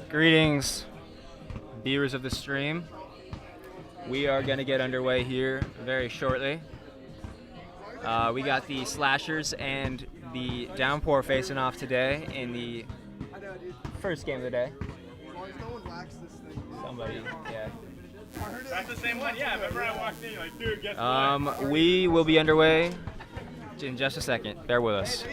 Greetings, viewers of the stream. We are going to get underway here very shortly. We got the Slashers and the Downpour facing off today in the first game of the day. Somebody, yeah. That's the same one, yeah. Remember I walked in, you're like, dude, guess what? We will be underway in just a second. Bear with us.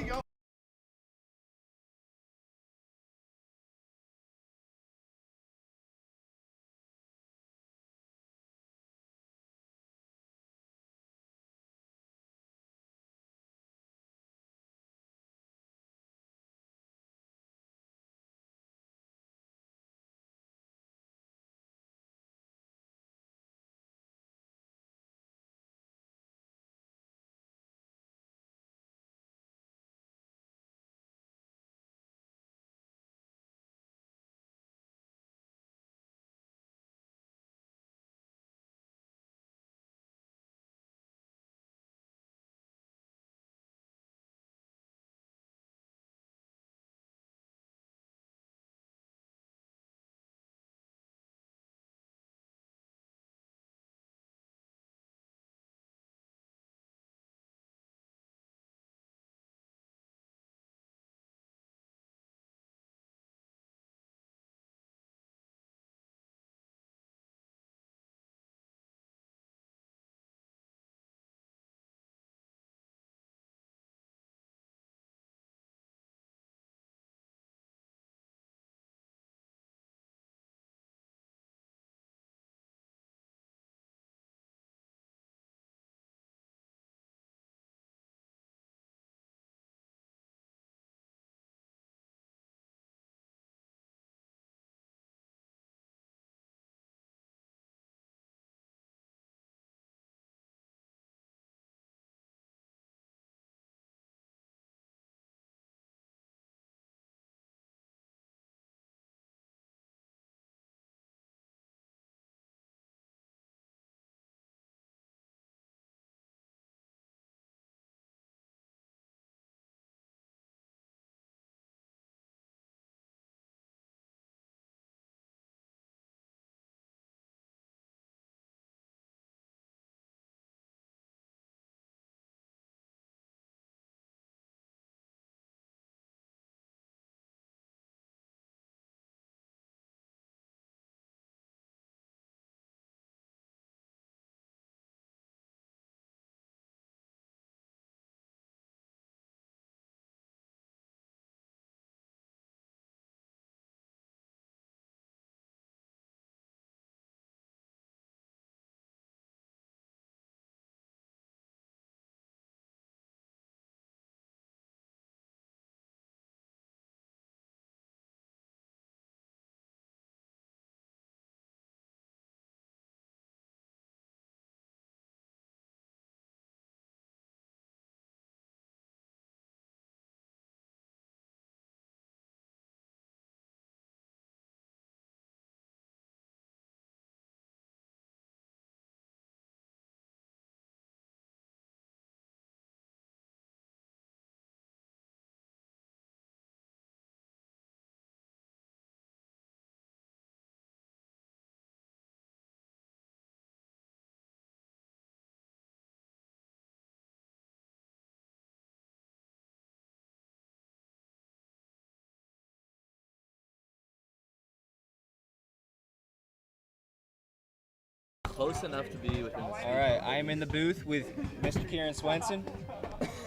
Close enough to be within the speed. All right, I am in the booth with Mr. Kieran Swenson.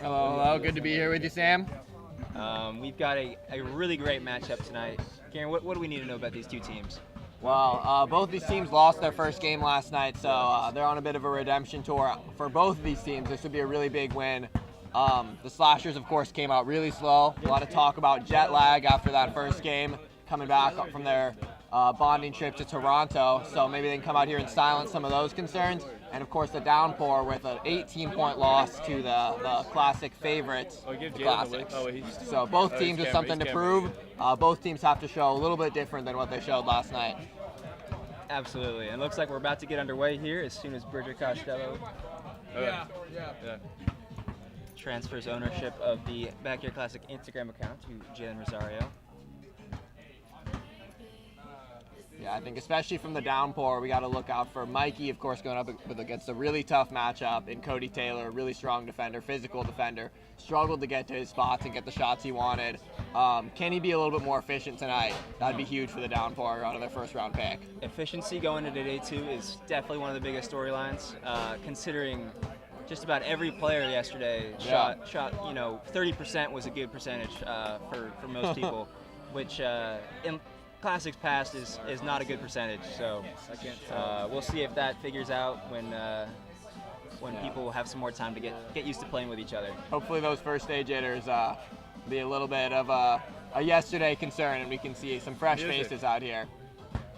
Hello. Good to be here with you, Sam. We've got a really great matchup tonight. Kieran, what do we need to know about these two teams? Well, both these teams lost their first game last night, so they're on a bit of a redemption tour. For both of these teams, this would be a really big win. The Slashers, of course, came out really slow. A lot of talk about jet lag after that first game, coming back from their bonding trip to Toronto, so maybe they can come out here and silence some of those concerns. And of course the Downpour with an 18-point loss to the classic favorites, the Classics. So both teams with something to prove. Both teams have to show a little bit different than what they showed last night. Absolutely, and looks like we're about to get underway here as soon as Bridget Costello transfers ownership of the Backyard Classic Instagram account to Jalen Rosario. Yeah, I think especially from the downpour, we got to look out for Mikey, of course, going up against a really tough matchup, and Cody Taylor, a really strong defender, physical defender, struggled to get to his spots and get the shots he wanted. Can he be a little bit more efficient tonight? That'd be huge for the downpour out of their first round pick. Efficiency going into day 2 is definitely one of the biggest storylines, considering just about every player yesterday shot, 30% was a good percentage for most people, which in Classics past is not a good percentage. So we'll see if that figures out when people have some more time to get used to playing with each other. Hopefully those first stage hitters be a little bit of a yesterday concern, and we can see some fresh faces out here.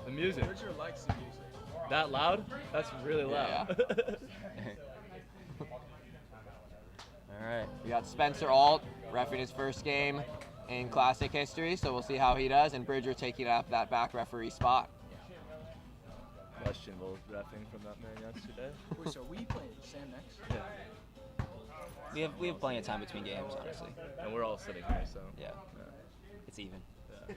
The music. Bridger likes the music. That loud? That's really loud. Yeah. All right. We got Spencer Alt reffing his first game in Classic history, so we'll see how he does, and Bridger taking up that back referee spot. Questionable reffing from that man yesterday. Wait, so we playing Sam next? Yeah. We have plenty of time between games, honestly. And we're all sitting here, so. Yeah. It's even. Yeah.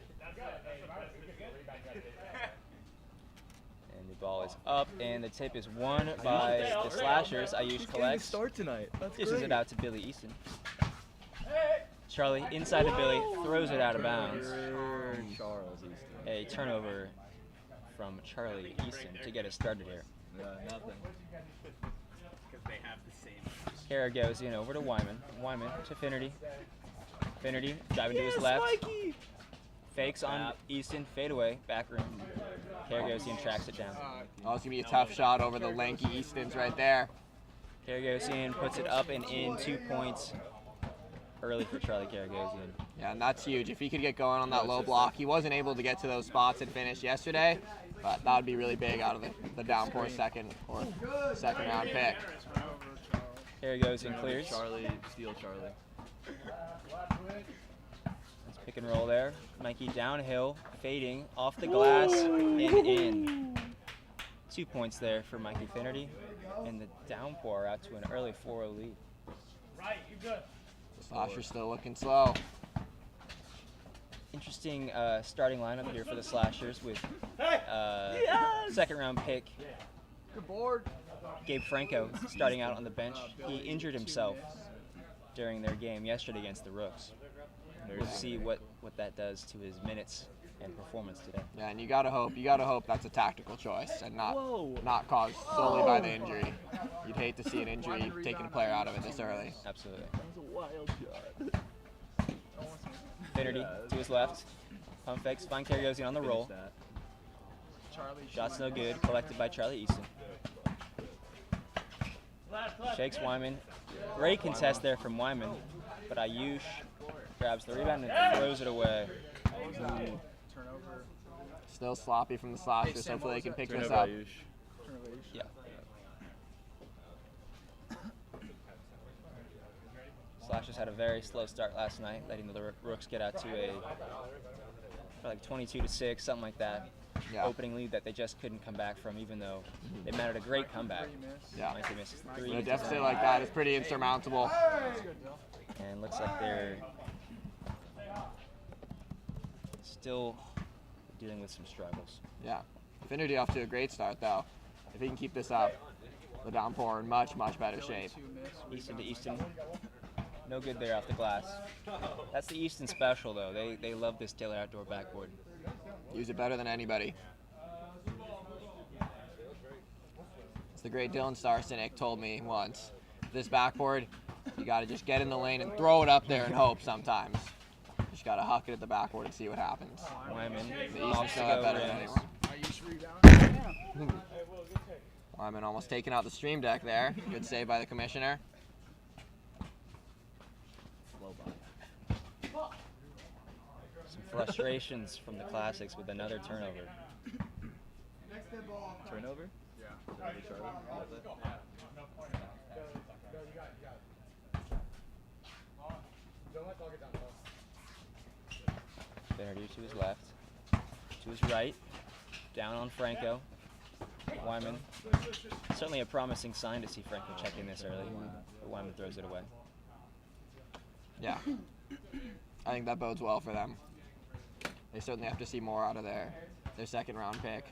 And the ball is up, and the tip is won by the Slashers. Ayush collects. Start tonight. That's Dishes it out to Billy Easton. Charlie inside to Billy, throws it out of bounds. Charles Easton. A turnover from Charlie Easton to get us started here. Nothing. Because they have the same. Kara goes in over to Wyman. Wyman to Finnerty. Finnerty driving to his left. Mikey! Fakes on Easton, fade away, back room. Karagosian tracks it down. Oh, it's going to be a tough shot over the lanky Eastons right there. Karagosian puts it up and in, 2 points early for Charlie Karagosian. Yeah, and that's huge. If he could get going on that low block, he wasn't able to get to those spots and finish yesterday, but that would be really big out of the downpour second round pick. Karagosian clears. Charlie, steal Charlie. Let's pick and roll there. Mikey downhill, fading, off the glass, and in. 2 points there for Mikey Finnerty, and the downpour out to an early 4-0 lead. Right, you're good. Slasher's still looking slow. Interesting starting lineup here for the Slashers with second round pick Good board. Gabe Franco starting out on the bench. He injured himself during their game yesterday against the Rooks. We'll see what that does to his minutes and performance today. Yeah, and you gotta hope that's a tactical choice and not caused solely by the injury. You'd hate to see an injury taking a player out of it this early. Absolutely. That was a wild shot. Finnerty to his left. Pump fakes, find Karagosian on the roll. Shot's no good, collected by Charlie Easton. Shakes Wyman. Great contest there from Wyman, but Ayush grabs the rebound and throws it away. Turnover. Still sloppy from the Slashers. Hopefully they can pick this Turnover up. Ayush. Yeah. Slashers had a very slow start last night, letting the Rooks get out to like 22-6, something like that. Yeah. Opening lead that they just couldn't come back from, even though they mounted a great comeback. Yeah. Mikey misses But 3. a deficit like that is pretty insurmountable. And looks like they're still dealing with some struggles. Yeah. Finnerty off to a great start though. If he can keep this up, the downpour in much better shape. Easton to Easton. No good there off the glass. That's the Easton special though. They love this Taylor outdoor backboard. Use it better than anybody. It's the great Dylan Starsinik told me once. This backboard, you gotta just get in the lane and throw it up there and hope sometimes. You just gotta huck it at the backboard and see what happens. Wyman The off Easton's to know go that better than rims. anyone. Wyman almost taking out the stream deck there. Good save by the commissioner. Slow by. Some frustrations from the Classics with another turnover. Turnover? Yeah. Finnerty to his left, to his right, down on Franco. Wyman, certainly a promising sign to see Franco check in this early, but Wyman throws it away. Yeah. I think that bodes well for them. They certainly have to see more out of their their second round pick.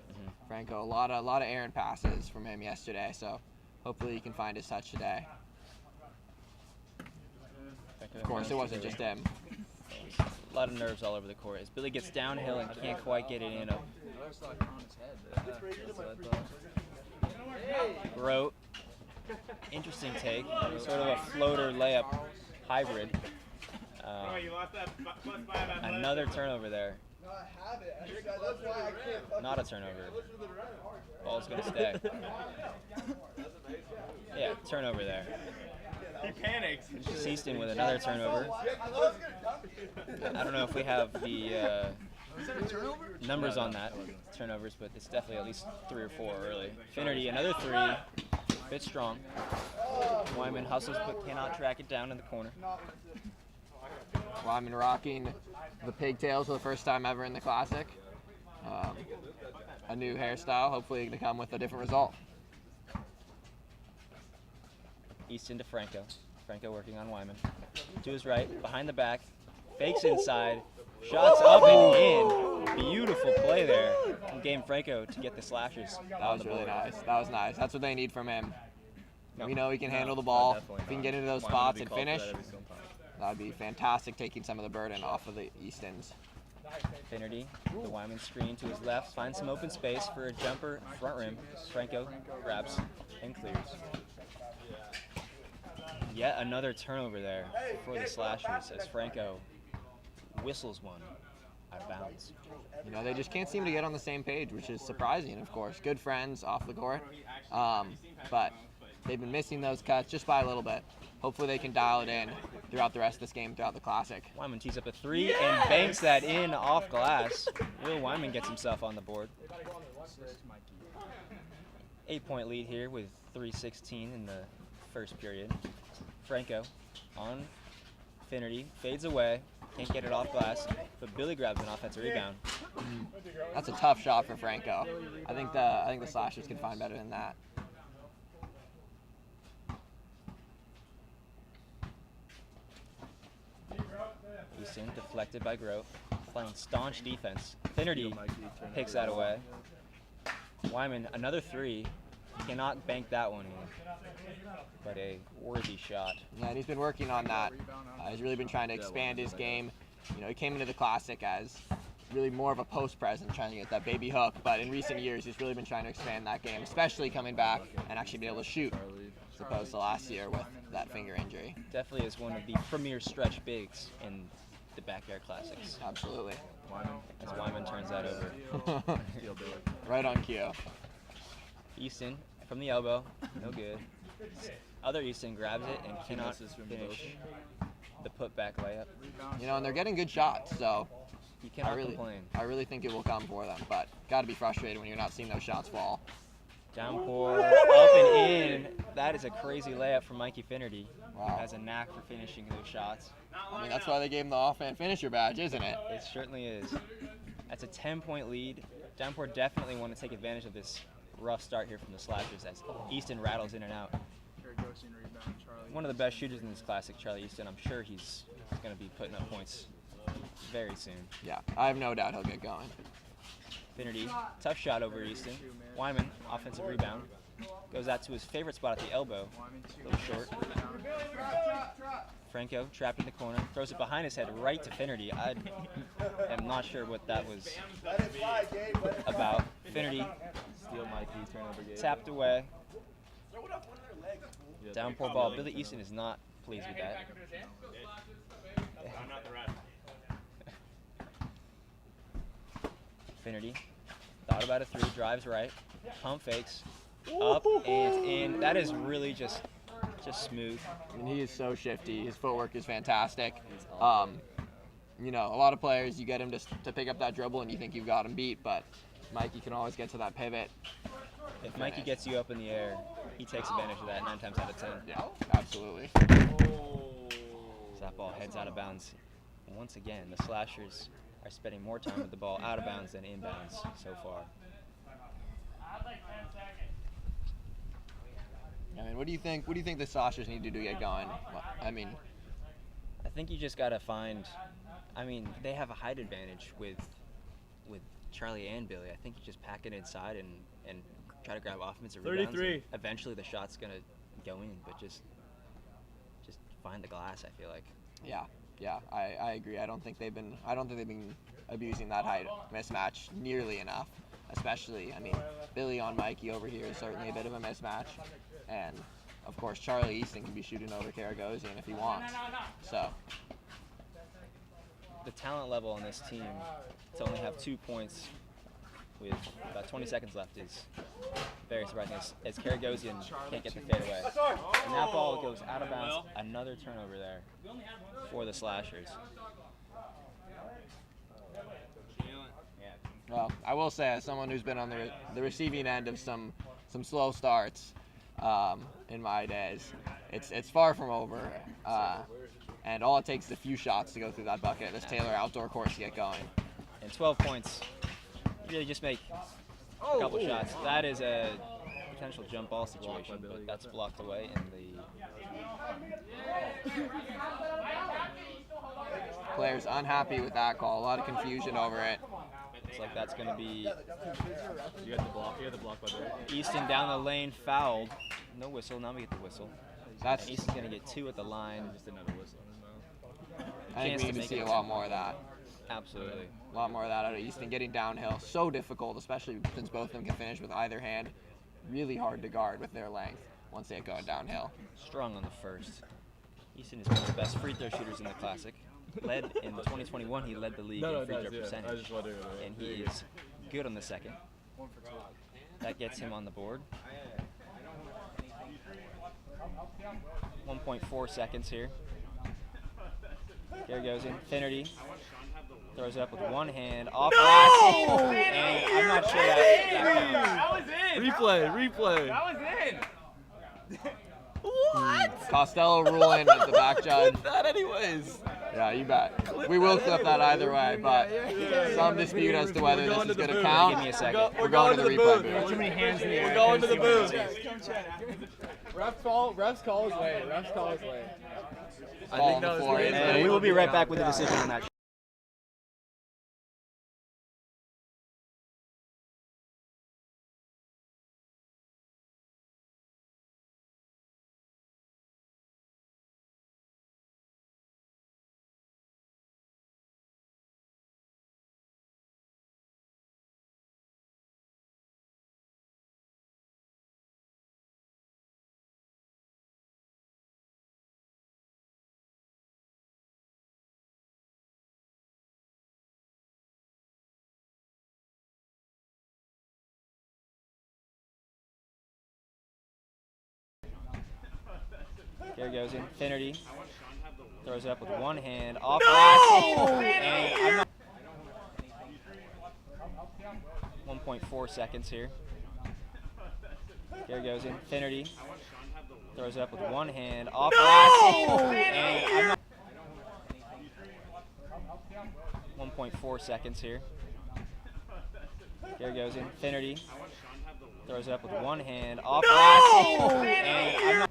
Franco, a lot of errant passes from him yesterday, so hopefully he can find his touch today. Of course, it wasn't just him. A lot of nerves all over the court. As Billy gets downhill and can't quite get it in. Looks like on his head. That's what I thought. Grote. Interesting take. Sort of a floater layup hybrid. Oh, you lost that +5 Another turnover there. No, I have it. That's why I can't touch Not a turnover. Ball's going to stay. Yeah, turnover there. He panics. Easton with another turnover. I don't know if we have the numbers on that, turnovers, but it's definitely at least 3 or 4 early. Finnerty, another 3. Bit strong. Wyman hustles but cannot track it down in the corner. Wyman rocking the pigtails for the first time ever in the Classic. A new hairstyle, hopefully going to come with a different result. Easton to Franco. Franco working on Wyman. To his right, behind the back, fakes inside, shots up and in. Beautiful play there from Game Franco to get the slashers. That was really nice. That was nice. That's what they need from him. No. We know he can handle the ball. Definitely If he can not. get into those Wyman would spots be and called for finish, that every single time. that would be fantastic, taking some of the burden off of the Eastons. Finnerty, the Wyman screen to his left, finds some open space for a jumper front rim. Franco grabs and clears. Yet another turnover there for the slashers as Franco whistles one out of bounds. You know, they just can't seem to get on the same page, which is surprising, of course. Good friends off the court, but they've been missing those cuts just by a little bit. Hopefully they can dial it in throughout the rest of this game, throughout the Classic. Wyman tees up a 3 and banks that in off glass. Will Wyman gets himself on the board. 8-point lead here with 3:16 in the first period. Franco on Finnerty, fades away, can't get it off glass, but Billy grabs an offensive rebound. That's a tough shot for Franco. I think the Slashers can find better than that. Easton deflected by Grote, playing staunch defense. Finnerty picks that away. Wyman, another 3, cannot bank that one in, but a worthy shot. Yeah, and he's been working on that. He's really been trying to expand his game. You know, he came into the Classic as really more of a post presence, trying to get that baby hook, but in recent years he's really been trying to expand that game, especially coming back and actually be able to shoot, as opposed to last year with that finger injury. Definitely is one of the premier stretch bigs in the Backyard Classics. Absolutely. As Wyman turns that over. Right on cue. Easton from the elbow, no good. Other Easton grabs it and cannot finish the putback layup. You know, and they're getting good shots, so You cannot complain. I really think it will come for them, but got to be frustrated when you're not seeing those shots fall. Downpour, up and in. That is a crazy layup from Mikey Finnerty. Wow. Has a knack for finishing those shots. I mean, that's why they gave him the off-man finisher badge, isn't it? It certainly is. That's a 10-point lead. Downpour definitely want to take advantage of this rough start here from the Slashers as Easton rattles in and out. One of the best shooters in this Classic, Charlie Easton. I'm sure he's going to be putting up points very soon. Yeah, I have no doubt he'll get going. Finnerty, tough shot over Easton. Wyman, offensive rebound. Goes out to his favorite spot at the elbow. A little short. Franco, trapped in the corner, throws it behind his head right to Finnerty. I am not sure what that was about. Finnerty, Steal Mikey, turnover game. tapped away. Downpour ball. Billy Easton is not pleased with that. I'm not the ref. Finnerty, thought about a 3, drives right, pump fakes, up and in. That is really just smooth. I mean, he is so shifty. His footwork is fantastic. You know, a lot of players, you get him to pick up that dribble and you think you've got him beat, but Mikey can always get to that pivot. If Mikey gets you up in the air, he takes advantage of that 9 times out of 10. Yeah, absolutely. So that ball heads out of bounds. And once again, the Slashers are spending more time with the ball out of bounds than inbounds so far. I mean, what do you think the Slashers need to do to get going? I mean, I think you just got to find, I mean, they have a height advantage with Charlie and Billy. I think you just pack it inside and try to grab offensive rebounds. 33. Eventually the shot's gonna go in, but just find the glass. I feel like. Yeah, I agree. I don't think they've been abusing that height mismatch nearly enough. Especially, I mean, Billy on Mikey over here is certainly a bit of a mismatch, and of course Charlie Easton can be shooting over Karagosian if he wants. So The talent level on this team to only have 2 points with about 20 seconds left is very surprising, as Karagosian can't get the fadeaway. And that ball goes out of bounds. Another turnover there for the Slashers. well, I will say, as someone who's been on the receiving end of some slow starts in my days, it's far from over. And all it takes is a few shots to go through that bucket. This Taylor outdoor court to get going. And 12 points. You really just make a couple shots. That is a potential jump ball situation, but that's blocked away in the. Players unhappy with that call. A lot of confusion over it. Looks like that's going to be You got the block. You got the block by Billy. Easton down the lane, fouled. No whistle. Now we get the whistle. That's And Easton's going to get 2 at the line. Just another whistle in his mouth. I think chance we to need to make see it. a lot more of that. Absolutely. A lot more of that out of Easton. Getting downhill, so difficult, especially since both of them can finish with either hand. Really hard to guard with their length once they get going downhill. Strong on the first. Easton is one of the best free throw shooters in the Classic. Led in 2021, he led the league in free throw percentage. I was just wondering. And he is good on the second. That gets him on the board. 1.4 seconds here. Here goes Infinity. Throws it up with one hand. Off glass. And I'm not sure that counts. That was in. Replay. That was in. Costello ruling at the back judge. That anyways. Yeah, you bet. We will clip that either way, but some dispute as to whether this is going to count. Give me a second. We're going to the replay booth. Too many hands in the air. We're going to the booth. Refs call his way. Ball on the floor. And we will be right back with the decision on that. Here goes Infinity. Throws it up with one hand. Off glass. And I'm not 1.4 seconds here. Here goes Infinity. Throws it up with one hand. Off glass. And I'm not 1.4 seconds here. Here goes Infinity. Throws it up with one hand. Off glass. And I'm not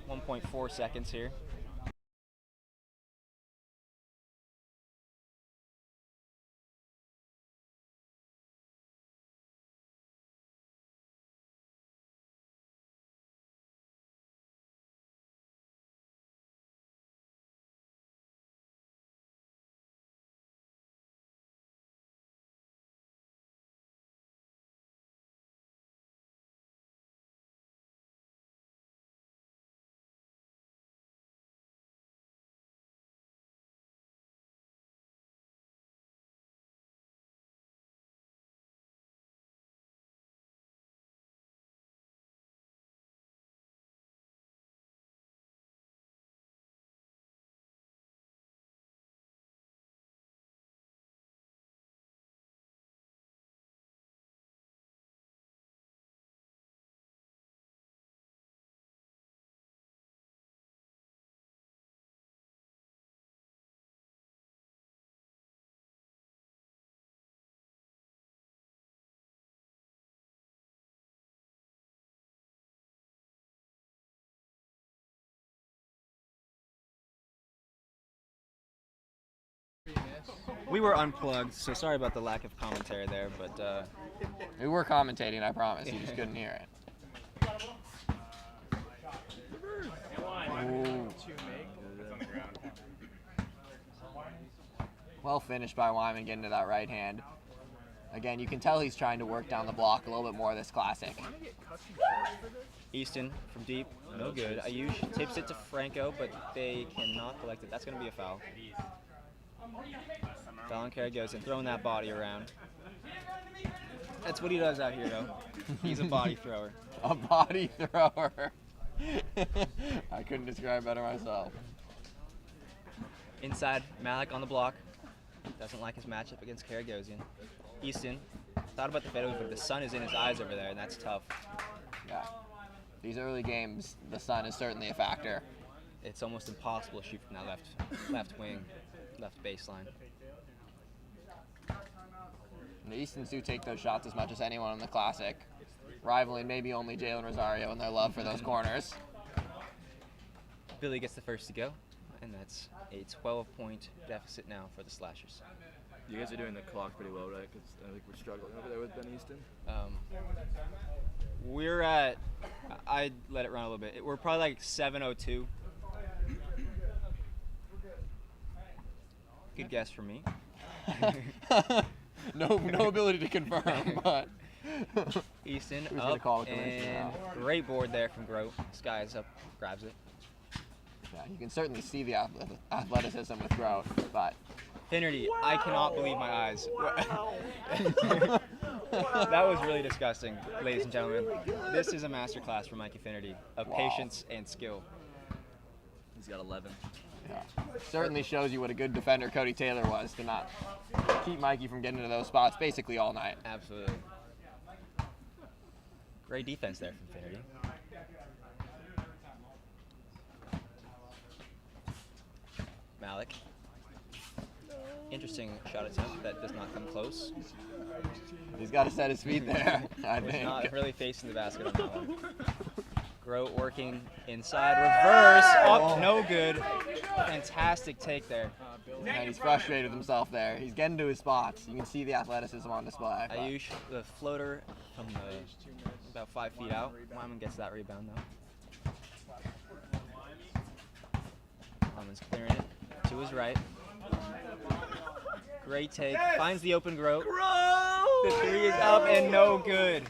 1.4 seconds here. We were unplugged, so sorry about the lack of commentary there, but We were commentating, I promise. You just couldn't hear it. Ooh. Well finished by Wyman getting to that right hand. Again, you can tell he's trying to work down the block a little bit more this classic. Easton from deep, no good. Ayush tips it to Franco, but they cannot collect it. That's going to be a foul. Foul on Karagosin, throwing that body around. That's what he does out here, though. He's a body thrower. A body thrower. I couldn't describe better myself. Inside, Malik on the block. Doesn't like his matchup against Karagosian. Easton thought about the fadeaway, but the sun is in his eyes over there, and that's tough. Yeah. These early games, the sun is certainly a factor. It's almost impossible to shoot from that left wing, left baseline. And the Eastons do take those shots as much as anyone in the Classic, rivaling maybe only Jalen Rosario and their love for those corners. Billy gets the first to go, and that's a 12-point deficit now for the Slashers. You guys are doing the clock pretty well, right? Because I think we're struggling over there with Ben Easton. We're at, I let it run a little bit. We're probably like 7:02. Good guess from me. No ability to confirm, but Easton who's gonna up, call it commission and now? great board there from Grote. Skies up, grabs it. Yeah, you can certainly see the athleticism with Grote, but Finnerty, I cannot believe my eyes. That was really disgusting, ladies and gentlemen. This is a masterclass for Mikey Finnerty of patience and skill. He's got 11. yeah, certainly shows you what a good defender Cody Taylor was to not keep Mikey from getting into those spots basically all night. Absolutely. Great defense there from Finnerty. Malik. Interesting shot attempt that does not come close. He's got to set his feet there, I Was think. not really facing the basket on that one. Grote working inside, reverse, up, no good. Fantastic take there. And he's frustrated with himself there. He's getting to his spots. You can see the athleticism on display. but- Ayush, the floater from about 5 feet out. Wyman gets that rebound though. Wyman's clearing it to his right. Great take, finds the open Grote. The three is up and no good.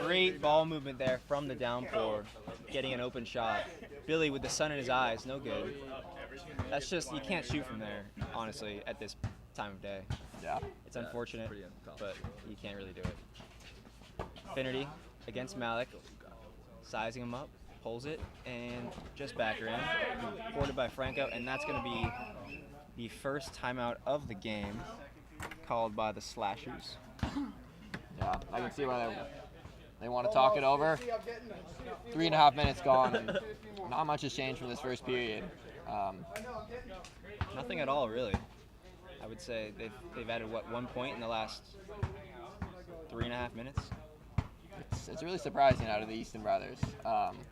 Great ball movement there from the downpour, getting an open shot. Billy with the sun in his eyes, no good. That's just, you can't shoot from there, honestly, at this time of day. Yeah. It's unfortunate, but you can't really do it. Finnerty against Malik, sizing him up, pulls it, and just back her in. Boarded by Franco, and that's going to be the first timeout of the game, called by the Slashers. Yeah, I can see why they want to talk it over. 3.5 minutes gone, and not much has changed from this first period. Nothing at all, really. I would say they've added, what, 1 point in the last 3.5 minutes? It's really surprising out of the Easton brothers.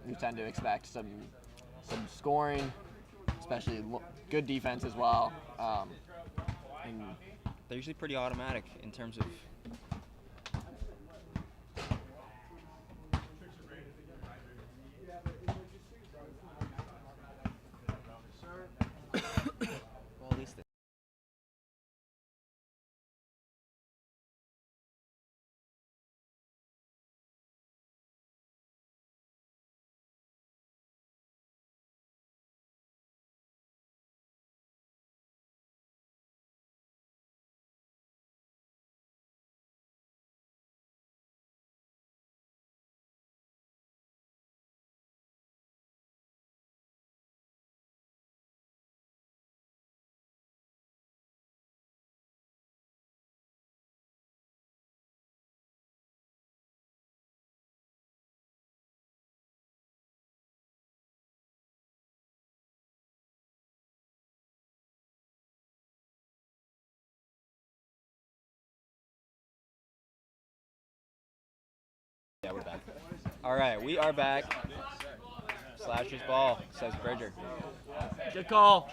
We tend to expect some scoring, especially good defense as well. And They're usually pretty automatic in terms of well, at least yeah, we're back. All right, we are back. Slashers ball, says Bridger. Good call.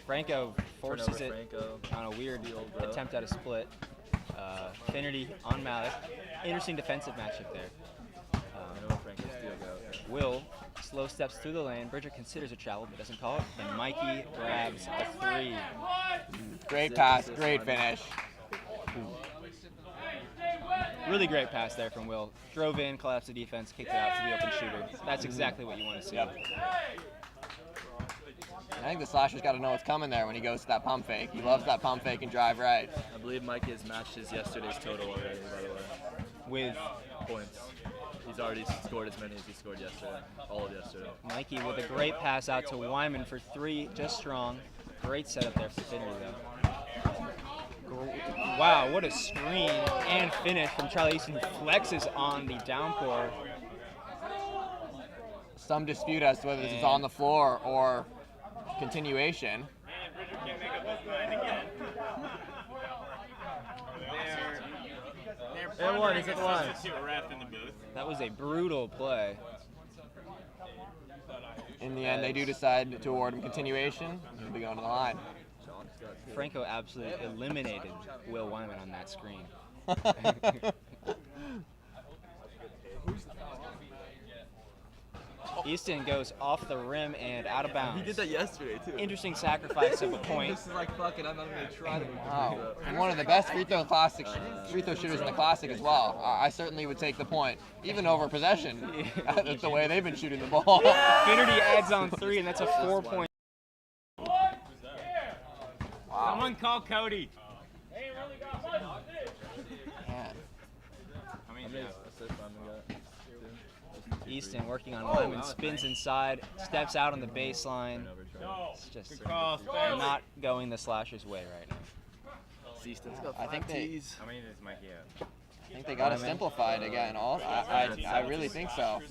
Franco forces it Franco. on a weird attempt at a split. Finnerty on Malik. Interesting defensive matchup there. Franco's steal go. Will slow steps through the lane. Bridger considers a travel but doesn't call it. And Mikey grabs a 3. Great pass, great finish. Really great pass there from Will. Drove in, collapsed the defense, kicked it out to the open shooter. That's exactly what you want to see. Yep. I think the slasher's got to know what's coming there when he goes to that pump fake. He loves that pump fake and drive right. I believe Mikey has matched his yesterday's total already, by the way. With Points. He's already scored as many as he scored yesterday. All of yesterday. Mikey with a great pass out to Wyman for 3, just strong. Great setup there for Finnerty though. Wow, what a screen and finish from Charlie Easton, who flexes on the downpour. Some dispute as to whether this is on the floor or continuation. And one, he's at the line. That was a brutal play. In the end, they do decide to award him continuation. He'll be going to the line. Franco absolutely eliminated Will Wyman on that screen. Easton goes off the rim and out of bounds. He did that yesterday, too. Interesting sacrifice of a point. This is like, fuck it, I'm not going to try to. Wow. And one of the best free throw shooters in the classic as well. I certainly would take the point, even over possession. That's the way they've been shooting the ball. Finnerty adds on 3, and that's a 4-point. Wow. Someone call Cody. Man. Easton working on Wyman, spins inside, steps out on the baseline. It's just not going the Slashers' way right now. I think they How many does Mikey have? I think they got to simplify it again. I really think so.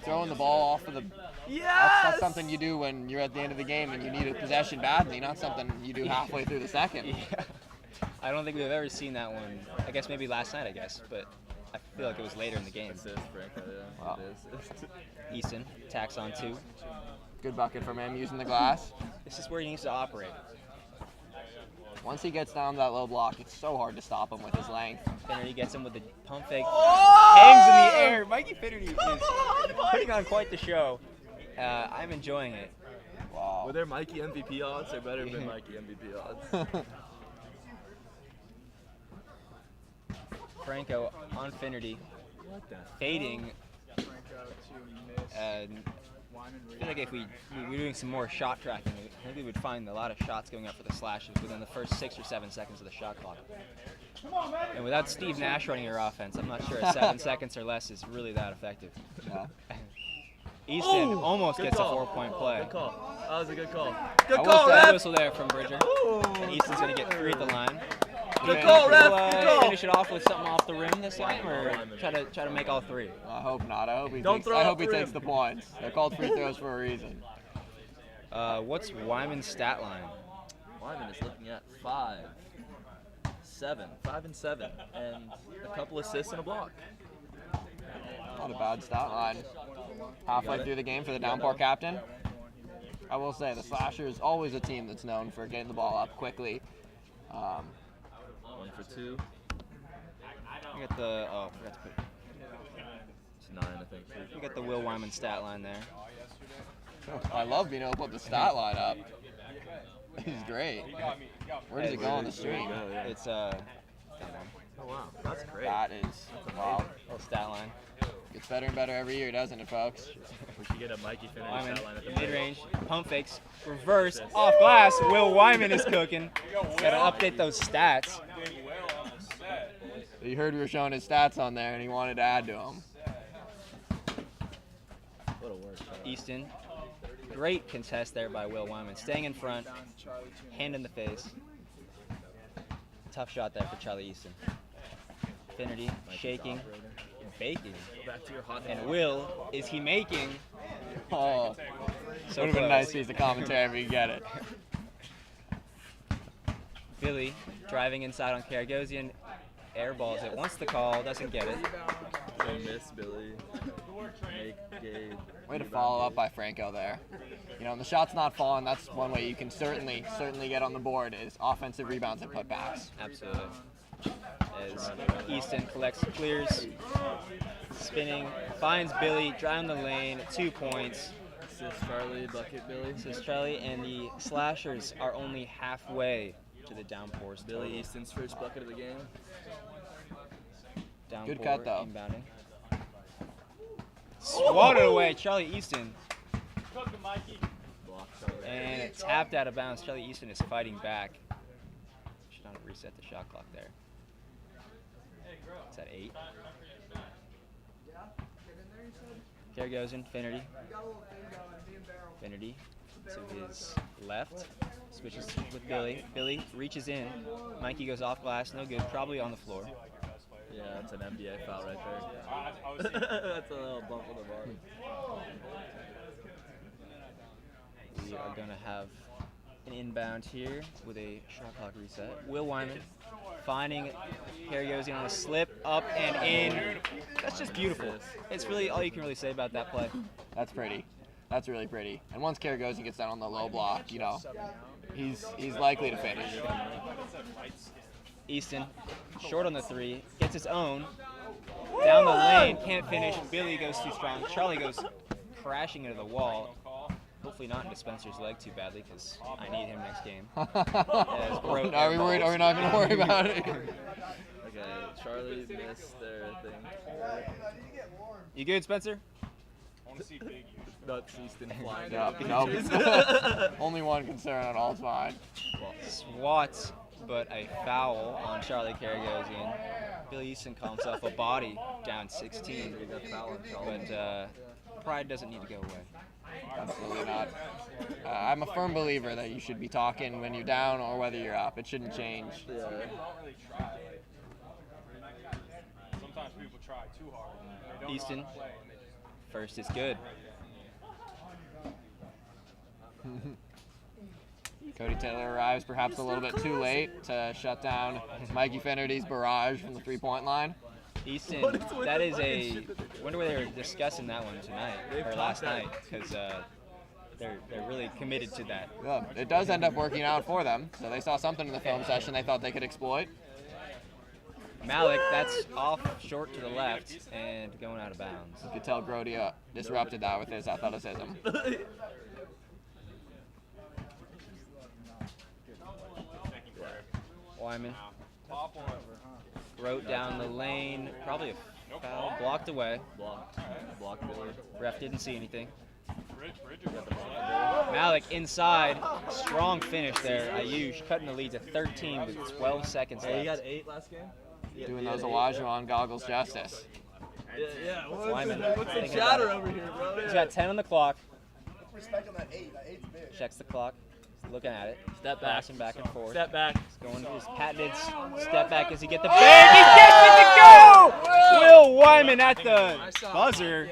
Throwing the ball off of the that's something you do when you're at the end of the game and you need a possession badly, not something you do halfway through the second. Yeah. I don't think we've ever seen that one. I guess maybe last night, but I feel like it was later in the game. Wow. Easton tacks on 2. Good bucket from him using the glass. This is where he needs to operate. Once he gets down that low block, it's so hard to stop him with his length. Finnerty gets him with the pump fake. Hangs in the air. Mikey Finnerty is putting on quite the show. I'm enjoying it. Wow. Were there Mikey MVP odds? There better have been Mikey MVP odds. Franco on Finnerty, fading. And I feel like if we were doing some more shot tracking, I think we would find a lot of shots going up for the Slashers within the first 6 or 7 seconds of the shot clock. And without Steve Nash running your offense, I'm not sure 7 seconds or less is really that effective. Yeah. Easton almost gets a 4-point play. Good call. That was a good call. Good Call, red whistle there from Bridger. And Easton's going to get 3 at the line. Good call, ref. Good call. Finish it off with something off the rim this time, or try to make all 3? I hope not. I hope he Don't takes the points. They're called free throws for a reason. What's Wyman's stat line? Wyman is looking at 5 and 7, and a couple assists and a block. Not a bad stat line. Halfway through the game for the downpour captain. I will say the Slashers always a team that's known for getting the ball up quickly. 1 for 2. We got the forgot to put. It's 9, I think. We got the Will Wyman stat line there. I love being able to put the stat line up. He's great. Where does it go on the stream? It's down Oh wow, that's great. That is wow. little stat line. Gets better and better every year, doesn't it, folks? We should get a Mikey finish Wyman stat line at the mid-range, pump fakes, reverse, off glass. Will Wyman is cooking. Got to update those stats. You heard we were showing his stats on there, and he wanted to add to them. What a work. Easton, great contest there by Will Wyman, staying in front, hand in the face. Tough shot there for Charlie Easton. Finnerty shaking, baking, Back to your hot and Will, is he making? Oh, So would have been a close. nice piece of commentary if we could get it. Billy driving inside on Karagosian, airballs it, wants the call, doesn't get it. They miss Billy. make Gabe. Way to follow up by Franco there. You know, when the shot's not falling, that's one way you can certainly get on the board is offensive rebounds and putbacks. Absolutely. As Easton collects, clears, spinning, finds Billy, driving the lane, 2 points. Assist Charlie, bucket Billy. Says Charlie, and the Slashers are only halfway to the downpours. Billy Easton's first bucket of the game. Downpour, Good cut, though. Inbounding. Swatted away, Charlie Easton. And it tapped out of bounds. Charlie Easton is fighting back. Should not have reset the shot clock there. It's at 8. Caragosian, Finnerty. Finnerty to his left. Switches with Billy. Billy reaches in. Mikey goes off glass, no good. Probably on the floor. Yeah, that's an NBA foul right there. That's a little bump of the bar. We are going to have an inbound here with a shot clock reset. Will Wyman finding Caragosian on a slip, up and in. That's just beautiful. It's really all you can really say about that play. That's pretty. That's really pretty. And once Caragosian gets down on the low block, you know, he's likely to finish. Easton, short on the 3, gets his own. Down the lane, can't finish. Billy goes too strong. Charlie goes crashing into the wall. Hopefully not into Spencer's leg too badly, because I need him next game. Are we worried? Are we not going to worry about it? Okay, Charlie missed their thing. You good, Spencer? Nuts Easton flying. Nope. Only one concern on all side. Swats, but a foul on Charlie Caragosian. Billy Easton calls himself a body, down 16. But pride doesn't need to go away. Absolutely not. I'm a firm believer that you should be talking when you're down or whether you're up. It shouldn't change. Yeah. Sometimes people try too hard. Easton, first is good. Cody Taylor arrives perhaps a little bit too late to shut down Mikey Finnerty's barrage from the three-point line. Easton, that is a. I wonder where they were discussing that one tonight or last night, because they're really committed to that. Yeah, it does end up working out for them. So they saw something in the film session they thought they could exploit. Malik, that's off short to the left and going out of bounds. You could tell Grodia disrupted that with his athleticism. Wyman wrote down the lane, probably a foul, blocked away. Blocked Billy. Ref didn't see anything. Malik inside, strong finish there. Ayush cutting the lead to 13 with 12 seconds left. He got 8 last game? Doing those Olajuwon goggles justice. Yeah. Wyman What's the thinking chatter about it. over here, bro? He's got 10 on the clock. Respect on that 8. That 8's big. Checks the clock. He's looking at it. Step back. Passing back and forth. Step back. He's going to his patented step back as he get the big. He gets it to go! Will Wyman at the buzzer.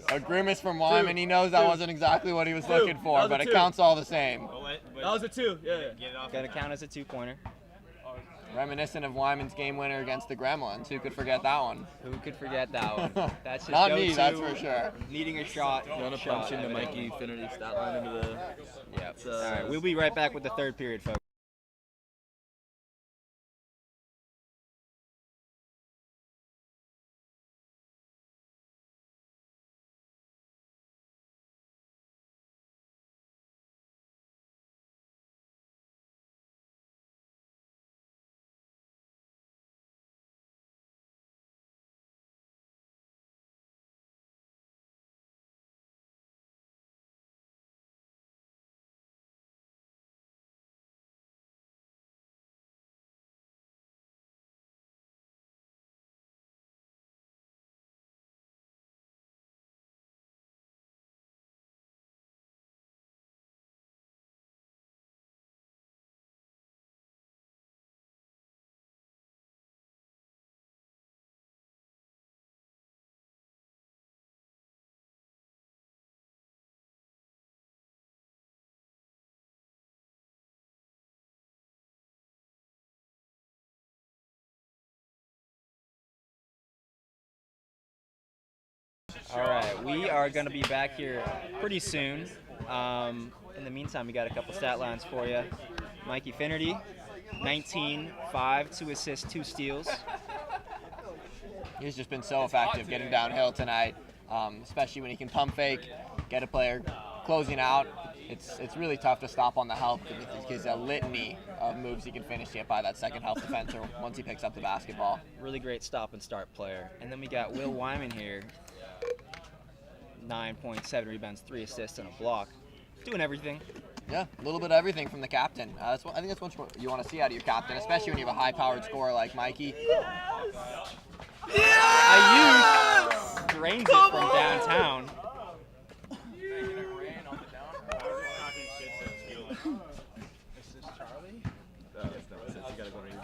A grimace from Wyman. He knows that wasn't exactly what he was looking for, That was a but it 2. counts all the same. That was a 2. Yeah. Going to count as a 2-pointer. Reminiscent of Wyman's game winner against the Gremlins. Who could forget that one? Who could forget that one? That's his Not go-to. me, that's for sure. Needing a shot. You want to punch into Mikey Finnerty's stat line into the... Yep. All right, we'll be right back with the third period, folks. All right, we are going to be back here pretty soon. In the meantime, we got a couple stat lines for you. Mikey Finnerty, 19, 5, 2 assists, 2 steals. He's just been so effective getting downhill tonight, especially when he can pump fake, get a player closing out. It's really tough to stop on the help because he's a litany of moves he can finish to get by that second help defender once he picks up the basketball. Really great stop and start player. And then we got Will Wyman here, 9.7 rebounds, 3 assists, and a block. Doing everything. Yeah, a little bit of everything from the captain. I think that's what you want to see out of your captain, especially when you have a high-powered scorer like Mikey. Ayush drains it from downtown.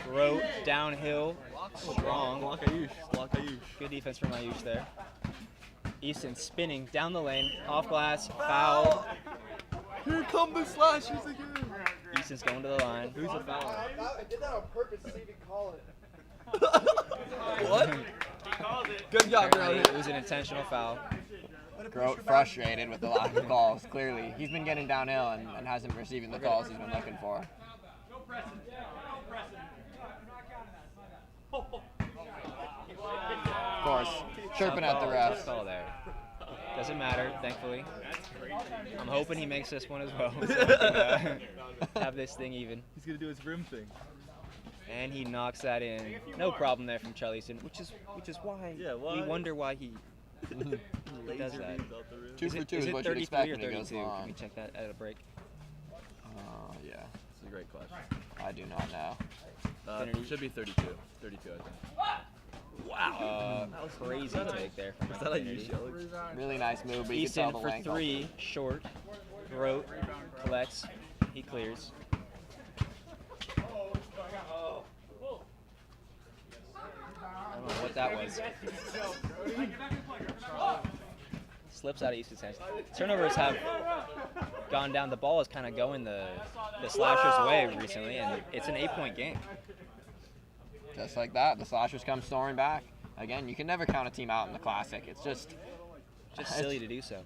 Throw downhill, strong. Block Ayush. Block Ayush. Good defense from Ayush there. Easton spinning down the lane, off glass, foul. Here come the slashers again. Easton's going to the line. Who's a foul? I did that on purpose to see if he call it. What? Good job, Apparently, bro. it was an intentional foul. Grote frustrated with the lack of calls, clearly. He's been getting downhill and hasn't receiving the calls he's been looking for. Of course, chirping at the Tough refs. call there. Doesn't matter, thankfully. I'm hoping he makes this one as well. So we can, have this thing even. He's gonna do his rim thing. And he knocks that in. No problem there from Charlie Easton, which is why, Yeah, why? we wonder why he does Laser that. beams out the rim. 2 for 2 is is it what you'd 33 expect or when he goes 32? Can long. we check that at a break? Yeah, It's a great question. I do not know. Finnerty. Should be 32. 32, I think. Wow. That was crazy take there from Is that Mike Ayush Finnerty. yelling? Really nice move, but you can Easton tell the for length. 3, short. Grote collects. He clears. I don't know what that was. Slips out of Easton's hands. Turnovers have gone down. The ball is kind of going the Slashers' way recently, and it's an 8-point game. Just like that, the Slashers come storming back. Again, you can never count a team out in the Classic. It's just Silly to do so.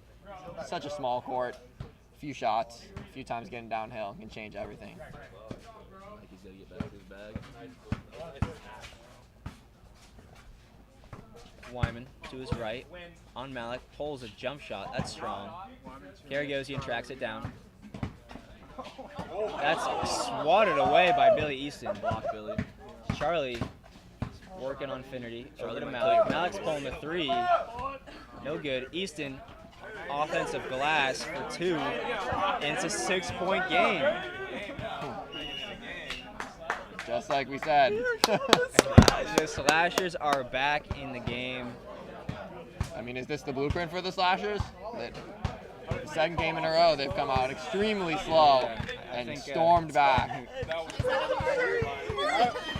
such a small court. A few shots, a few times getting downhill can change everything. Like he's gonna get back to his bag. Wyman to his right. On Malik, pulls a jump shot. That's strong. Karagosian tracks it down. That's swatted away by Billy Easton. Block Billy. Charlie working on Finnerty. Over to Charlie Malik. might Malik's pulling the 3. No good. Easton, offensive glass for 2. And it's a 6-point game. Just like we said. The Slashers are back in the game. I mean, is this the blueprint for the Slashers? The second game in a row, they've come out extremely slow and think, stormed back.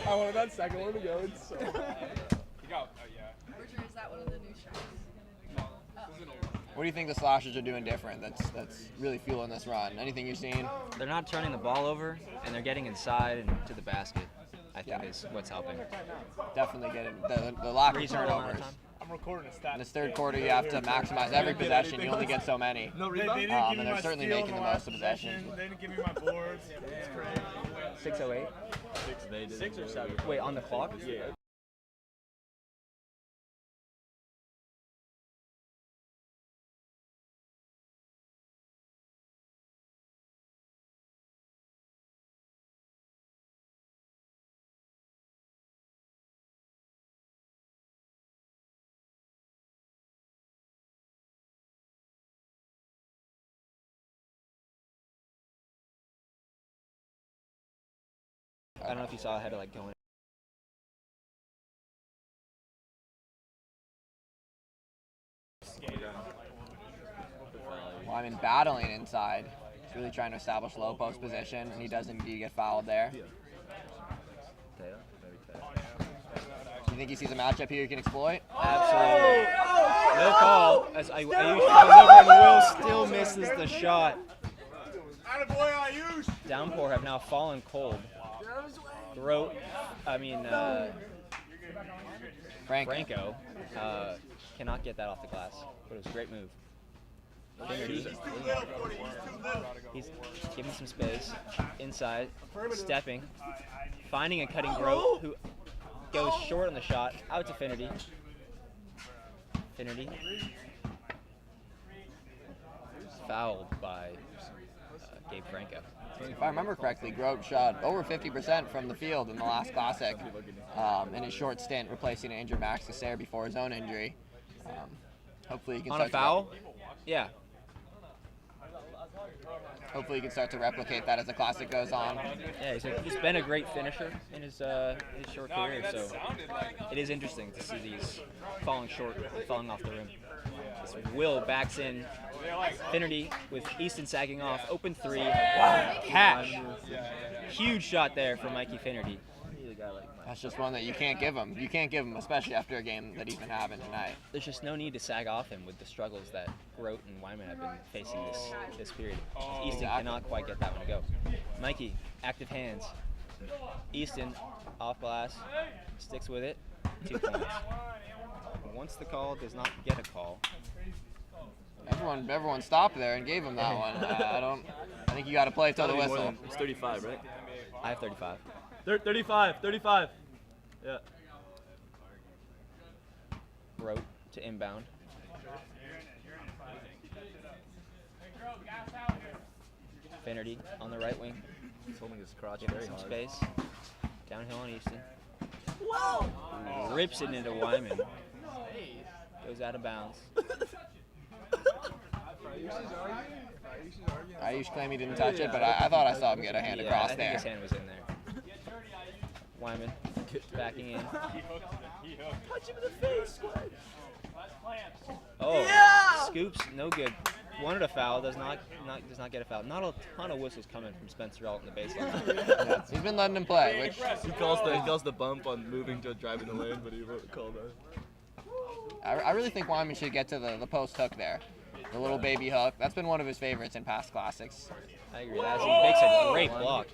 I wanted that second one to go. Richard, is that one of the new shirts? What do you think the Slashers are doing different that's really fueling this run? Anything you've seen? They're not turning the ball over, and they're getting inside and to the basket, I think Yeah. is what's helping. Definitely getting the lack of Reasonable amount of turnovers. time. I'm recording a stat. In this third quarter, you have to maximize every possession. You only get so many. No They rebound? didn't And give me they're my certainly steal making in the last most of possessions. possession. They didn't give me my boards. It's crazy. 6:08. They did. 6 or 7? Wait, on the clock? Yeah. I don't know if you saw I had to like go in. Wyman battling inside. He's really trying to establish low post position, and he does indeed get fouled there. Taya, very Taya. Do you think he sees a matchup here he can exploit? Absolutely. No call. As Ayush comes over and Will still misses the shot. Attaboy, Ayush! Downpour have now fallen cold. Franco cannot get that off the glass, but it was a great move. Finnerty, he's giving some space, inside, stepping, finding and cutting Grote, who goes short on the shot, out to Finnerty. Finnerty, fouled by Gabe Franco. If I remember correctly, Grote shot over 50% from the field in the last Classic in his short stint replacing an injured Max Cassare before his own injury. Hopefully he can On start a foul? Yeah. Hopefully he can start to replicate that as the Classic goes on. Yeah, he's been a great finisher in his short career, so it is interesting to see these falling short, falling off the rim. This Will backs in. Finnerty with Easton sagging off. Open three. Cash. Huge shot there from Mikey Finnerty. That's just one that you can't give him. You can't give him, especially after a game that he's been having tonight. There's just no need to sag off him with the struggles that Grote and Wyman have been facing this period. Easton cannot quite get that one to go. Mikey, active hands. Easton, off glass, sticks with it. 2 points. Once the call does not get a call. Everyone stopped there and gave him that one. I think you got to play till the whistle. It's 35, right? I have 35. 35. Yeah. Grote to inbound. Finnerty on the right wing. He's holding his crotch Giving very some hard. space. Downhill on Easton. Whoa! Rips it into Wyman. Goes out of bounds. Ayush claimed he didn't touch it, but I thought I saw him get a hand across I think there. his hand was in there. Wyman backing in. Touch him in the face, Squid. Oh, scoops, no good. Wanted a foul, does not get a foul. Not a ton of whistles coming from Spencer Alt in the baseline. He's been letting him play, which He calls the bump on moving to driving the lane, but he won't call that. I really think Wyman should get to the post hook there. The little baby hook. That's been one of his favorites in past Classics. I agree. As he makes a great block.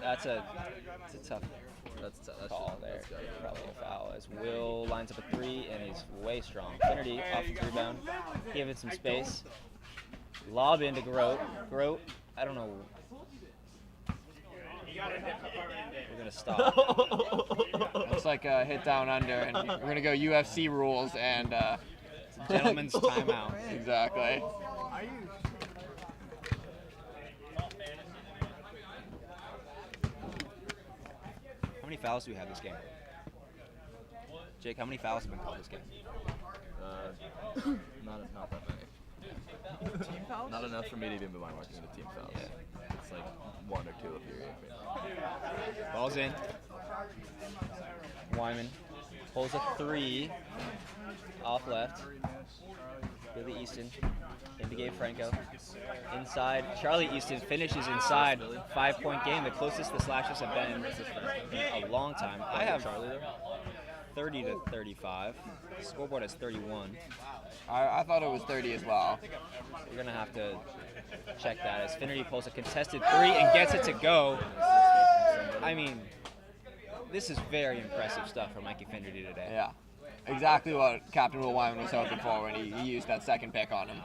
That's a tough call there. Probably a foul as Will lines up a three and he's way strong. Finnerty off the rebound, giving some space. Lob into Grote. Grote, I don't know. We're gonna stop. Looks like a hit down under, and we're gonna go UFC rules and. Gentleman's timeout. Exactly. How many fouls do we have this game? Jake, how many fouls have been called this game? Not that many. Team fouls? Not enough for me to even be marking the team fouls. Yeah. It's like 1 or 2 if you're Ball's in. Wyman pulls a three off left. Billy Easton into Gabe Franco. Inside, Charlie Easton finishes inside. 5-point game, the closest the Slashers have been in a long time. I have 30 to 35. Scoreboard has 31. I thought it was 30 as well. We're gonna have to check that as Finnerty pulls a contested three and gets it to go. I mean, this is very impressive stuff from Mikey Finnerty today. Yeah, exactly what Captain Will Wyman was hoping for when he used that second pick on him.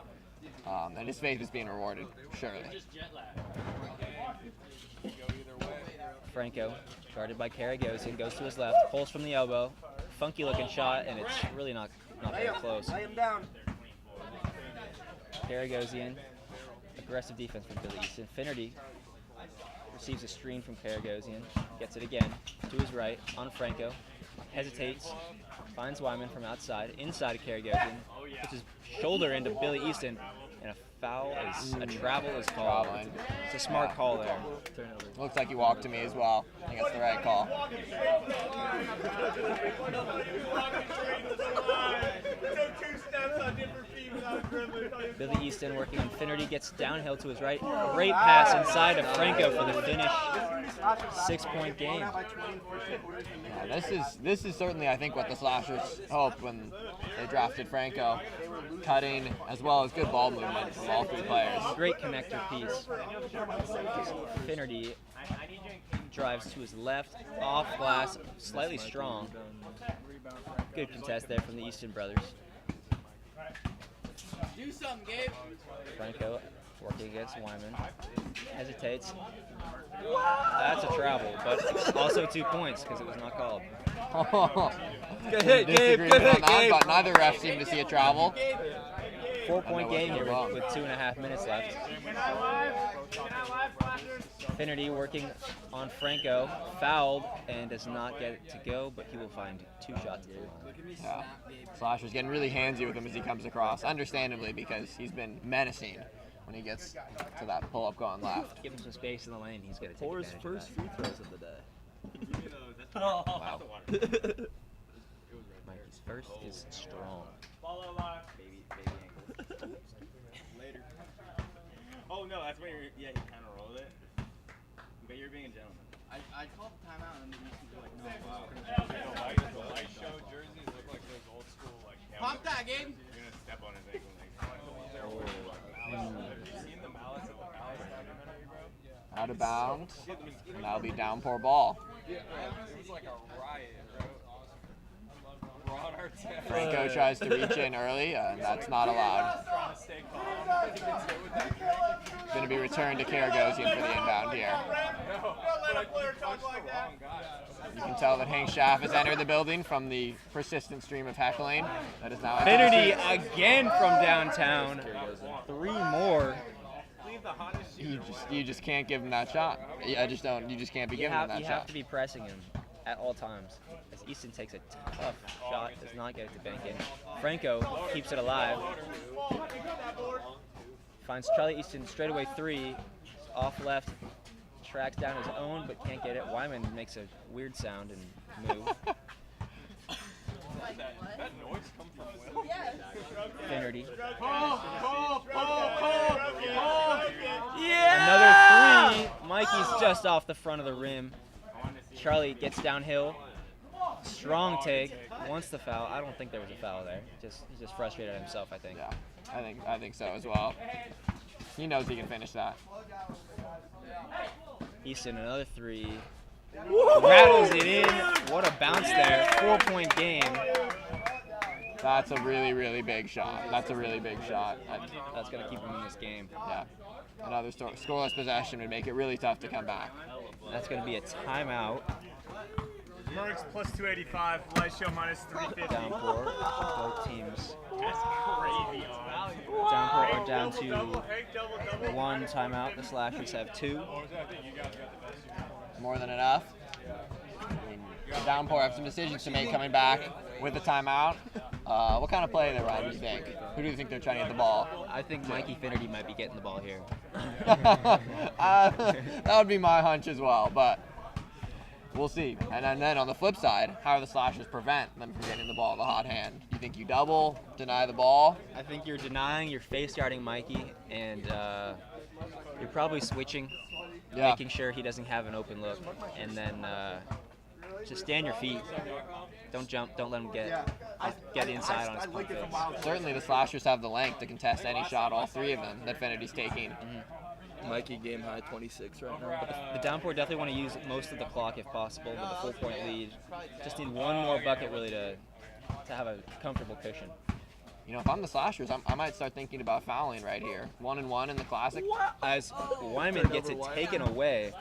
And his faith is being rewarded, surely. Franco, guarded by Karagosian, goes to his left, pulls from the elbow. Funky looking shot, and it's really not very close. Karagosian, aggressive defense from Billy Easton. Finnerty receives a screen from Karagosian, gets it again to his right on Franco, hesitates, finds Wyman from outside, inside of Karagosian, puts his shoulder into Billy Easton, and a foul a travel is called. It's a smart call there. Looks like he walked to me as well. I think that's the right call. Billy Easton working on Finnerty, gets downhill to his right. Great pass inside of Franco for the finish. 6-point game. Yeah, this is certainly, I think, what the Slashers hoped when they drafted Franco. Cutting as well as good ball movement from all three players. Great connector piece. Finnerty drives to his left, off glass, slightly strong. Good contest there from the Easton brothers. Do something, Gabe. Franco working against Wyman. Hesitates. That's a travel, but also 2 points because it was not called. Good hit, Gabe. Good hit, Gabe. But neither ref seemed to see a travel. 4-point game here with 2.5 minutes left. Finnerty working on Franco, fouled and does not get it to go, but he will find 2 shots at the line. Yeah. Slasher's getting really handsy with him as he comes across, understandably, because he's been menacing when he gets to that pull-up going left. Give him some space in the lane, he's going to take Four's advantage first of free throws of the day. Wow. Mikey's first is strong. Baby ankle. Later. Oh no, that's when you kind of rolled it. But you're being a gentleman. I called the timeout and then you were like, no. The light show jerseys look like those old school like. Pop that, Gabe. You're gonna step on his ankle next. Seen the mallets of the Palace documentary, bro? Out of bounds, and that'll be downpour ball. Yeah, it was like a riot, bro. Ron Artest. Franco tries to reach in early, and that's not allowed. It's going to be returned to Karagosian for the inbound here. You can tell that Hank Schaff has entered the building from the persistent stream of heckling that is now Finnerty again from downtown. 3 more. You just can't give him that shot. I just don't. You just can't be giving him that You shot. have to be pressing him at all times. As Easton takes a tough shot, does not get it to bank in. Franco keeps it alive. Finds Charlie Easton straightaway 3, off left, tracks down his own but can't get it. Wyman makes a weird sound and move. That noise come from Will? Finnerty. Yeah! Another 3. Mikey's just off the front of the rim. Charlie gets downhill. Strong take. Wants the foul. I don't think there was a foul there. He's just frustrated at himself, I think. Yeah, I think so as well. He knows he can finish that. Easton, another 3. Rattles it in. What a bounce there. 4-point game. That's a really, really big shot. That's a really big shot. That's going to keep him in this game. Yeah. Another scoreless possession would make it really tough to come back. That's going to be a timeout. Mercs plus 285, light show minus 350. Downpour. Both teams. That's crazy. Downpour are down to 1 timeout. The Slashers have 2. More than enough. I mean, Downpour have some decisions to make coming back with the timeout. What kind of play are they running, do you think? Who do you think they're trying to get the ball? I think Mikey Finnerty might be getting the ball here. That would be my hunch as well, but we'll see. And then on the flip side, how do the Slashers prevent them from getting the ball in the hot hand? You think you double, deny the ball? I think you're denying, you're face guarding Mikey, and you're probably switching, making sure he doesn't have an open look, and then just stand your feet. Don't jump. Don't let him get inside on his pump fakes. Certainly the Slashers have the length to contest any shot, all 3 of them, that Finnerty's taking. Mikey game high 26 right now. The Downpour definitely want to use most of the clock if possible, but the full-point lead. Just need 1 more bucket really to have a comfortable cushion. You know, if I'm the Slashers, I might start thinking about fouling right here. 1-1 in the Classic. As Wyman gets it taken away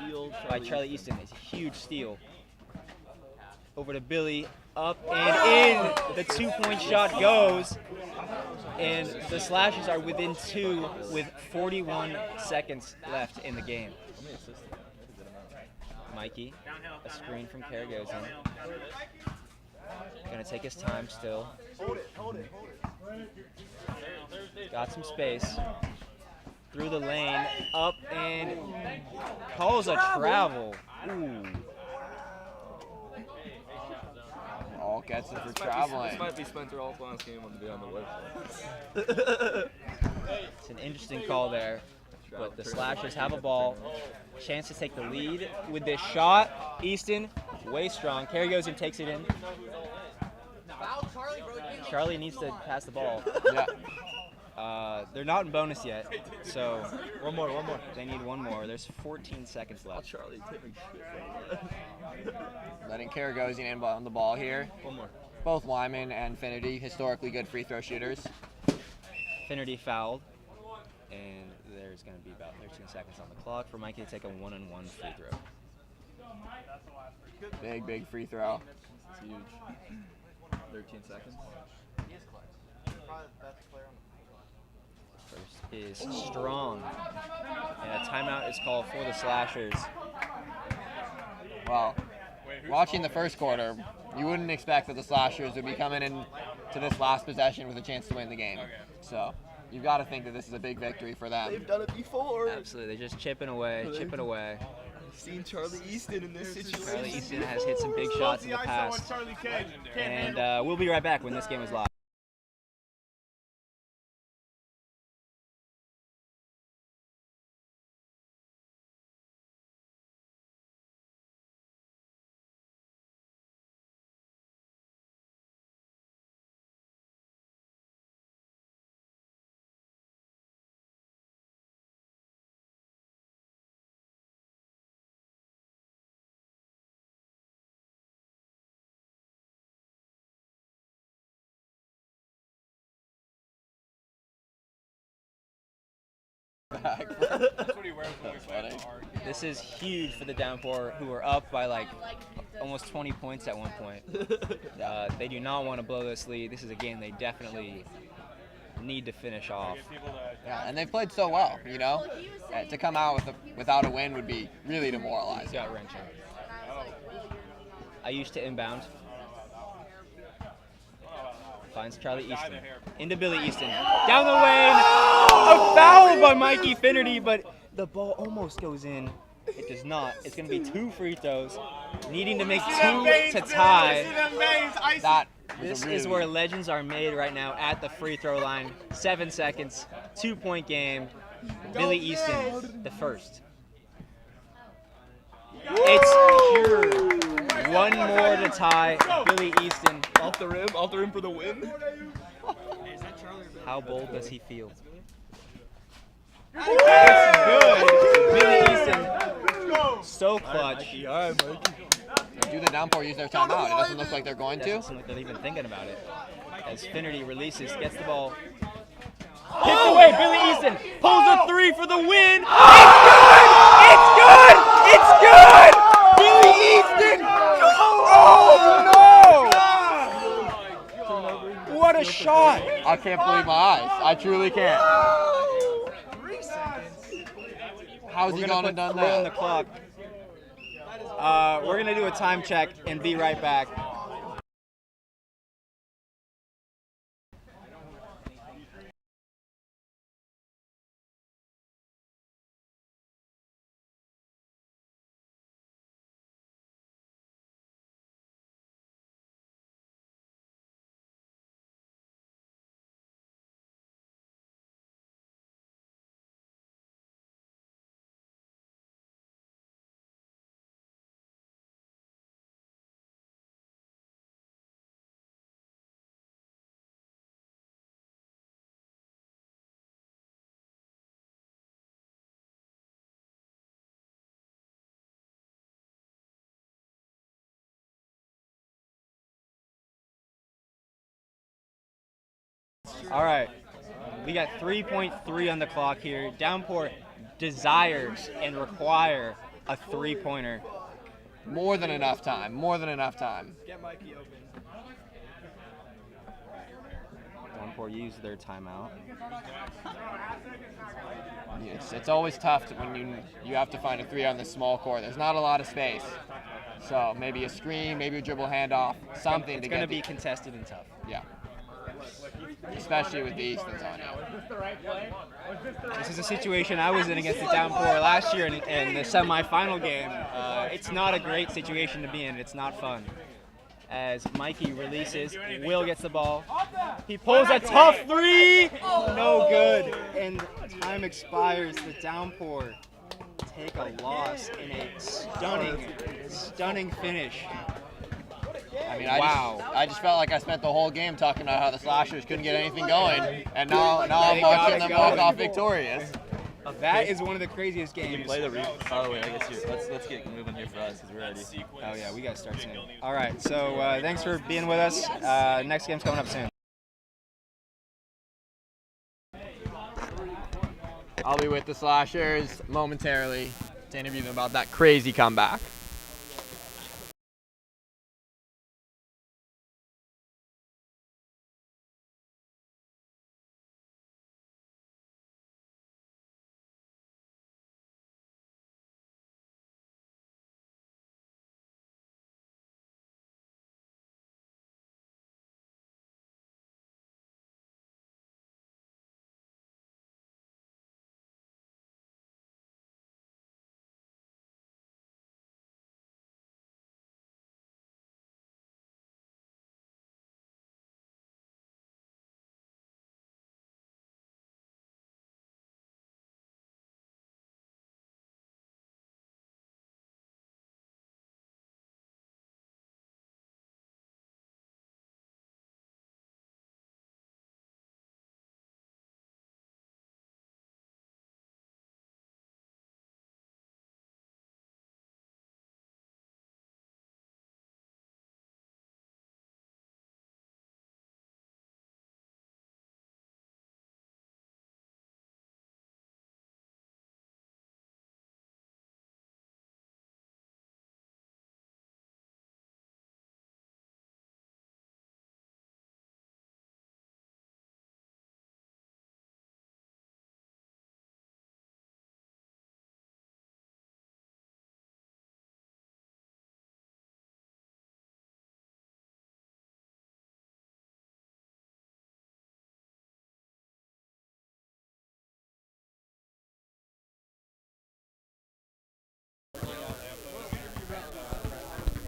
by Charlie Easton, it's a huge steal. Over to Billy, up and in. The 2-point shot goes, and the Slashers are within 2 with 41 seconds left in the game. Mikey, a screen from Karagosian. Gonna take his time still. Got some space. Through the lane, up and calls a travel. Ooh. Alt gets it for This traveling. might be Spencer Alt's last game on the list. It's an interesting call there, but the Slashers have a ball. Chance to take the lead with this shot. Easton, way strong. Karagozian takes it in. Charlie needs to pass the ball. Yeah. They're not in bonus yet, so One more. they need one more. There's 14 seconds left. Charlie taking shit. Letting Karagozian in on the ball here. One more. Both Lyman and Finity, historically good free throw shooters. Finnerty fouled, and there's going to be about 13 seconds on the clock for Mikey to take a 1-on-1 free throw. Big free throw. It's huge. 13 seconds. First is strong, and a timeout is called for the Slashers. Well, watching the first quarter, you wouldn't expect that the Slashers would be coming in to this last possession with a chance to win the game. So you've got to think that this is a big victory for them. They've done it before. Absolutely, they're just chipping away. I've seen Charlie Easton in this situation. Charlie Easton has hit some big shots in the past. And we'll be right back when this game is live. This is huge for the Downpour, who are up by like almost 20 points at one point. They do not want to blow this lead. This is a game they definitely need to finish off. Yeah, and they've played so well, you know. To come out without a win would be really demoralizing. Gut-wrenching. I used to inbound. Finds Charlie Easton. Into Billy Easton. Down the lane. A foul by Mikey Finnerty, but the ball almost goes in. It does not. It's going to be 2 free throws. Needing to make 2 to tie. That This is where legends are made right now at the free throw line. 7 seconds. 2-point game. Billy Easton, the first. It's pure. 1 more to tie. Billy Easton. Off the rim for the win. How bold does he feel? It's good. Billy Easton, so clutch. All right, Mikey. do the downpour use their timeout. It doesn't look like they're going to. Doesn't seem like they're even thinking about it. As Finnerty releases, gets the ball. Kicked away, Billy Easton pulls a 3 for the win. It's good! It's good! It's good! Billy Easton! Oh no! What a shot! I can't believe my eyes. I truly can't. How's he gone and done We're on the that? clock. We're gonna do a time check and be right back. All right, we got 3.3 on the clock here. Downpour desires and require a 3-pointer. More than enough time. More than enough time. Get Mikey open. Downpour used their timeout. It's always tough when you have to find a 3 on the small court. There's not a lot of space. So maybe a screen, maybe a dribble handoff, something It's to going to get be contested and tough. yeah. Especially with the Eastons on it. This is a situation I was in against the Downpour last year in the semifinal game. It's not a great situation to be in. It's not fun. as Mikey releases. Will gets the ball. He pulls a tough three. No good. And time expires. The downpour take a loss in a stunning finish. I mean, I just felt like I spent the whole game talking about how the Slashers couldn't get anything going, and now I'm watching them walk off victorious. That is one of the craziest games. Can you play the Oh wait, I guess let's get moving here for us because we're ready. Oh yeah, we gotta start soon. All right, so thanks for being with us. Next game's coming up soon. I'll be with the Slashers momentarily to interview them about that crazy comeback.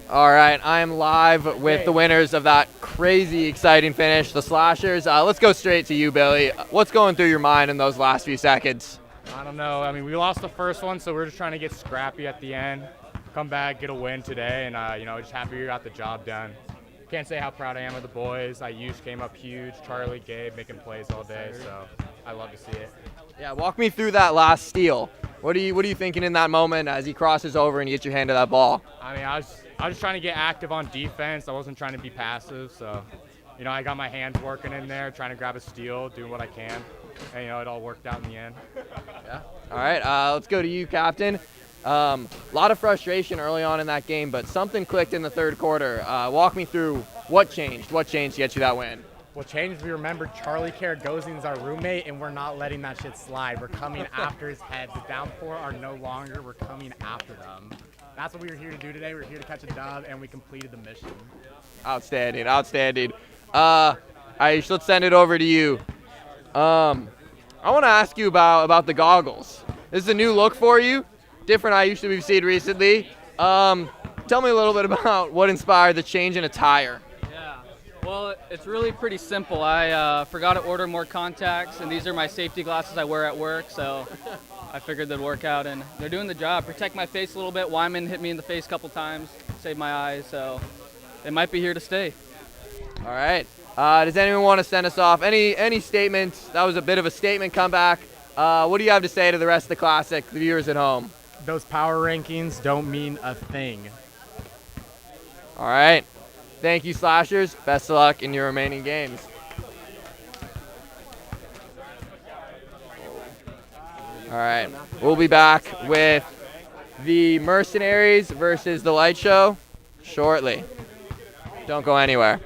All right, I am live with the winners of that crazy exciting finish, the Slashers. Let's go straight to you, Billy. What's going through your mind in those last few seconds? I don't know. I mean, we lost the first one, so we're just trying to get scrappy at the end, come back, get a win today, and just happy we got the job done. Can't say how proud I am of the boys. Ayush came up huge. Charlie, Gabe making plays all day, so I love to see it. Yeah, walk me through that last steal. What are you thinking in that moment as he crosses over and you get your hand to that ball? I mean, I was trying to get active on defense. I wasn't trying to be passive, so I got my hands working in there, trying to grab a steal, doing what I can, and it all worked out in the end. Yeah. All right, let's go to you, Captain. A lot of frustration early on in that game, but something clicked in the third quarter. Walk me through what changed to get you that win. What changed, we remembered Charlie Karagosian is our roommate, and we're not letting that shit slide. We're coming after his head. The downpour are no longer. We're coming after them. That's what we were here to do today. We were here to catch a dub, and we completed the mission. Outstanding. Aish, let's send it over to you. I want to ask you about the goggles. This is a new look for you, different Aish that we've seen recently. Tell me a little bit about what inspired the change in attire. Well, it's really pretty simple. I forgot to order more contacts, and these are my safety glasses I wear at work, so I figured they'd work out, and they're doing the job. Protect my face a little bit. Wyman hit me in the face a couple times, saved my eyes, so they might be here to stay. All right. Does anyone want to send us off? Any statements? That was a bit of a statement comeback. What do you have to say to the rest of the Classic, the viewers at home? Those power rankings don't mean a thing. All right. Thank you, Slashers. Best of luck in your remaining games. All right. We'll be back with the Mercenaries versus the Light Show shortly. Don't go anywhere.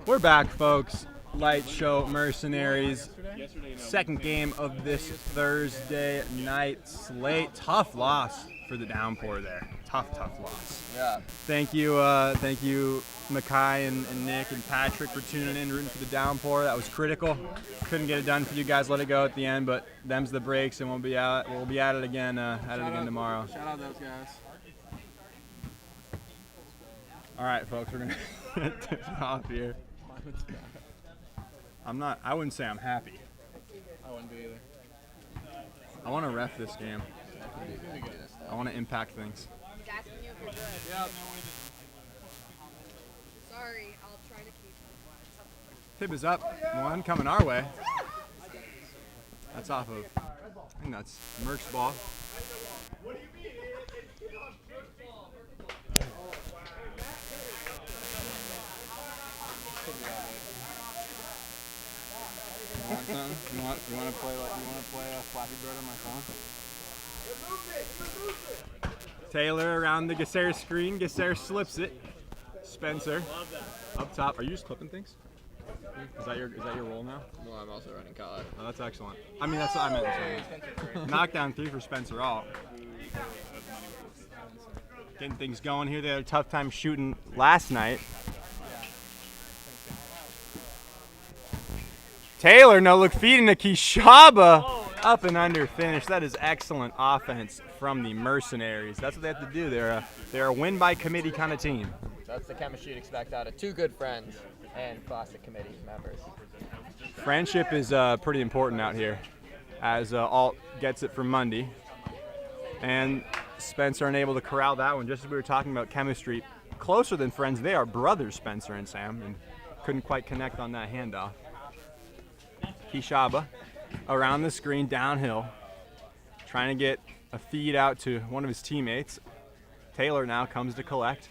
We're back, folks. Light show Mercenaries. Second game of this Thursday night slate. Tough loss for the Downpour there. Tough loss. Yeah. Thank you, Mackay and Nick and Patrick for tuning in, rooting for the Downpour. That was critical. Couldn't get it done for you guys. Let it go at the end, but them's the breaks, and we'll be at it again. Tomorrow. Shout out those guys. All right, folks, we're gonna tip it off here. I wouldn't say I'm happy. I wouldn't be either. I want to ref this game. I want to impact things. He's asking you if you're good. Yep. Sorry, I'll try to keep. Tip is up. One coming our way. That's off of, I think that's Merck's ball. You want something? You want to play Flappy Bird on my phone? Taylor around the Gasser screen. Gasser slips it. Spencer up top. Are you just clipping things? Is that your role now? Well, I'm also running color. Oh, that's excellent. I mean, that's what I meant. Knockdown 3 for Spencer Alt. Getting things going here. They had a tough time shooting last night. Taylor, no look feeding to Kishaba. Up and under finish. That is excellent offense from the Mercenaries. That's what they have to do. They're a win by committee kind of team. That's the chemistry you'd expect out of two good friends and classic committee members. Friendship is pretty important out here, as Alt gets it from Mundy. And Spencer unable to corral that one. Just as we were talking about chemistry, closer than friends, they are brothers, Spencer and Sam, and couldn't quite connect on that handoff. Kishaba around the screen, downhill, trying to get a feed out to one of his teammates. Taylor now comes to collect.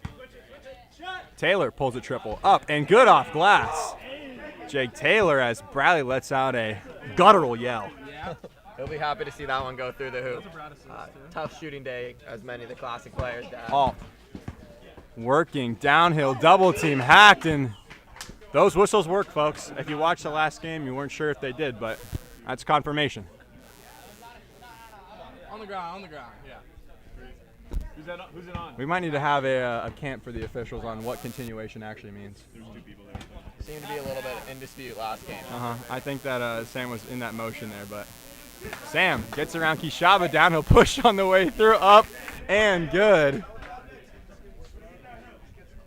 Taylor pulls a triple up and good off glass. Jake Taylor, as Bradley lets out a guttural yell. He'll be happy to see that one go through the hoop. Tough shooting day, as many of the classic players have. Alt working downhill, double team hacked, and those whistles work, folks. If you watched the last game, you weren't sure if they did, but that's confirmation. On the ground, yeah. Who's it on? We might need to have a camp for the officials on what continuation actually means. There's 2 people there. Seemed to be a little bit in dispute last game. I think that Sam was in that motion there, but Sam gets around Kishaba, downhill push on the way through, up and good.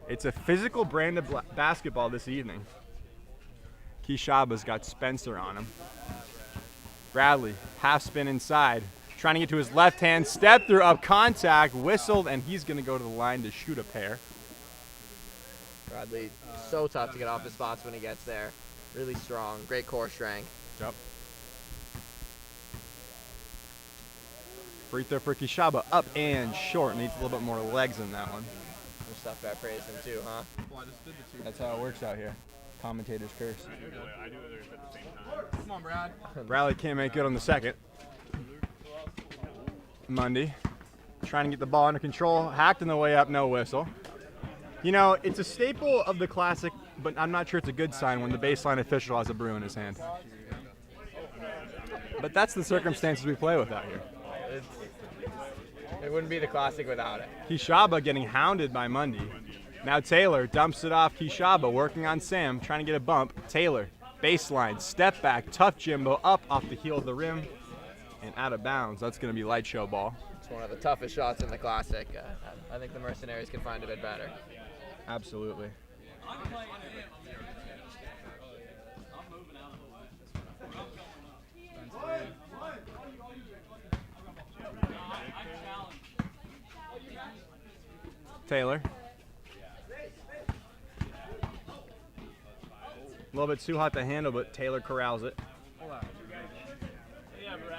It's a physical brand of basketball this evening. Kishaba's got Spencer on him. Bradley, half spin inside, trying to get to his left hand, step through, up contact, whistled, and he's going to go to the line to shoot a pair. Bradley, so tough to get off his spots when he gets there. Really strong, great core strength. Yep. Free throw for Kishaba, up and short. Needs a little bit more legs than that one. Some stuff that praised him too, huh? That's how it works out here. Commentators curse. I do it at the same time. Come on, Brad. Bradley can't make good on the second. Mundy trying to get the ball under control, hacked on the way up, no whistle. You know, it's a staple of the classic, but I'm not sure it's a good sign when the baseline official has a brew in his hand. But that's the circumstances we play with out here. It wouldn't be the classic without it. Kishaba getting hounded by Mundy. Now Taylor dumps it off Kishaba, working on Sam, trying to get a bump. Taylor, baseline, step back, tough Jimbo, up off the heel of the rim, and out of bounds. That's going to be light show ball. It's one of the toughest shots in the classic. I think the Mercenaries can find a bit better. Absolutely. Taylor. A little bit too hot to handle, but Taylor corrals it.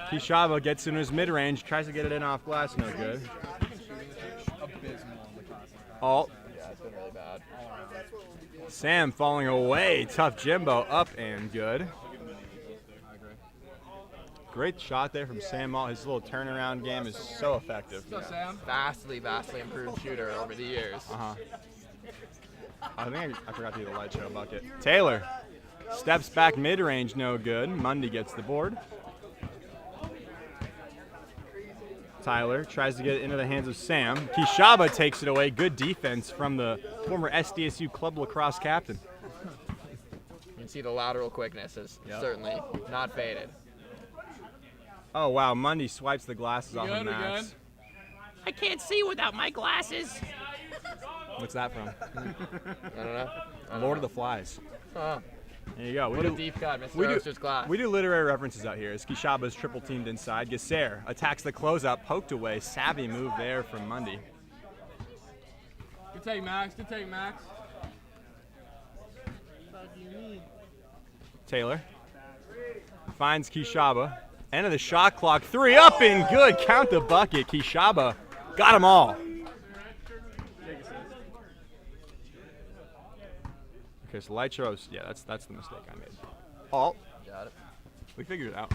Kishaba gets into his mid-range, tries to get it in off glass, no good. Alt. Yeah, it's been really bad. Sam falling away, tough Jimbo, up and good. Great shot there from Sam Alt. His little turnaround game is so effective. Vastly improved shooter over the years. I think I forgot to do the light show bucket. Taylor steps back mid-range, no good. Mundy gets the board. Tyler tries to get it into the hands of Sam. Kishaba takes it away. Good defense from the former SDSU club lacrosse captain. You can see the lateral quickness is certainly not faded. Oh, wow. Mundy swipes the glasses off of Max. I can't see without my glasses. What's that from? I don't know. Lord of the Flies. Oh, There you go. what a deep cut, Mr. Oster's glass. We do literary references out here. As Kishaba's triple teamed inside. Gasser attacks the closeout, poked away. Savvy move there from Mundy. Good take, Max. Good take, Max. Taylor finds Kishaba. End of the shot clock. 3 up and good. Count the bucket. Kishaba got them all. Okay, so light shows. Yeah, that's the mistake I made. Oh, Got it. we figured it out.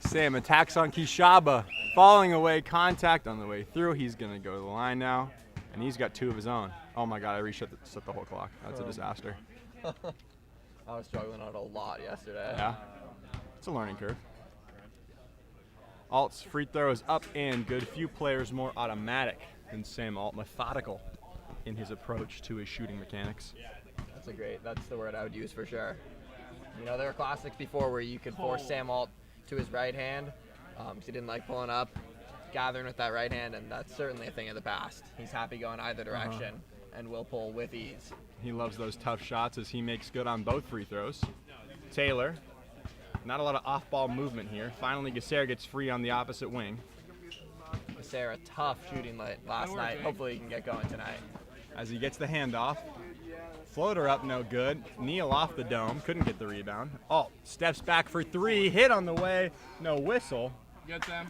Sam attacks on Kishaba, falling away. Contact on the way through. He's gonna go to the line now, and he's got 2 of his own. Oh my God, I reset the whole clock. That's a disaster. I was struggling on it a lot yesterday. Yeah, it's a learning curve. Alt's free throws up and good. Few players more automatic than Sam Alt. Methodical in his approach to his shooting mechanics. That's the word I would use for sure. You know, there were classics before where you could force Sam Alt to his right hand because he didn't like pulling up, gathering with that right hand, and that's certainly a thing of the past. He's happy going either direction and will pull with ease. He loves those tough shots as he makes good on both free throws. Taylor, not a lot of off-ball movement here. Finally, Gasser gets free on the opposite wing. Sarah, tough shooting last night. Hopefully he can get going tonight. As he gets the handoff. Floater up, no good. Neal off the dome, couldn't get the rebound. Alt steps back for 3, hit on the way, no whistle. Get them.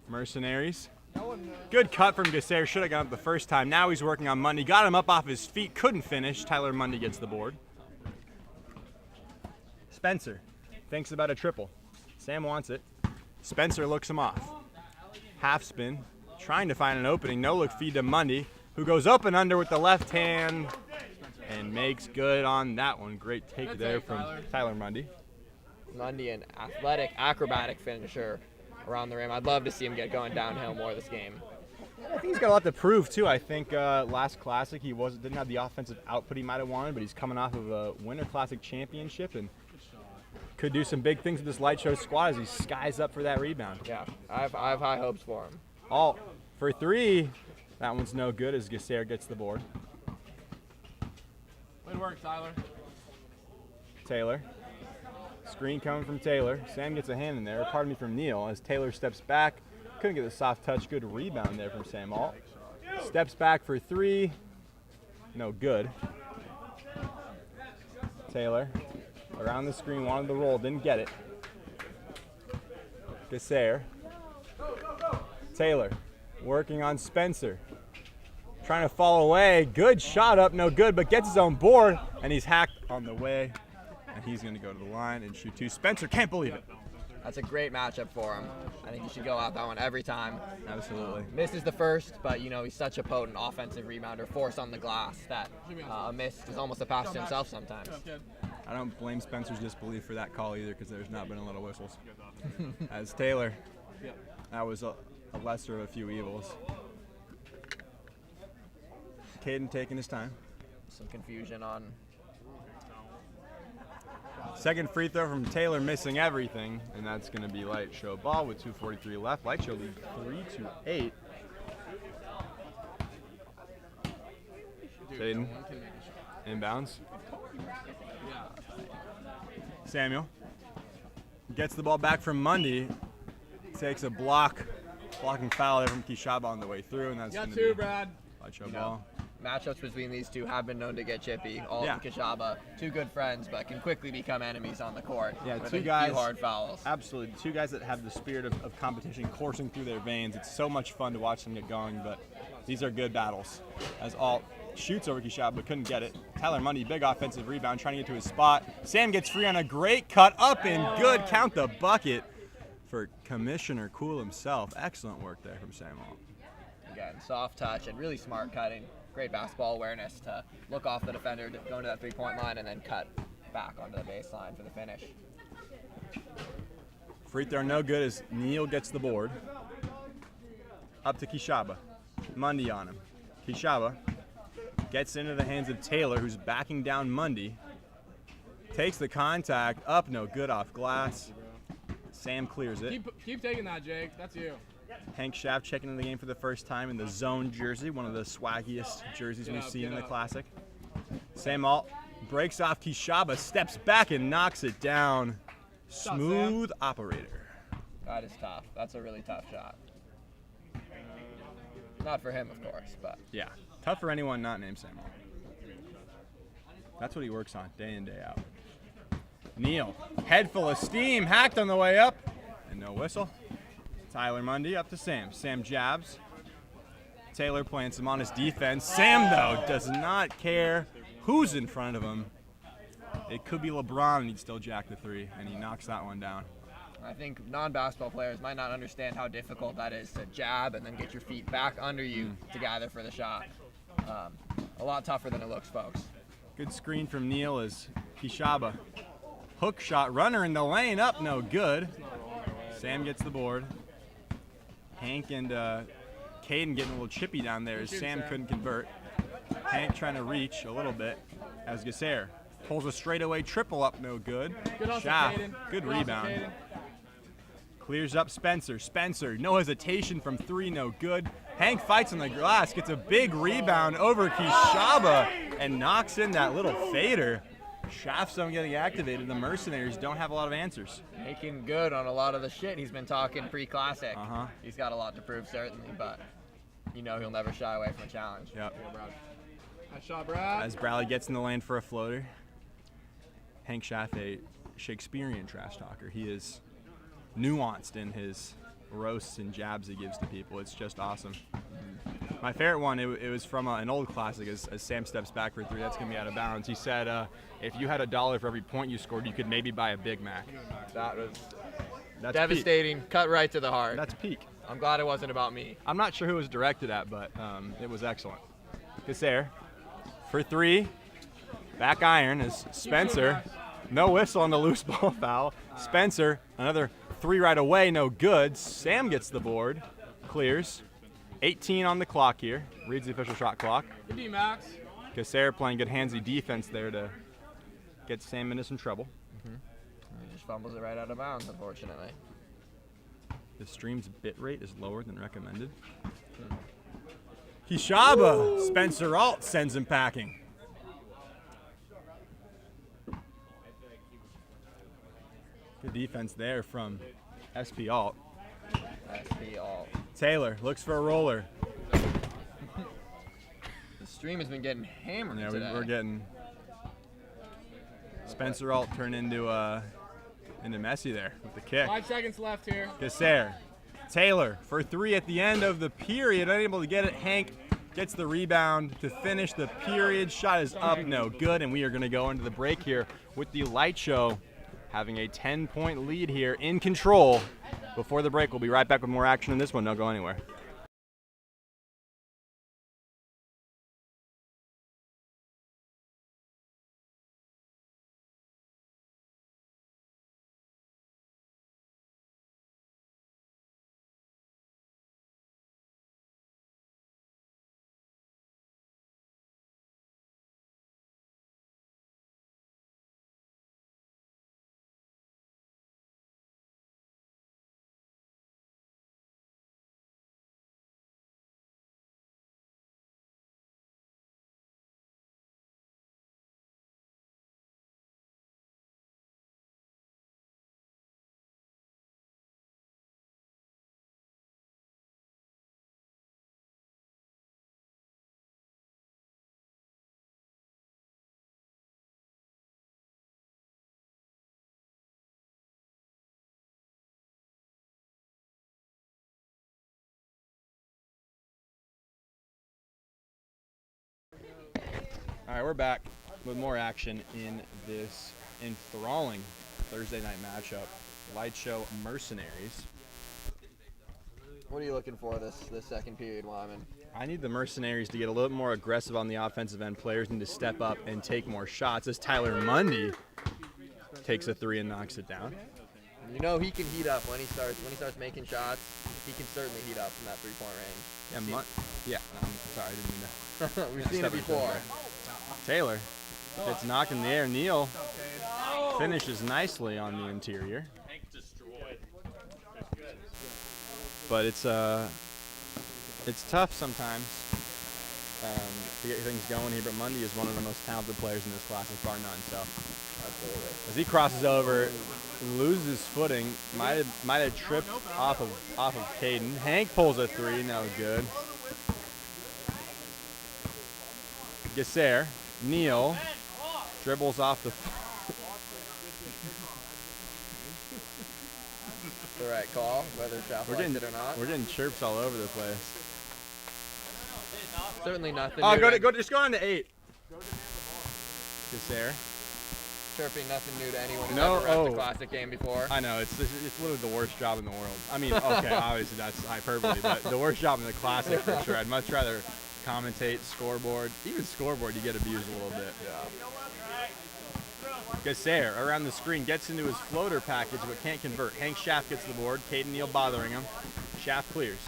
Mercenaries. Good cut from Gasser, should have gone up the first time. Now he's working on Mundy, got him up off his feet, couldn't finish. Tyler Mundy gets the board. Spencer thinks about a triple. Sam wants it. Spencer looks him off. Half spin, trying to find an opening. No look feed to Mundy, who goes up and under with the left hand and makes good on that one. Great take there from Tyler Mundy. Mundy, an athletic, acrobatic finisher around the rim. I'd love to see him get going downhill more this game. I think he's got a lot to prove too. I think last Classic he didn't have the offensive output he might have wanted, but he's coming off of a Winter Classic championship and could do some big things with this light show squad as he skies up for that rebound. Yeah, I have high hopes for him. Alt for 3. That one's no good as Gasser gets the board. Good work, Tyler. Taylor. Screen coming from Taylor. Sam gets a hand in there, pardon me, from Neal as Taylor steps back. Couldn't get the soft touch. Good rebound there from Sam Alt. Steps back for 3. No good. Taylor around the screen, wanted the roll, didn't get it. Gasser. Taylor working on Spencer. Trying to fall away. Good shot up, no good, but gets his own board, and he's hacked on the way. And he's going to go to the line and shoot 2. Spencer can't believe it. That's a great matchup for him. I think he should go out that one every time. Absolutely. Misses the first, but you know he's such a potent offensive rebounder, force on the glass that a miss is almost a pass to himself sometimes. I don't blame Spencer's disbelief for that call either because there's not been a lot of whistles. As Taylor, that was a lesser of a few evils. Caden taking his time. Some confusion on. Second free throw from Taylor, missing everything, and that's going to be Light Show ball with 2:43 left. Light Show lead 3-8. Caden, inbounds. Samuel gets the ball back from Mundy, takes a blocking foul there from Kishaba on the way through, and that's going to be Brad. Light Show ball. Matchups between these two have been known to get chippy. Alt and Kishaba, 2 good friends, but can quickly become enemies on the court. Yeah, with 2 guys. Few hard fouls. Absolutely, 2 guys that have the spirit of competition coursing through their veins. It's so much fun to watch them get going, but these are good battles. As Alt shoots over Kishaba, but couldn't get it. Tyler Mundy, big offensive rebound, trying to get to his spot. Sam gets free on a great cut, up and good. Count the bucket for Commissioner Cool himself. Excellent work there from Sam Alt. Again, soft touch and really smart cutting. Great basketball awareness to look off the defender, to go into that three-point line, and then cut back onto the baseline for the finish. Free throw no good as Neal gets the board. Up to Kishaba. Mundy on him. Kishaba gets into the hands of Taylor, who's backing down Mundy. Takes the contact, up no good off glass. Sam clears it. Keep taking that, Jake. That's you. Hank Schaff checking in the game for the first time in the zone jersey, one of the swaggiest jerseys we've seen in the Classic. Sam Alt breaks off Kishaba, steps back and knocks it down. Smooth operator. That is tough. That's a really tough shot. Not for him, of course, but. Yeah, tough for anyone not named Sam Alt. That's what he works on day in, day out. Neal, head full of steam, hacked on the way up, and no whistle. Tyler Mundy up to Sam. Sam jabs. Taylor plants him on his defense. Sam, though, does not care who's in front of him. It could be LeBron, and he'd still jack the three, and he knocks that one down. I think non-basketball players might not understand how difficult that is to jab and then get your feet back under you to gather for the shot. A lot tougher than it looks, folks. Good screen from Neal as Kishaba. Hook shot, runner in the lane, up, no good. Sam gets the board. Hank and Caden getting a little chippy down there as Sam couldn't convert. Hank trying to reach a little bit as Gasser pulls a straightaway triple up, no good. Schaff, good rebound. Clears up Spencer. Spencer, no hesitation from three, no good. Hank fights on the glass, gets a big rebound over Kishaba and knocks in that little fader. Schaff's on getting activated. The Mercenaries don't have a lot of answers. Making good on a lot of the shit he's been talking pre-Classic. He's got a lot to prove, certainly, but you know he'll never shy away from a challenge. Yep. Nice shot, Brad. As Bradley gets in the lane for a floater. Hank Schaff, a Shakespearean trash talker. He is nuanced in his roasts and jabs he gives to people. It's just awesome. My favorite one, it was from an old Classic as Sam steps back for three. That's going to be out of bounds. He said, if you had $1 for every point you scored, you could maybe buy a Big Mac. That's devastating. Peak. Cut right to the heart. That's peak. I'm glad it wasn't about me. I'm not sure who it was directed at, but it was excellent. Gasser for three. Back iron is Spencer. No whistle on the loose ball foul. Spencer, another three right away, no good. Sam gets the board, clears. 18 on the clock here. Reads the official shot clock. Good D, Max. Gasser playing good handsy defense there to get Sam into some trouble. He just fumbles it right out of bounds, unfortunately. The stream's bit rate is lower than recommended. Kishaba, Spencer Alt sends him packing. Good defense there from SP Alt. SP Alt. Taylor looks for a roller. The stream has been getting hammered today. We're getting Spencer Alt turned into Messi there with the kick. 5 seconds left here. Gasser. Taylor for three at the end of the period, unable to get it. Hank gets the rebound to finish the period. Shot is up, no good, and we are going to go into the break here with the Light Show having a 10-point lead here in control. Before the break, we'll be right back with more action in this one. Don't go anywhere. All right, we're back with more action in this enthralling Thursday night matchup Light Show Mercenaries. What are you looking for this second period, Wyman? I need the Mercenaries to get a little more aggressive on the offensive end. Players need to step up and take more shots as Tyler Mundy takes a 3 and knocks it down. You know he can heat up when he starts making shots. He can certainly heat up from that 3-point range. I'm sorry, I didn't mean to. We've seen it before. Taylor gets knocked in the air. Neal finishes nicely on the interior. But it's tough sometimes to get things going here. But Mundy is one of the most talented players in this class, bar none. So as he crosses over, loses his footing, might have tripped off of Caden. Hank pulls a 3, no good. Gasser, Neal dribbles off the. The right call, whether Shaft likes it or not. We're getting chirps all over the place. Certainly nothing. Oh, just go on to 8. Gasser. Chirping, nothing new to anyone who's No, ever repped a classic game before. I know, it's literally the worst job in the world. I mean, okay, obviously that's hyperbole, but the worst job in the classic for sure. I'd much rather commentate, scoreboard. Even scoreboard, you get abused a little bit. Gasser around the screen gets into his floater package but can't convert. Hank Schaff gets the board. Caden Neal bothering him. Schaff clears.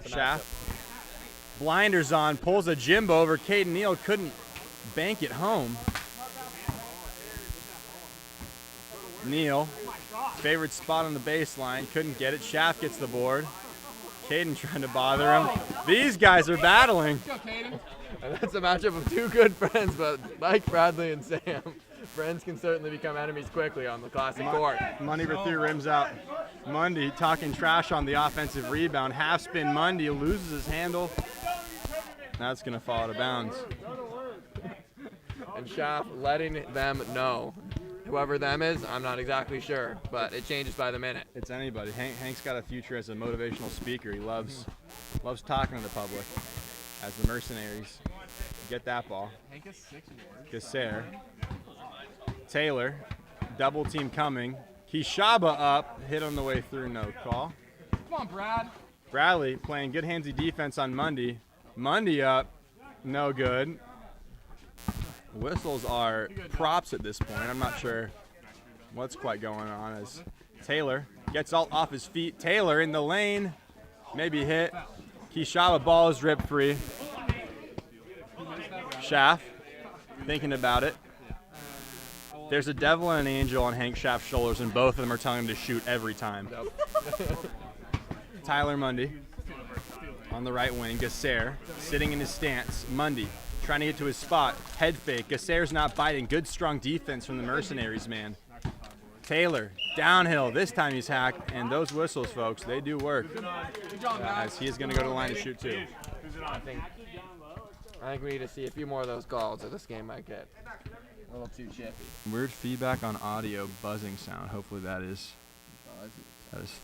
Schaff blinders on, pulls a Jimbo over. Caden Neal couldn't bank it home. Neal, favorite spot on the baseline, couldn't get it. Schaff gets the board. Caden trying to bother him. These guys are battling. And that's a matchup of two good friends, but like Bradley and Sam, friends can certainly become enemies quickly on the classic court. Mundy for 3 rims out. Mundy talking trash on the offensive rebound. Half spin Mundy loses his handle. That's going to fall out of bounds. And Schaff letting them know. Whoever them is, I'm not exactly sure, but it changes by the minute. It's anybody. Hank's got a future as a motivational speaker. He loves talking to the public as the Mercenaries get that ball. Hank is 6 Gasser. Taylor, double team coming. Kishaba up, hit on the way through, no call. Come on, Brad. Bradley playing good handsy defense on Mundy. Mundy up, no good. Whistles are props at this point. I'm not sure what's quite going on as Taylor gets all off his feet. Taylor in the lane, maybe hit. Kishaba ball is ripped free. Schaff thinking about it. There's a devil and an angel on Hank Schaff's shoulders, and both of them are telling him to shoot every time. Tyler Mundy on the right wing. Gasser sitting in his stance. Mundy trying to get to his spot. Head fake. Gasser's not biting. Good strong defense from the Mercenaries, man. Taylor downhill. This time he's hacked, and those whistles, folks, they do work. As he is going to go to the line to shoot 2. I think we need to see a few more of those calls, or this game might get a little too chippy. Weird feedback on audio, buzzing sound. Hopefully that is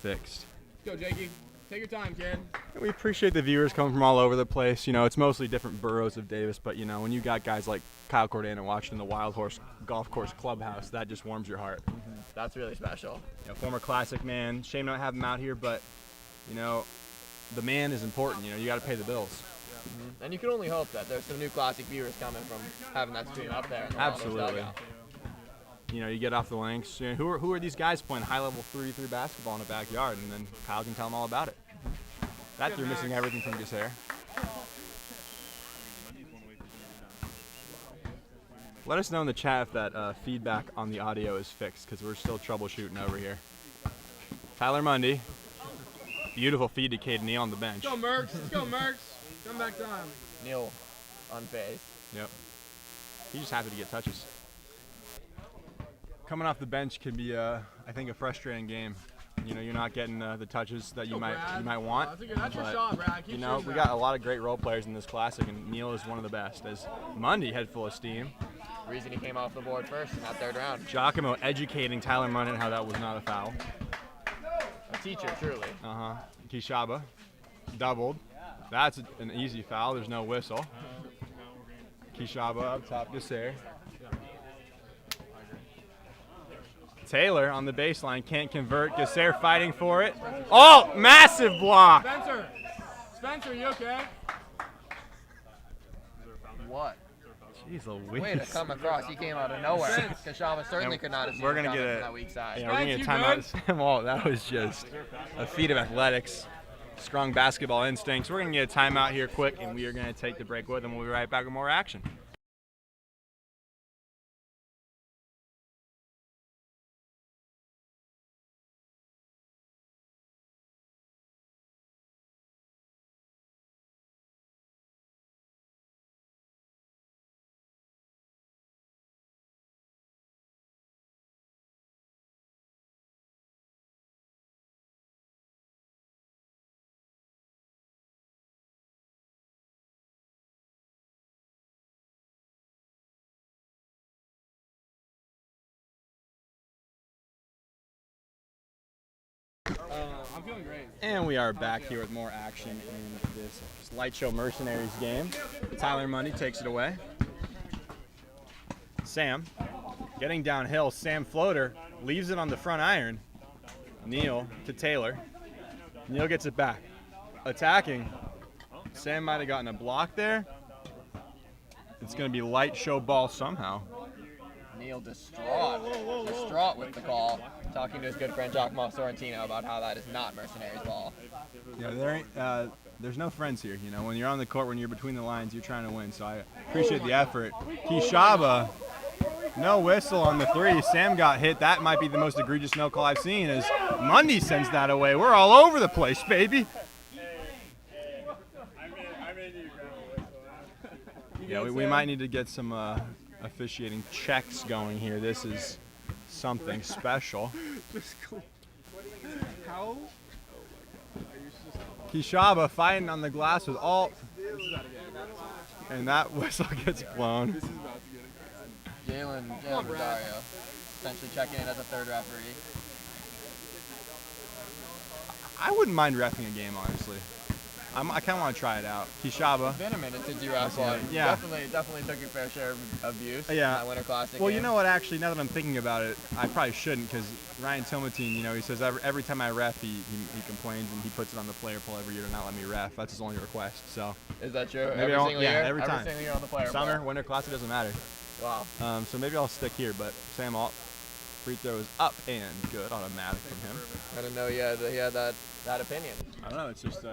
fixed. Let's go, Jakey. Take your time, kid. We appreciate the viewers coming from all over the place. You know, it's mostly different boroughs of Davis, but you know, when you got guys like Kyle Cordana watching the Wild Horse Golf Course Clubhouse, that just warms your heart. That's really special. You know, former classic man. Shame not have him out here, but you know, the man is important. You know, you got to pay the bills. And you can only hope that there's some new classic viewers coming from having that stream up there. Absolutely. You know, you get off the links. You know, who are these guys playing high-level 3-3 basketball in the backyard? And then Kyle can tell them all about it. That they're missing everything from Gasser. Let us know in the chat if that feedback on the audio is fixed, because we're still troubleshooting over here. Tyler Mundy. Beautiful feed to Caden Neal on the bench. Let's go, Merks. Let's go, Merks. Come back time. Neal on base. Yep. He's just happy to get touches. Coming off the bench can be, I think, a frustrating game. You know, you're not getting the touches that you might want. That's your shot, Brad. You know, we got a lot of great role players in this classic, and Neal is one of the best. As Mundy head full of steam. Reason he came off the board first in that 3rd round. Giacomo educating Tyler Mundy on how that was not a foul. A teacher, truly. Kishaba doubled. That's an easy foul. There's no whistle. Kishaba up top, Gasser. Taylor on the baseline, can't convert. Gasser fighting for it. Oh, massive block. Spencer, you okay? What? Jeez Louise. Way to come across. He came out of nowhere. Kashava certainly could not have seen We're him gonna coming get from that weak side. Yeah, we're gonna get a timeout. Well, that was just a feat of athletics, strong basketball instincts. We're gonna get a timeout here quick, and we are gonna take the break with them. We'll be right back with more action. I'm feeling great. And we are back here with more action in this Light Show Mercenaries game. Tyler Mundy takes it away. Sam getting downhill. Sam floater leaves it on the front iron. Neal to Taylor. Neal gets it back. Attacking. Sam might have gotten a block there. It's going to be Light Show ball somehow. Neal distraught with the call, talking to his good friend Giacomo Sorrentino about how that is not Mercenaries ball. Yeah, there's no friends here. You know, when you're on the court, when you're between the lines, you're trying to win. So I appreciate the effort. Kishaba, no whistle on the three. Sam got hit. That might be the most egregious no call I've seen. As Mundy sends that away. We're all over the place, baby. Yeah, we might need to get some officiating checks going here. This is something special. How? Kishaba fighting on the glass with all, and that whistle gets blown. Jalen Rosario essentially checking in as a third referee. I wouldn't mind reffing a game, honestly. I kind of want to try it out. Kishaba. It's been a minute since you ref one. Yeah. Definitely took your fair share of abuse Yeah. in that Winter Classic Well, game. you know what? Actually, now that I'm thinking about it, I probably shouldn't, because Ryan Tilmatine, you know, he says every time I ref, he complains and he puts it on the player poll every year to not let me ref. That's his only request. So. Is that true? Maybe Every single year? every time. Every single year on the player Summer, poll. Winter Classic, doesn't matter. Wow. So maybe I'll stick here, but Sam Alt, free throw is up and good, automatic from him. I didn't know he had that opinion. I don't know. It's just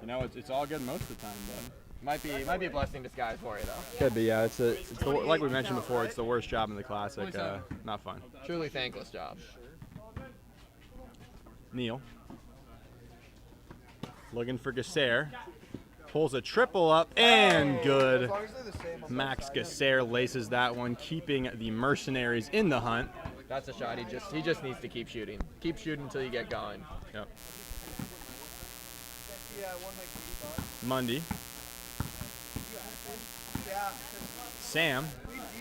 you know, it's all good most of the time, but Might be a blessing in disguise for you though. could be. Yeah, it's the, like we mentioned before. It's the worst job in the Classic. Not fun. Truly thankless job. Neal looking for Gasser. Pulls a triple up and good. Max Gasser laces that one, keeping the Mercenaries in the hunt. That's a shot. He just needs to keep shooting. Keep shooting until you get going. Yep. Mundy. Sam.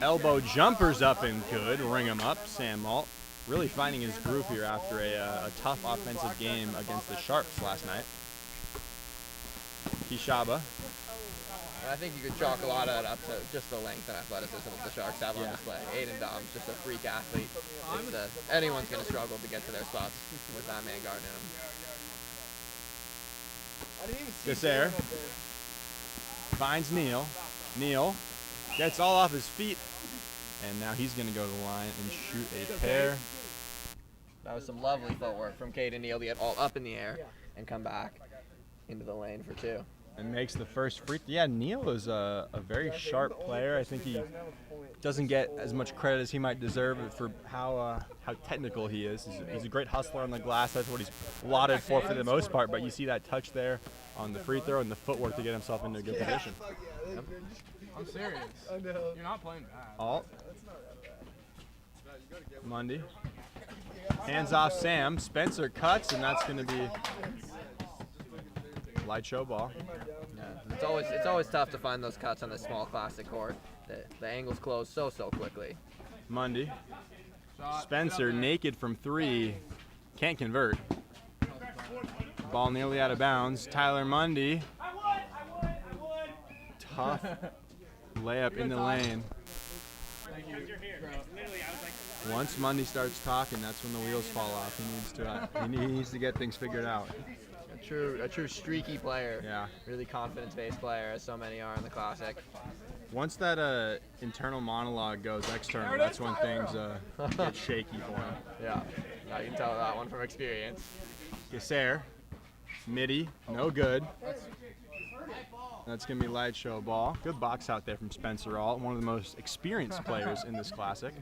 Elbow jumpers up and good. Ring him up. Sam Alt really finding his groove here after a tough offensive game against the Sharps last night. Kishaba. And I think you could chalk a lot of that up to just the length and athleticism that the Sharks have on display. Aiden Dom's just a freak athlete. Anyone's going to struggle to get to their spots with that man guarding him. Gasser finds Neal. Neal gets all off his feet, and now he's going to go to the line and shoot a pair. That was some lovely footwork from Caden Neal to get all up in the air and come back into the lane for two. And makes the first free. Yeah, Neal is a very sharp player. I think he doesn't get as much credit as he might deserve for how technical he is. He's a great hustler on the glass. That's what he's lauded for the most part. But you see that touch there on the free throw and the footwork to get himself into a good position. Yep. I'm serious. You're not playing bad. Alt. Mundy. Hands off Sam. Spencer cuts, and that's going to be light show ball. Yeah, it's always tough to find those cuts on this small classic court. The angles close so quickly. Mundy. Spencer naked from three. Can't convert. Ball nearly out of bounds. Tyler Mundy. Tough layup in the lane. Once Mundy starts talking, that's when the wheels fall off. He needs to get things figured out. A true streaky player. Yeah. Really confidence-based player, as so many are in the Classic. Once that internal monologue goes external, that's when things get shaky for him. Yeah, I can tell that one from experience. Gasser, midi, no good. That's going to be light show ball. Good box out there from Spencer Alt, one of the most experienced players in this Classic.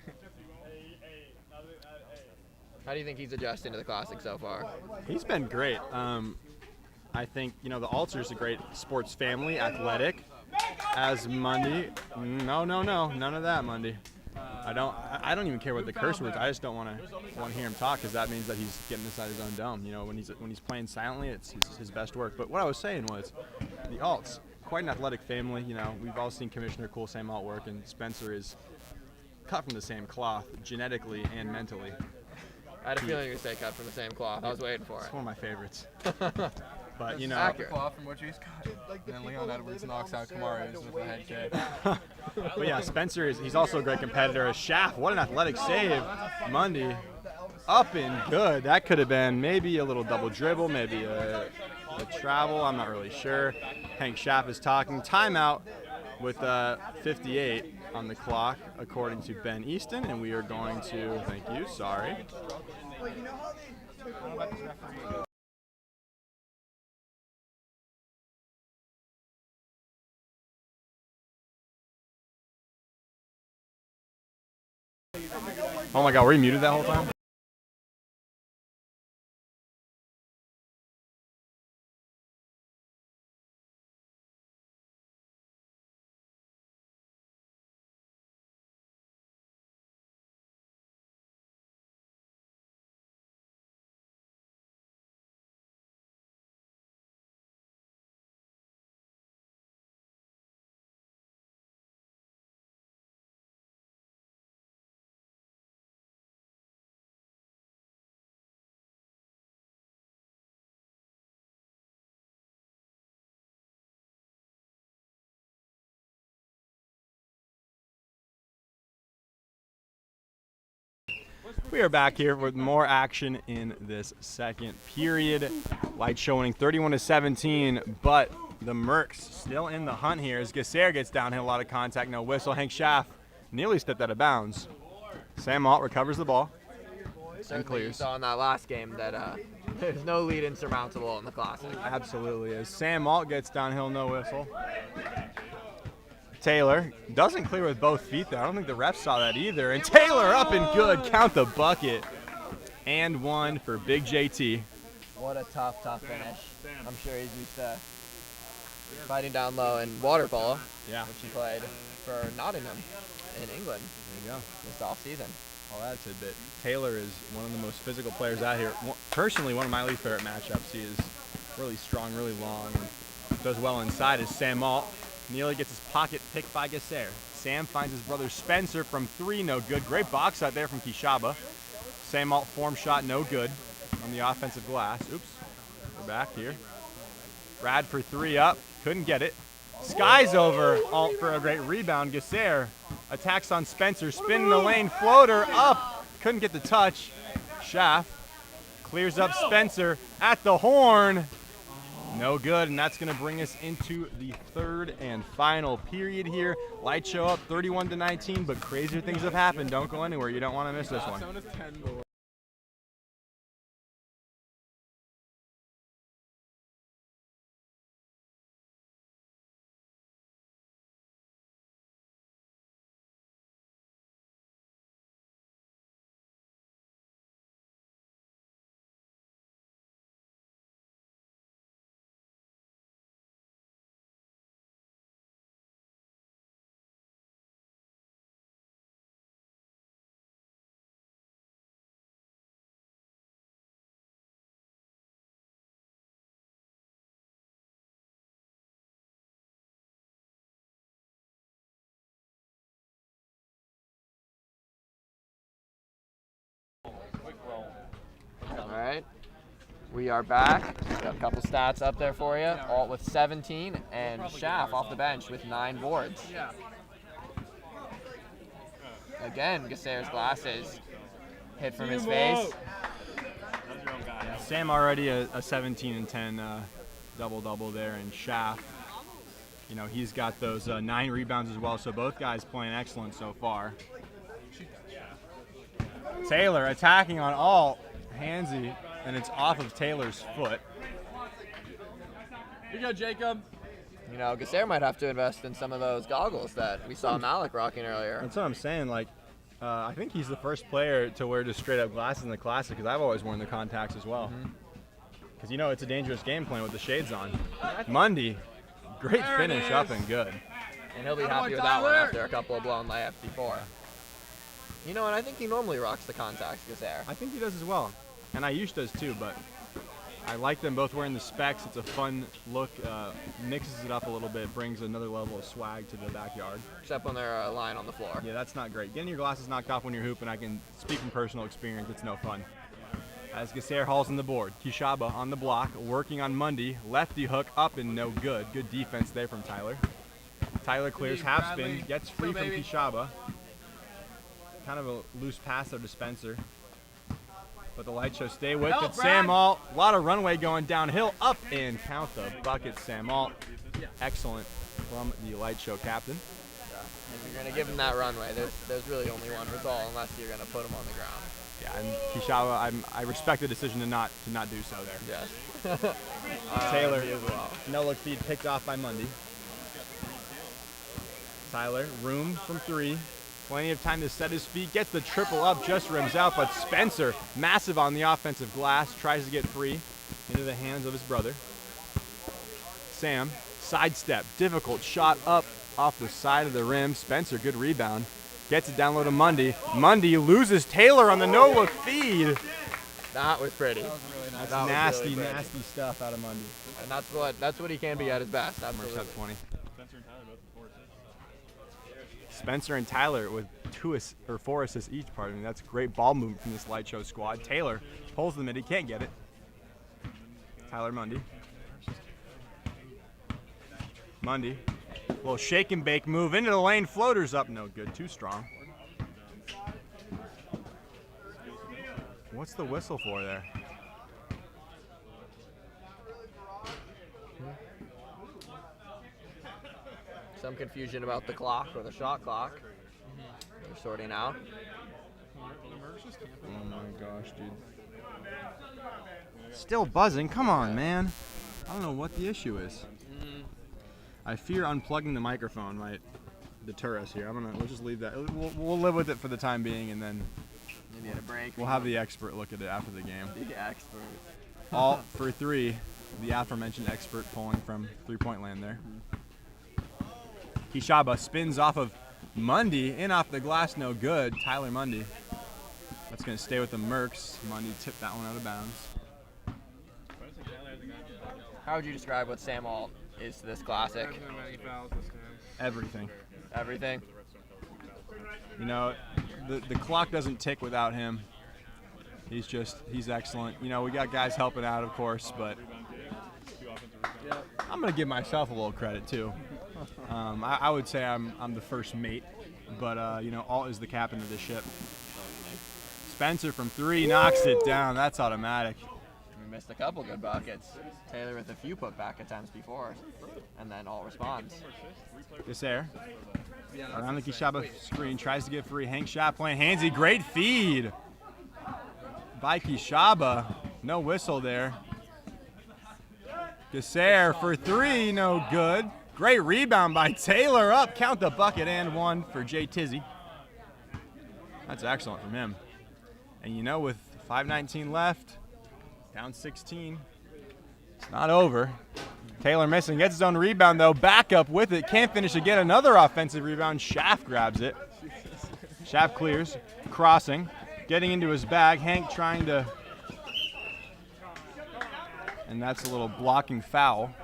How do you think he's adjusting to the Classic so far? He's been great. I think, the Alters a great sports family, athletic. As Mundy, no, none of that, Mundy. I don't even care what the curse words. I just don't want to hear him talk, because that means that he's getting inside his own dome. When he's playing silently, it's his best work. But what I was saying was, the Alts, quite an athletic family. We've all seen Commissioner Cool Sam Alt work, and Spencer is cut from the same cloth, genetically and mentally. I had a feeling you were say cut from the same cloth. I was waiting for it. It's one of my favorites. But accurate. From what he's got. And then Leon Edwards knocks out Kamara with a head kick. But yeah, Spencer he's also a great competitor. Schaff, what an athletic save. Mundy, up and good. That could have been maybe a little double dribble, maybe a travel. I'm not really sure. Hank Schaff is talking. Timeout with 58 on the clock, according to Ben Easton, and we are going to, thank you, sorry. Oh my God, were you muted that whole time? We are back here with more action in this second period. Light showing 31-17, but the Mercs still in the hunt here as Gasser gets downhill, a lot of contact, no whistle. Hank Schaff nearly stepped out of bounds. Sam Alt recovers the ball and clears. You saw in that last game that there's no lead insurmountable in the Classic. Absolutely. As Sam Alt gets downhill, no whistle. Taylor doesn't clear with both feet there. I don't think the refs saw that either. And Taylor up and good. Count the bucket. And one for Big JT. What a tough finish. I'm sure he's used to fighting down low in water polo, which he played for Nottingham in England. There you go. This off season. Well, that's a bit. Taylor is one of the most physical players out here. Personally, one of my least favorite matchups. He is really strong, really long, and does well inside as Sam Alt. Nearly gets his pocket picked by Gasser. Sam finds his brother Spencer from three, no good. Great box out there from Kishaba. Sam Alt form shot, no good on the offensive glass. Oops, we're back here. Brad for three up, couldn't get it. Skies over Alt for a great rebound. Gasser attacks on Spencer, spinning the lane, floater up, couldn't get the touch. Schaff clears up Spencer at the horn. No good, and that's going to bring us into the third and final period here. Light show up 31-19, but crazier things have happened. Don't go anywhere. You don't want to miss this one. All right, we are back. Got a couple stats up there for you. Alt with 17 and Schaff off the bench with 9 boards. Again, Gasser's glasses hit from his face. Yeah, Sam already a 17 and 10 double-double there, and Schaff, you know, he's got those 9 rebounds as well, so both guys playing excellent so far. Taylor attacking on all handsy, and it's off of Taylor's foot. You go, Jacob. You know, Gasser might have to invest in some of those goggles that we saw Malik rocking earlier. That's what I'm saying. Like, I think he's the first player to wear just straight up glasses in the Classic, because I've always worn the contacts as well. Because you know it's a dangerous game playing with the shades on. Mundy, great finish up and good. And he'll be happy with that one after a couple of blown layups before. You know, and I think he normally rocks the contacts, Gasser. I think he does as well. And Ayush does too, but I like them both wearing the specs. It's a fun look, mixes it up a little bit, brings another level of swag to the backyard. Except when they're lying on the floor. Yeah, that's not great. Getting your glasses knocked off when you're hooping, I can speak from personal experience, it's no fun. As Gasser hauls in the board, Kishaba on the block, working on Mundy, lefty hook up and no good. Good defense there from Tyler. Tyler clears, half spin, gets free from Kishaba. Kind of a loose pass there to Spencer. But the light show stay with it. Sam Alt, a lot of runway going downhill, up and count the bucket. Sam Alt, excellent from the light show captain. Yeah. If you're going to give him that runway, there's really only one result unless you're going to put him on the ground. Yeah, and Kishawa, I respect the decision to not do so there. Yes. Taylor, no look feed picked off by Mundy. Tyler, room from 3. Plenty of time to set his feet, gets the triple up, just rims out, but Spencer, massive on the offensive glass, tries to get free into the hands of his brother. Sam, sidestep, difficult shot up off the side of the rim. Spencer, good rebound, gets it down low to Mundy. Mundy loses Taylor on the no-look feed. That was pretty. That's nasty, really nasty stuff out of Mundy. And that's what he can be at his best. Absolutely. Up 20. Spencer and Tyler with 4 assists each, pardon me. That's great ball movement from this light show squad. Taylor pulls the mid, he can't get it. Tyler Mundy. Mundy, little shake and bake move into the lane, floaters up, no good, too strong. What's the whistle for there? Some confusion about the clock or the shot clock. They're sorting out. Oh my gosh, dude. Still buzzing, come on, man. I don't know what the issue is. I fear unplugging the microphone might deter us here. We'll just leave that. We'll live with it for the time being, and then maybe at a break. We'll have the expert look at it after the game. The expert. All for 3. The aforementioned expert pulling from 3-point land there. Kishaba spins off of Mundy, in off the glass, no good. Tyler Mundy. That's going to stay with the Mercs. Mundy tipped that one out of bounds. How would you describe what Sam Alt is to this Classic? Everything. Everything? You know, the clock doesn't tick without him. He's excellent. You know, we got guys helping out, of course, but I'm going to give myself a little credit, too. I would say I'm the first mate, but you know, Alt is the captain of the ship. Spencer from 3 knocks it down. That's automatic. We missed a couple good buckets. Taylor with a few putback attempts before, and then Alt responds. Gasser around the Kishaba screen, tries to get free. Hank Schaap playing handsy. Great feed by Kishaba. No whistle there. Gasser for 3, no good. Great rebound by Taylor, up, count the bucket, and 1 for Jay Tizzy. That's excellent from him. And you know, with 5:19 left, down 16, it's not over. Taylor missing, gets his own rebound though, back up with it, can't finish again, another offensive rebound, Schaaf grabs it. Schaaf clears, crossing, getting into his bag, Hank trying to, and that's a little blocking foul.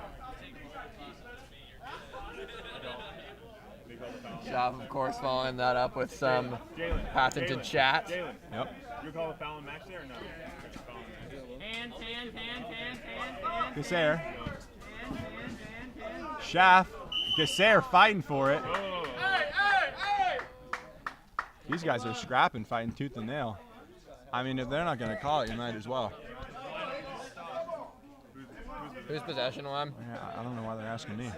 Schaaf, of course, following that up with some patented chat. Yep. You call a foul in match there or no? Hand. Gasser. Schaaf. Gasser fighting for it. These guys are scrapping, fighting tooth and nail. I mean, if they're not going to call it, you might as well. Whose possession one? Yeah, I don't know why they're asking me.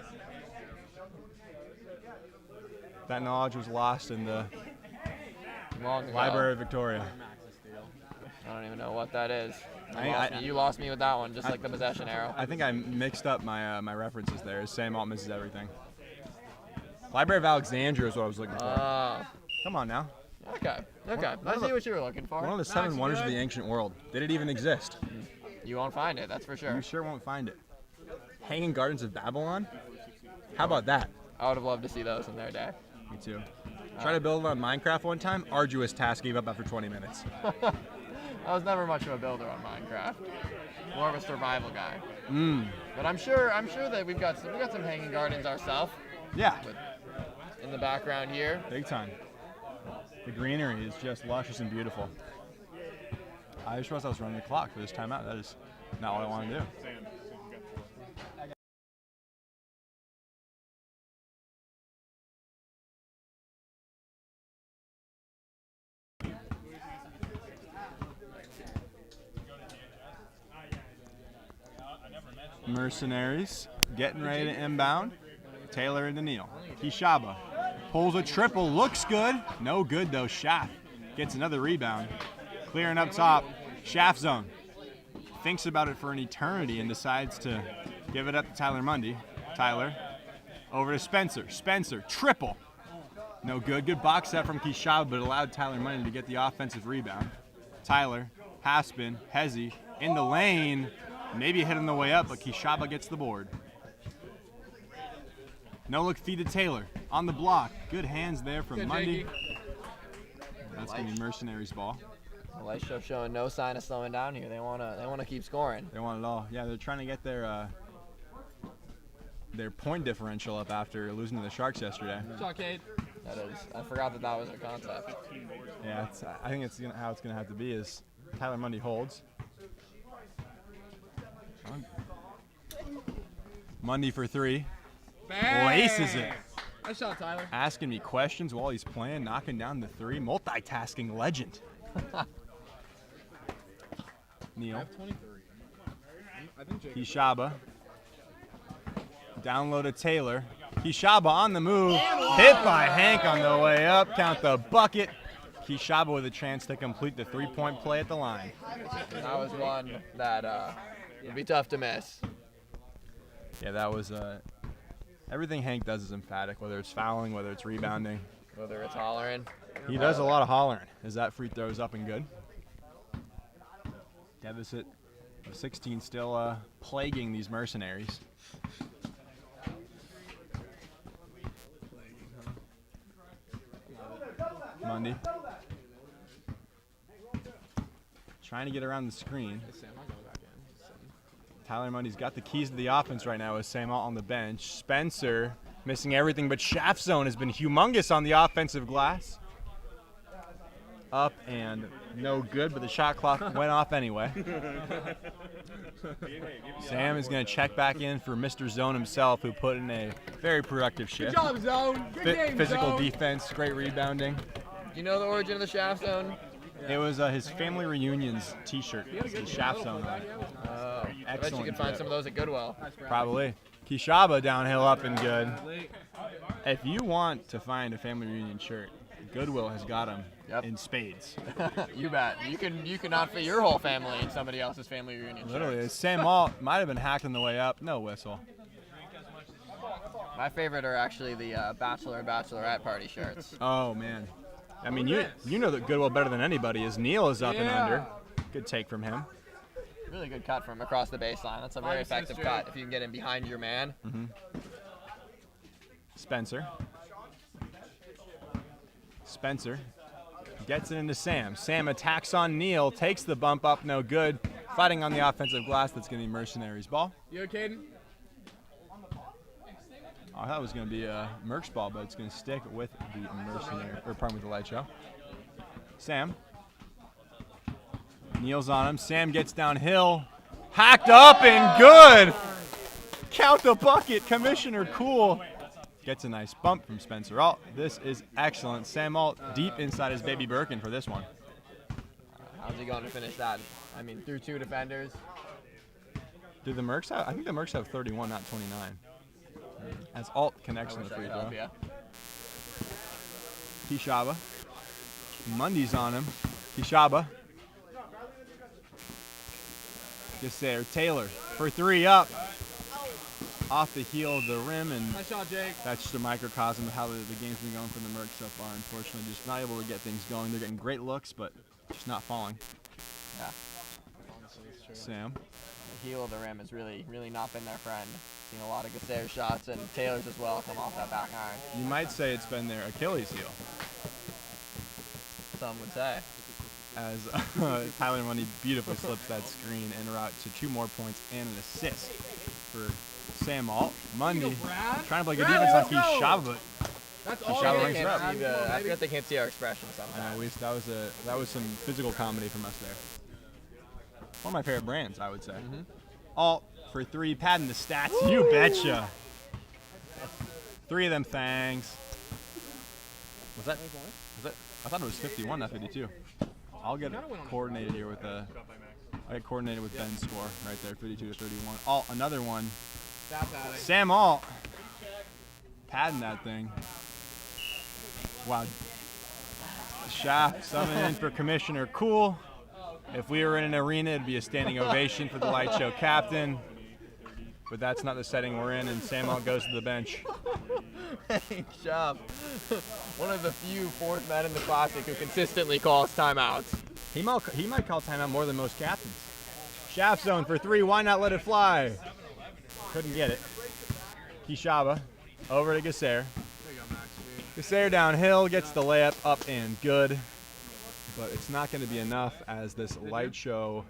That knowledge was lost in the Library of Victoria. I don't even know what that is. You You lost me with that one, just like the possession arrow. I think I mixed up my my references there. Sam Alt misses everything. Library of Alexandria is what I was looking for. Come on now. Okay. I see what you were looking for. One of the 7 wonders of the ancient world. Did it even exist? You won't find it, that's for sure. You sure won't find it. Hanging Gardens of Babylon? How about that? I would have loved to see those in their day. Me too. Tried to build on Minecraft one time. Arduous task, gave up after 20 minutes. I was never much of a builder on Minecraft. More of a survival guy. But I'm sure that we've got some hanging gardens ourselves. Yeah. In the background here. Big time. The greenery is just luscious and beautiful. I just realized I was running the clock for this timeout. That is not what I want to do. Mercenaries getting ready to inbound. Taylor into Neal. Kishaba pulls a triple, looks good. No good though. Shaft gets another rebound. Clearing up top. Shaft zone. Thinks about it for an eternity and decides to give it up to Tyler Mundy. Tyler over to Spencer. Spencer, triple. No good. Good box set from Kishaba, but allowed Tyler Mundy to get the offensive rebound. Tyler, half spin, Hezzy in the lane. Maybe a hit on the way up, but Kishaba gets the board. No look feed to Taylor on the block. Good hands there from Mundy. That's gonna be Mercenaries ball. Lightship showing no sign of slowing down here. They wanna keep scoring. They want it all. Yeah, they're trying to get their point differential up after losing to the Sharks yesterday. Shockade. That is. I forgot that was a concept. Yeah, I think it's how it's gonna have to be is Tyler Mundy holds. Mundy for 3. Laces it. Nice shot, Tyler. Asking me questions while he's playing, knocking down the 3. Multitasking legend. Neal. Kishaba. Down low to Taylor. Kishaba on the move. Hit by Hank on the way up. Count the bucket. Kishaba with a chance to complete the 3-point play at the line. That was one that would be tough to miss. Yeah, that was everything Hank does is emphatic, whether it's fouling, whether it's rebounding. Whether it's hollering. He does a lot of hollering. Is that free throws up and good? Deficit of 16 still plaguing these Mercenaries. Mundy. Trying to get around the screen. Tyler Mundy's got the keys to the offense right now with Sam Alt on the bench. Spencer missing everything, but Shaft Zone has been humongous on the offensive glass. Up and no good, but the shot clock went off anyway. Sam is going to check back in for Mr. Zone himself, who put in a very productive shift. Good job, Zone. Good game, Physical Zone. defense, great rebounding. Do you know the origin of the Shaft Zone? It was his family reunions T-shirt, the Shaft Zone. I bet you Excellent can find tip. some of those at Goodwill. Probably. Kishaba downhill up and good. If you want to find a family reunion shirt, Goodwill has got them in spades. You bet. You can outfit your whole family in somebody else's family reunion. Literally, shirts. Sam Alt might have been hacked on the way up. No whistle. My favorite are actually the bachelor and bachelorette party shirts. Oh man. I mean, you know that Goodwill better than anybody. As Neal is up and under. Good take from him. Really good cut from across the baseline. That's a very effective cut if you can get in behind your man. Spencer. Spencer gets it into Sam. Sam attacks on Neal, takes the bump up, no good. Fighting on the offensive glass, that's going to be Mercenaries ball. You okay, Caden? I thought it was going to be a Mercs ball, but it's going to stick with the with the Light Show. Sam. Neal's on him. Sam gets downhill. Hacked up and good. Count the bucket. Commissioner Cool Gets a nice bump from Spencer Alt. This is excellent. Sam Alt deep inside his baby Birkin for this one. How's he going to finish that? I mean, through 2 defenders. Do the Mercs have? I think the Mercs have 31, not 29. As Alt connects on the free throw. Yeah. Kishaba. Mundy's on him. Kishaba. Just there. Taylor for 3 up. Off the heel of the rim, and Nice shot, Jake. that's just a microcosm of how the game's been going for the Mercs so far. Unfortunately, just not able to get things going. They're getting great looks, but just not falling. Yeah. Sam. The heel of the rim has really not been their friend. Seen a lot of Gasser shots, and Taylor's as well come off that back iron. You might say it's been their Achilles heel. Some would say. As Tyler Mundy beautifully slips that screen en route to 2 more points and an assist for Sam Alt. Mundy trying to play good defense on Kishaba, but That's Kishaba rings her up. I forget they can't see our expression sometimes. I know, that was some physical comedy from us there. One of my favorite brands, I would say. Alt for 3, padding the stats. You betcha. 3 of them thangs. Was that? I thought it was 51, not 52. I'll get coordinated here with I get coordinated with Ben's score right there, 52 to 31. Alt, another one. Sam Alt padding that thing. Wow. Shaft summoning in for Commissioner Cool. If we were in an arena, it'd be a standing ovation for the light show captain. But that's not the setting we're in, and Sam Alt goes to the bench. Hey, Shop. One of the few 4th men in the Classic who consistently calls timeouts. He might call timeout more than most captains. Shaft zone for 3. Why not let it fly? Couldn't get it. Kishaba over to Gasser. Gasser downhill gets the layup up and good. But it's not going to be enough as this light show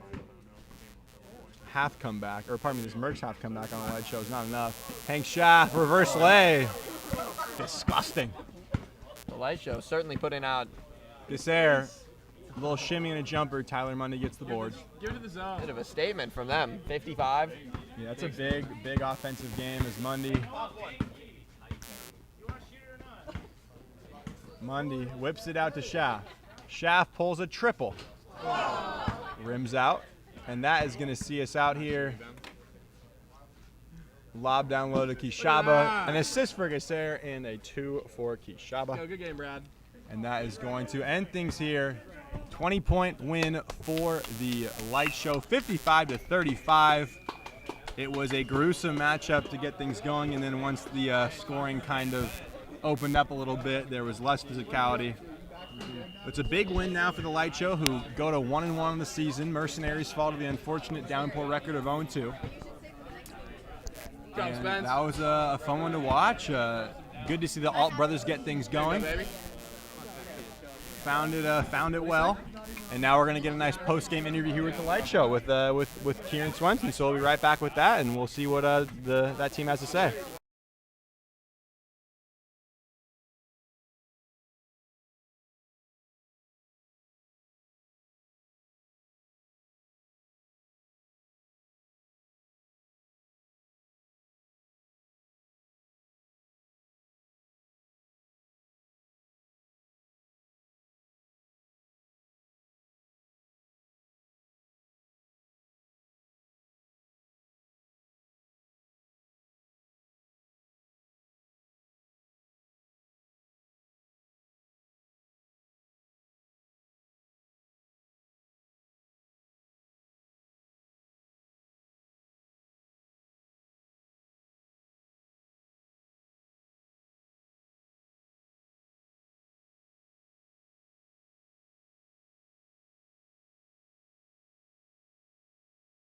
half comeback, or pardon me, this Mercs half comeback on the light show is not enough. Hank Shaft, reverse lay. Disgusting. The light show certainly putting out. Gasser, a little shimmy and a jumper. Tyler Mundy gets the board. Give it to the zone. Bit of a statement from them. 55. Yeah, that's a big offensive game as Mundy. Mundy whips it out to Shaft. Shaft pulls a triple. Rims out. And that is going to see us out here. Lob down low to Kishaba. An assist for Gasser and a 2 for Kishaba. Yo, good game, Brad. And that is going to end things here. 20-point win for the light show, 55 to 35. It was a gruesome matchup to get things going, and then once the scoring kind of opened up a little bit, there was less physicality. It's a big win now for the light show, who go to 1-1 in the season. Mercenaries fall to the unfortunate downpour record of 0-2. And that was a fun one to watch. Good to see the Alt brothers get things going. Found it well. And now we're going to get a nice post-game interview here with the light show with Kieran Swenson. So we'll be right back with that, and we'll see what that team has to say.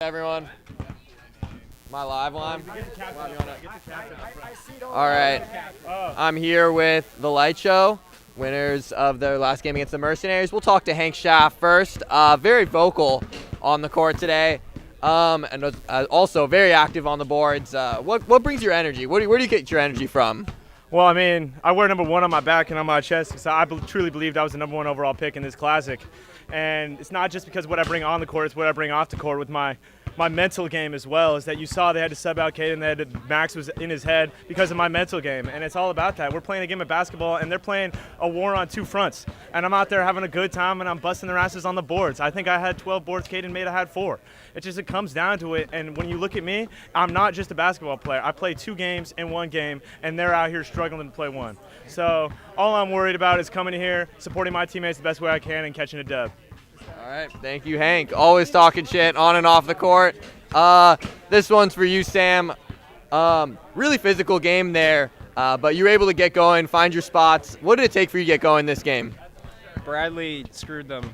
Everyone, my live line. All right, I'm here with the light show, winners of their last game against the Mercenaries. We'll talk to Hank Shaft first. Very vocal on the court today, and also very active on the boards. What brings your energy? Where do you get your energy from? Well, I mean, I wear number 1 on my back and on my chest because I truly believed I was the number 1 overall pick in this Classic. And it's not just because what I bring on the court, it's what I bring off the court with my my mental game as well, is that you saw they had to sub out Caden, Max was in his head because of my mental game, and it's all about that. We're playing a game of basketball, and they're playing a war on two fronts, and I'm out there having a good time, and I'm busting their asses on the boards. I think I had 12 boards, Caden made I had 4. It comes down to it, and when you look at me, I'm not just a basketball player. I play 2 games in 1 game, and they're out here struggling to play 1. So all I'm worried about is coming here, supporting my teammates the best way I can, and catching a dub. All right, thank you, Hank. Always talking shit on and off the court. This one's for you, Sam. Really physical game there, but you were able to get going, find your spots. What did it take for you to get going this game? Bradley screwed them.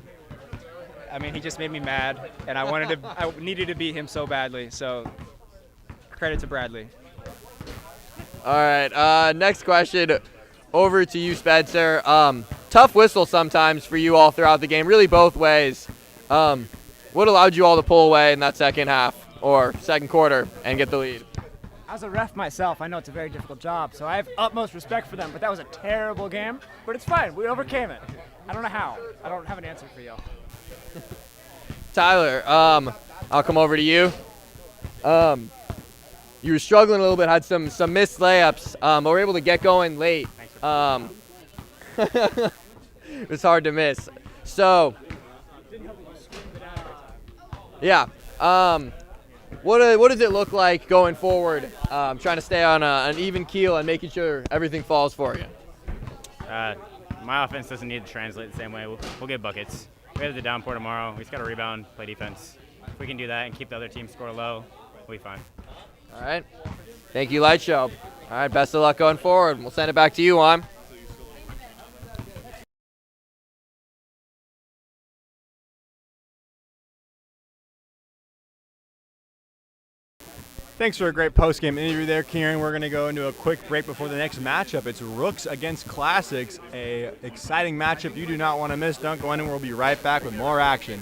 I mean, he just made me mad, and I needed to beat him so badly. So, credit to Bradley. All right, next question over to you, Spencer. Tough whistle sometimes for you all throughout the game, really both ways. What allowed you all to pull away in that second half or second quarter and get the lead? As a ref myself, I know it's a very difficult job, so I have utmost respect for them, but that was a terrible game. But it's fine. We overcame it. I don't know how. I don't have an answer for you. Tyler, I'll come over to you. You were struggling a little bit, had some missed layups, but were able to get going late. It was hard to miss. So, yeah. What does it look like going forward, trying to stay on an even keel and making sure everything falls for you? My offense doesn't need to translate the same way. We'll get buckets. We have the downpour tomorrow. We just got to rebound, play defense. If we can do that and keep the other team score low, we'll be fine. All right. Thank you, Light Show. All right, best of luck going forward. We'll send it back to you, Juan. Thanks for a great post-game interview there, Kieran. We're going to go into a quick break before the next matchup. It's Rooks against Classics, a exciting matchup you do not want to miss. Don't go anywhere. We'll be right back with more action.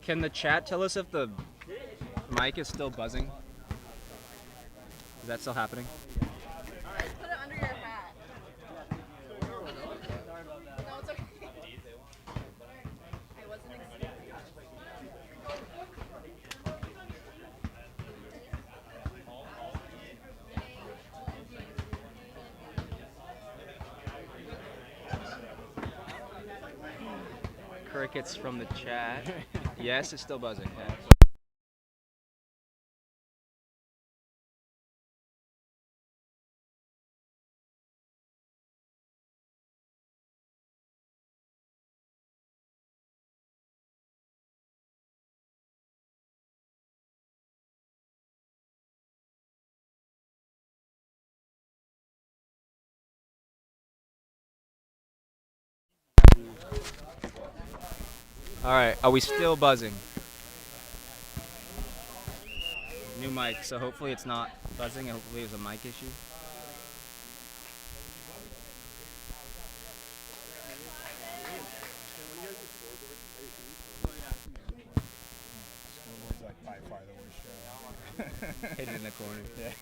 Can the chat tell us if the mic is still buzzing? Is that still happening? Put it under your hat. No, it's okay. I wasn't expecting. Crickets from the chat. Yes, it's still buzzing. Yeah. All right, are we still buzzing? New mic, so hopefully it's not buzzing. Hopefully it was a mic issue. Like by far the worst show. Hidden in the corner. Yeah.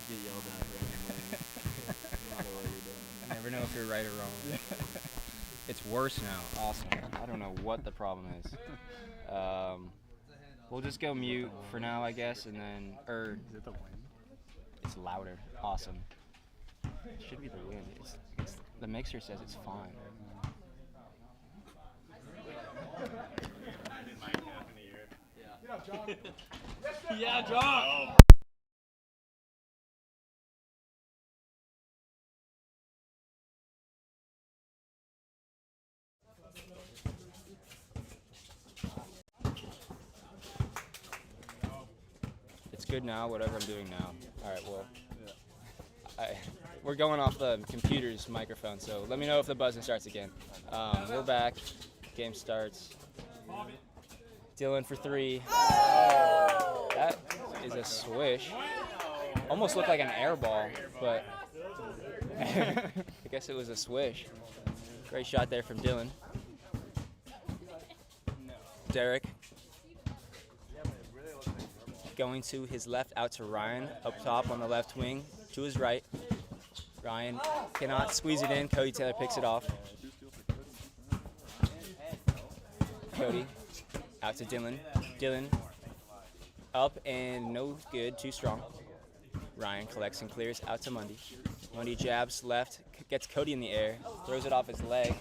Get yelled at randomly. No matter what you're doing. You never know if you're right or wrong. It's worse now. Awesome. I don't know what the problem is. We'll just go mute for now, I guess, and then. Is it the wind? It's louder. Awesome. It should be the wind. It's the mixer says it's fine. Yeah, John. It's good now, whatever I'm doing now. All right, well, we're going off the computer's microphone, so let me know if the buzzing starts again. We're back. Game starts. Dylan for three. That is a swish. Almost looked like an air ball, but I guess it was a swish. Great shot there from Dylan. Derek going to his left, out to Ryan, up top on the left wing, to his right. Ryan cannot squeeze it in. Cody Taylor picks it off. Cody out to Dylan. Dylan up and no good, too strong. Ryan collects and clears out to Mundy. Mundy jabs left, gets Cody in the air, throws it off his leg.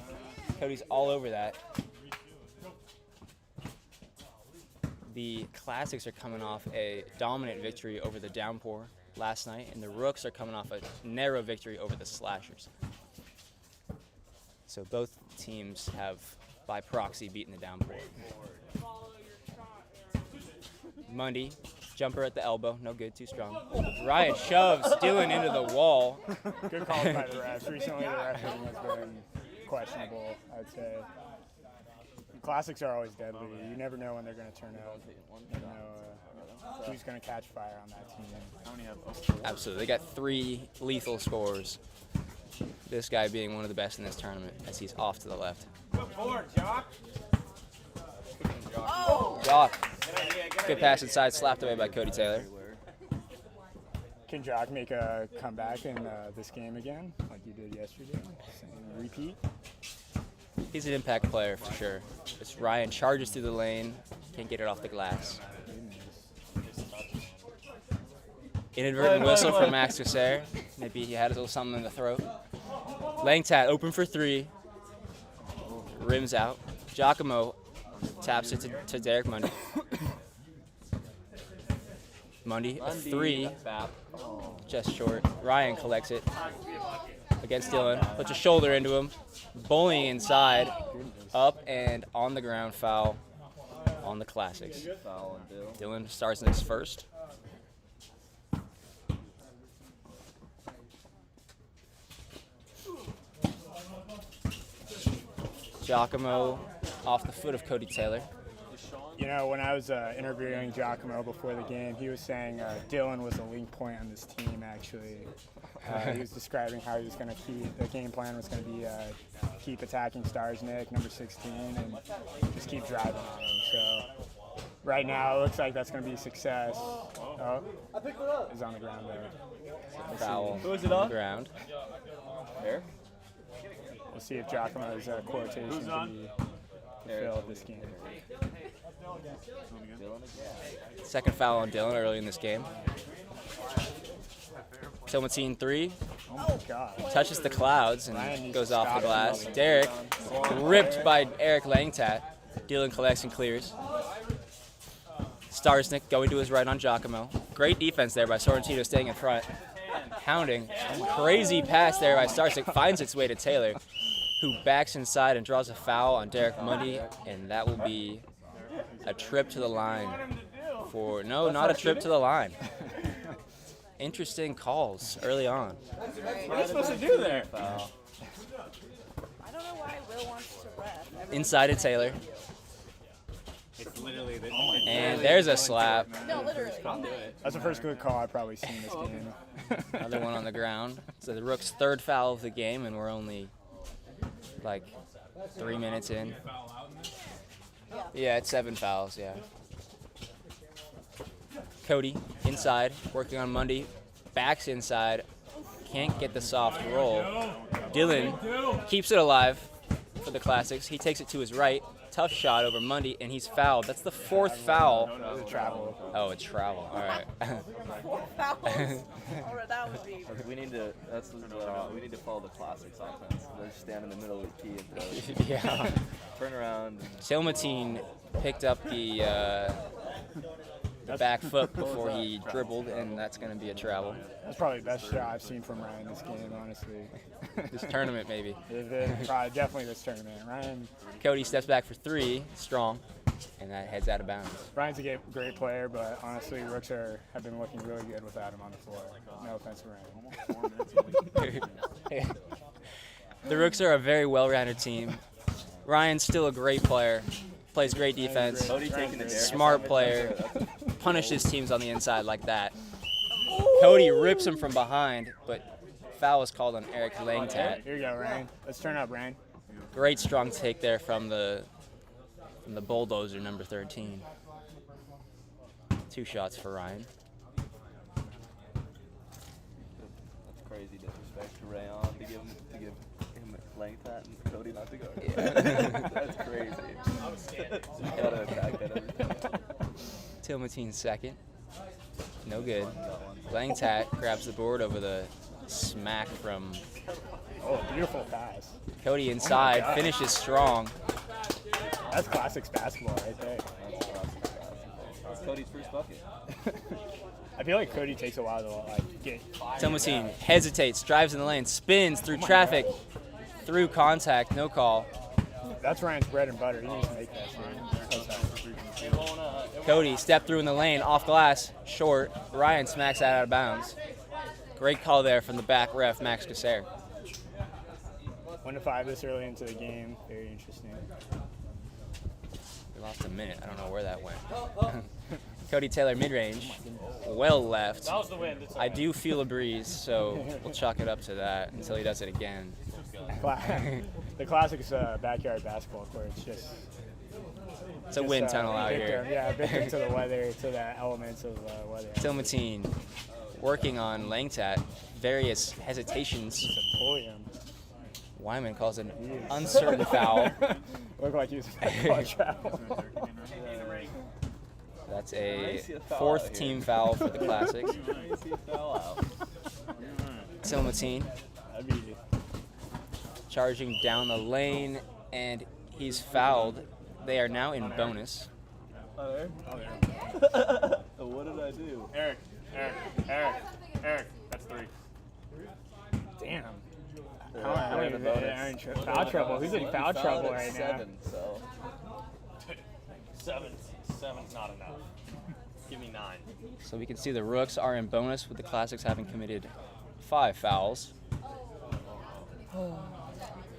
Cody's all over that. The Classics are coming off a dominant victory over the Downpour last night, and the Rooks are coming off a narrow victory over the Slashers. So both teams have, by proxy, beaten the Downpour. Mundy, jumper at the elbow, no good, too strong. Ryan shoves Dylan into the wall. Good call by the refs. Recently, the refereeing has been questionable, I'd say. Classics are always deadly. You never know when they're going to turn out. You never know who's going to catch fire on that team. Absolutely. They got 3 lethal scores. This guy being one of the best in this tournament as he's off to the left. Good board, Jock. Jock. Good pass inside, slapped away by Cody Taylor. Can Jock make a comeback in this game again, like you did yesterday? Repeat? He's an impact player for sure. As Ryan charges through the lane, can't get it off the glass. Inadvertent whistle from Max Casser. Maybe he had a little something in the throat. Langtat open for 3. Rims out. Giacomo taps it to Derek Mundy. Mundy, a 3. Just short. Ryan collects it against Dylan. Puts a shoulder into him. Bowling inside. Up and on the ground, foul on the Classics. Dylan starts in his first. Giacomo off the foot of Cody Taylor. You know, when I was interviewing Giacomo before the game, he was saying Dylan was a link point on this team, actually. He was describing how he was going to the game plan was going to be keep attacking Stars Nick, number 16, and just keep driving on him. So right now, it looks like that's going to be a success. Oh, he's on the ground there. Foul. Who is it on? The ground. There. We'll see if Giacomo's quotation can be fulfilled this game. Second foul on Dylan early in this game. Tillman 3. Oh my God. Touches the clouds and goes off the glass. Derek ripped by Eric Langtat. Dylan collects and clears. Starsnick going to his right on Giacomo. Great defense there by Sorrentino staying in front. Pounding. Crazy pass there by Starsnick. Finds its way to Taylor, who backs inside and draws a foul on Derek Mundy, and that will be a trip to the line for, no, not a trip to the line. Interesting calls early on. What are you supposed to do there? I don't know why Will wants to ref. Inside to Taylor. It's literally the. And there's a slap. No, literally. That's the first good call I've probably seen this game. Another one on the ground. So the Rooks' third foul of the game, and we're only like 3 minutes in. Yeah, it's 7 fouls, yeah. Cody inside, working on Mundy. Backs inside, can't get the soft roll. Dylan keeps it alive for the Classics. He takes it to his right. Tough shot over Mundy, and he's fouled. That's the 4th foul. It's a travel. Oh, it's travel. All right. 4 fouls. That would be. We need to. We need to follow the Classics offense. They just stand in the middle of the key and throw. Yeah. Turn around. Tilmatine picked up the back foot before he dribbled, and that's going to be a travel. That's probably the best shot I've seen from Ryan this game, honestly. This tournament, maybe. Probably, definitely this tournament. Ryan. Cody steps back for 3, strong, and that heads out of bounds. Ryan's a great player, but honestly, Rooks have been looking really good without him on the floor. No offense to Ryan. The Rooks are a very well-rounded team. Ryan's still a great player, plays great defense, smart player, punishes teams on the inside like that. Cody rips him from behind, but foul was called on Eric Langtat. Here you go, Ryan. Let's turn up, Ryan. Great strong take there from the bulldozer, number 13. 2 shots for Ryan. That's crazy disrespect to Rayon to give him Langtat and Cody not to go. Yeah. That's crazy. I'm scared. You gotta attack that every time. Tilmatine's second. No good. Langtat grabs the board over the smack from Oh, beautiful pass. Cody inside, finishes strong. That's Classics basketball right there. That's Cody's first bucket. I feel like Cody takes a while to get. Tilmatine hesitates, drives in the lane, spins through traffic, through contact, no call. That's Ryan's bread and butter. He needs to make that shit. Cody stepped through in the lane, off glass, short. Ryan smacks that out of bounds. Great call there from the back ref, Max Casser. 1-5 this early into the game. Very interesting. We lost a minute. I don't know where that went. Cody Taylor mid-range, well left. That was the wind. I do feel a breeze, so we'll chalk it up to that until he does it again. The Classics backyard basketball court. It's a wind tunnel out victim, here. Yeah, victim to the weather, to the elements of weather. Tilmatine working on Langtat. Various hesitations. Wyman calls an uncertain foul. Looked like he was about to travel. That's a 4th team foul for the Classics. Tilmatine charging down the lane, and he's fouled. They are now in bonus. What did I do? Eric, that's 3. Damn. Foul trouble. Who's in foul trouble right now? So. 7's not enough. Give me 9. So we can see the Rooks are in bonus with the Classics having committed 5 fouls.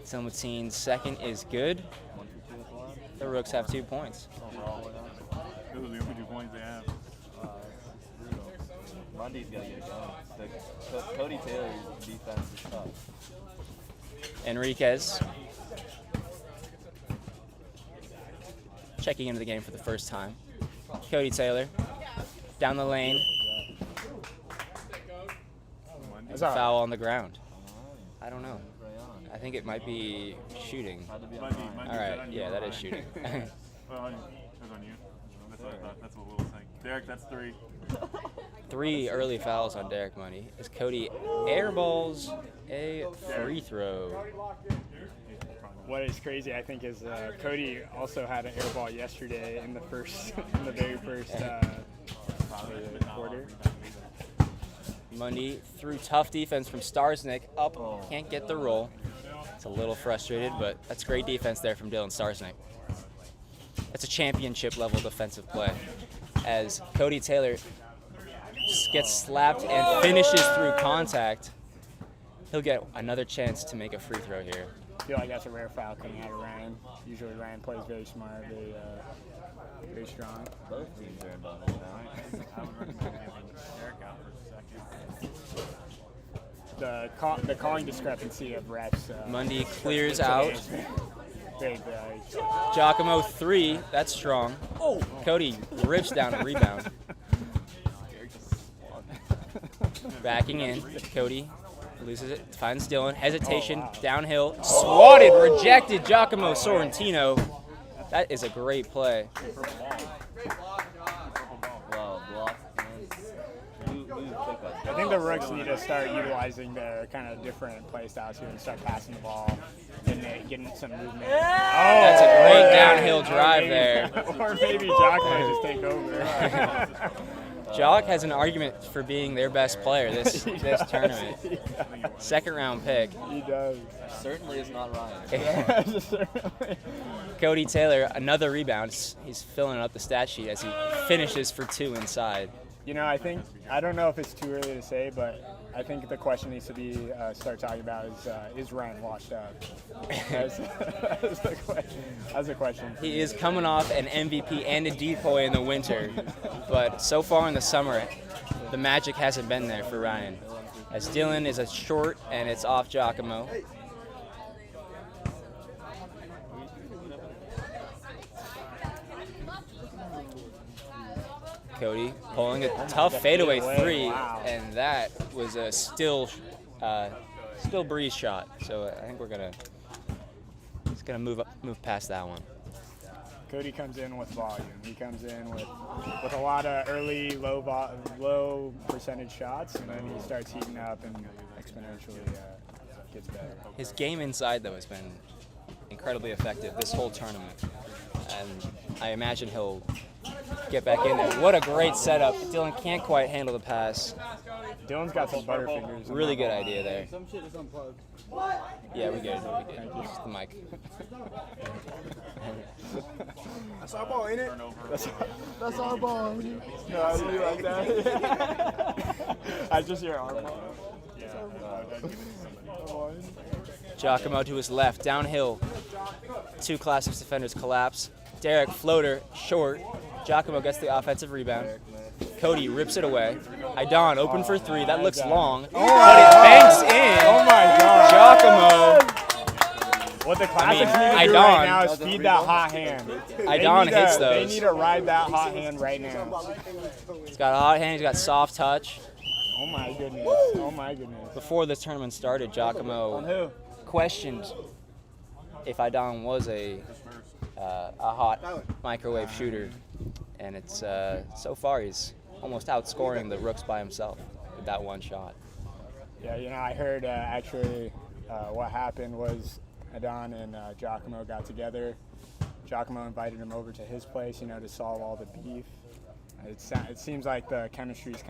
Tilmatine's second is good. The Rooks have 2 points. feelings they have. It's brutal. Mundy's got to get it going. Cody Taylor's defense is tough. Enriquez checking into the game for the first time. Cody Taylor down the lane. Foul on the ground. I don't know. I think it might be shooting. All right, yeah, that is shooting. Well, that's on you. That's what I thought. That's what Will was saying. Derek, that's 3. 3 early fouls on Derek Money as Cody airballs a free throw. What is crazy, I think, is Cody also had an air ball yesterday in the very first quarter. Mundy through tough defense from Starsnick up, can't get the roll. It's a little frustrated, but that's great defense there from Dylan Starsnick. That's a championship level defensive play as Cody Taylor gets slapped and finishes through contact. He'll get another chance to make a free throw here. I feel like that's a rare foul coming out of Ryan. Usually Ryan plays very smart, very strong. Both teams are in bonus now. I would recommend giving Derek out for a second. The calling discrepancy of refs. Mundy clears out. Big. Giacomo 3, that's strong. Cody rips down a rebound. Backing in, Cody loses it, finds Dylan, hesitation, downhill, swatted, rejected Giacomo Sorrentino. That is a great play. I think the Rooks need to start utilizing their kind of different play styles here and start passing the ball and getting some movement. That's a great downhill drive there. Or maybe Jock might just take over. Jock has an argument for being their best player this tournament. Second round pick. He does. Certainly is not Ryan. Cody Taylor, another rebound. He's filling up the stat sheet as he finishes for 2 inside. You know, I don't know if it's too early to say, but I think the question needs to be start talking about is Ryan washed up? That's a question. He is coming off an MVP and a decoy in the winter, but so far in the summer, the magic hasn't been there for Ryan. As Dylan is a short and it's off Giacomo. Cody pulling a tough fadeaway 3, and that was a still breeze shot. So I think we're gonna move past that one. Cody comes in with volume. He comes in with a lot of early low percentage shots, and then he starts heating up and exponentially gets better. His game inside though has been incredibly effective this whole tournament, and I imagine he'll get back in there. What a great setup. Dylan can't quite handle the pass. Dylan's got some butterfingers. Really good idea there. Some shit is unplugged. Yeah, we good. Just the mic. That's our ball, ain't it? That's our ball. No, you like that? I just hear our ball. Giacomo to his left, downhill. 2 Classics defenders collapse. Derek floater, short. Giacomo gets the offensive rebound. Cody rips it away. Idon open for 3. That looks long, but it banks in. Oh my God. Giacomo. What the Classics need to do right now is feed that hot hand. Idon hits those. They need to ride that hot hand right now. He's got a hot hand. He's got soft touch. Oh my goodness. Oh my goodness. Before this tournament started, Giacomo questioned if Idon was a hot microwave shooter, and it's so far he's almost outscoring the Rooks by himself with that one shot. Yeah, you know, I heard actually what happened was Idon and Giacomo got together. Giacomo invited him over to his place, you know, to solve all the beef. It seems like the chemistry's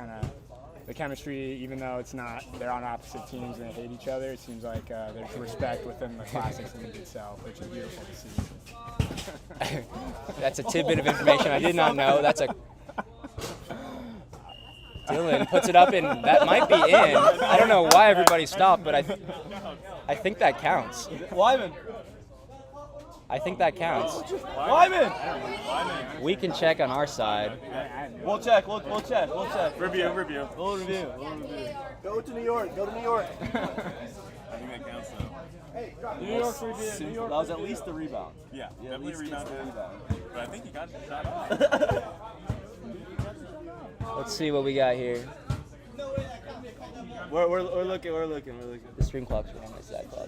even though it's not, they're on opposite teams and they hate each other, it seems like there's respect within the Classics league itself, which is beautiful to see. That's a tidbit of information I did not know. Dylan puts it up, and that might be in. I don't know why everybody stopped, but I think that counts. Wyman. I think that counts. Lyman! We can check on our side. We'll check. We'll check. Review. We'll review. Go to New York. I think that counts though. New York review. New York. That was at least the rebound. Yeah, At definitely least gets the rebound. rebound. But I think he got the shot off. Let's see what we got here. We're looking. The string clock's wrong. It's that clock.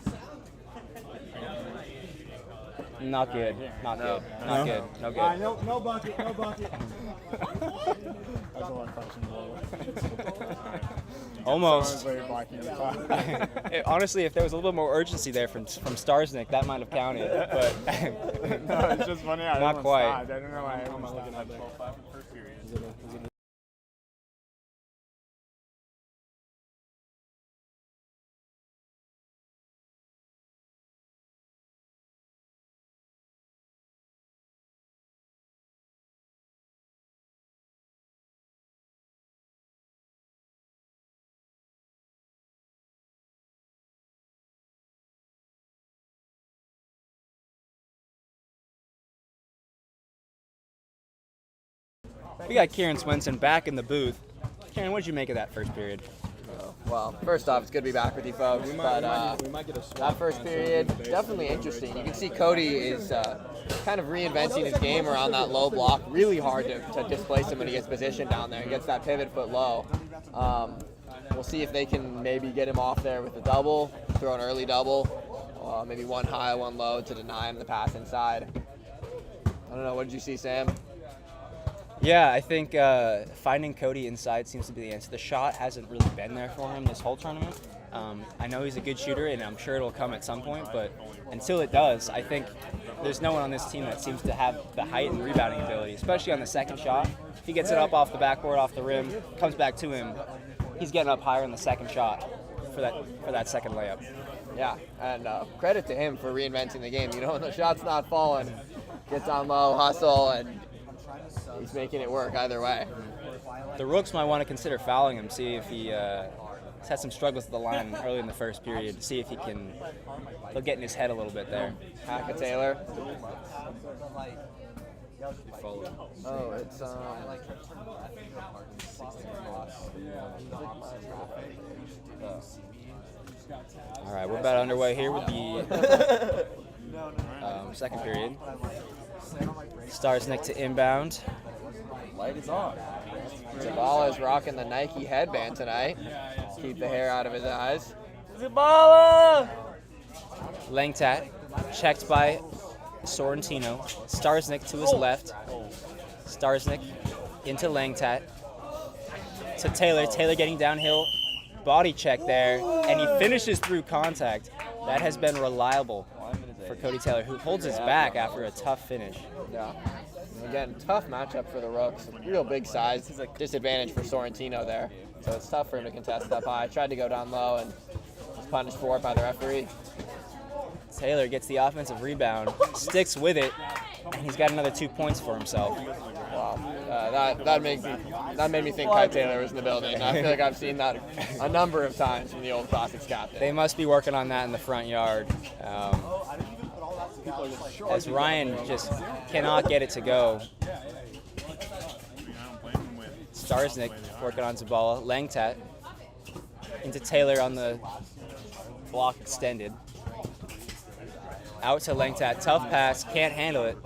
Not good. Not good. Not good. No good. No bucket. That's a lot questionable. Almost. Someone's blocking the clock. Honestly, if there was a little bit more urgency there from Starsnick, that might have counted. But No, it's just funny how not everyone quite. stopped. I don't know why everyone's looking at that. 12-5 for the first period. We got Kieran Swenson back in the booth. Kieran, what did you make of that first period? Well, first off, it's good to be back with you folks. That first period, definitely interesting. You can see Cody is kind of reinventing his game around that low block. Really hard to displace him when he gets positioned down there and gets that pivot foot low. We'll see if they can maybe get him off there with a double, throw an early double, maybe one high, one low to deny him the pass inside. I don't know, what did you see, Sam? Yeah, I think finding Cody inside seems to be the answer. The shot hasn't really been there for him this whole tournament. I know he's a good shooter, and I'm sure it'll come at some point, but until it does, I think there's no one on this team that seems to have the height and rebounding ability, especially on the second shot. If he gets it up off the backboard, off the rim, comes back to him, he's getting up higher in the second shot for that second layup. Yeah, and credit to him for reinventing the game. You know, when the shot's not falling, gets on low, hustle, and he's making it work either way. The Rooks might want to consider fouling him, see if he he's had some struggles at the line early in the first period, see if he'll get in his head a little bit there. Hacka Taylor. Oh, it's All right, we're about underway here with the second period. Starsnick to inbound. Light is on. Zabala is rocking the Nike headband tonight. Keep the hair out of his eyes. Zabala! Langtat checked by Sorrentino. Starsnick to his left. Starsnick into Langtat. To Taylor. Taylor getting downhill. Body check there. And he finishes through contact. That has been reliable for Cody Taylor, who holds his back after a tough finish. Yeah. Again, tough matchup for the Rooks. Real big size. Disadvantage for Sorrentino there. So it's tough for him to contest up high. Tried to go down low and was punished for it by the referee. Taylor gets the offensive rebound, sticks with it, and he's got another 2 points for himself. Wow. That made me think Kai Taylor was in the building. I feel like I've seen that a number of times from the old Classics captain. They must be working on that in the front yard. As Ryan just cannot get it to go. Starsnick working on Zabala. Langtat into Taylor on the block extended. Out to Langtat. Tough pass. Can't handle it.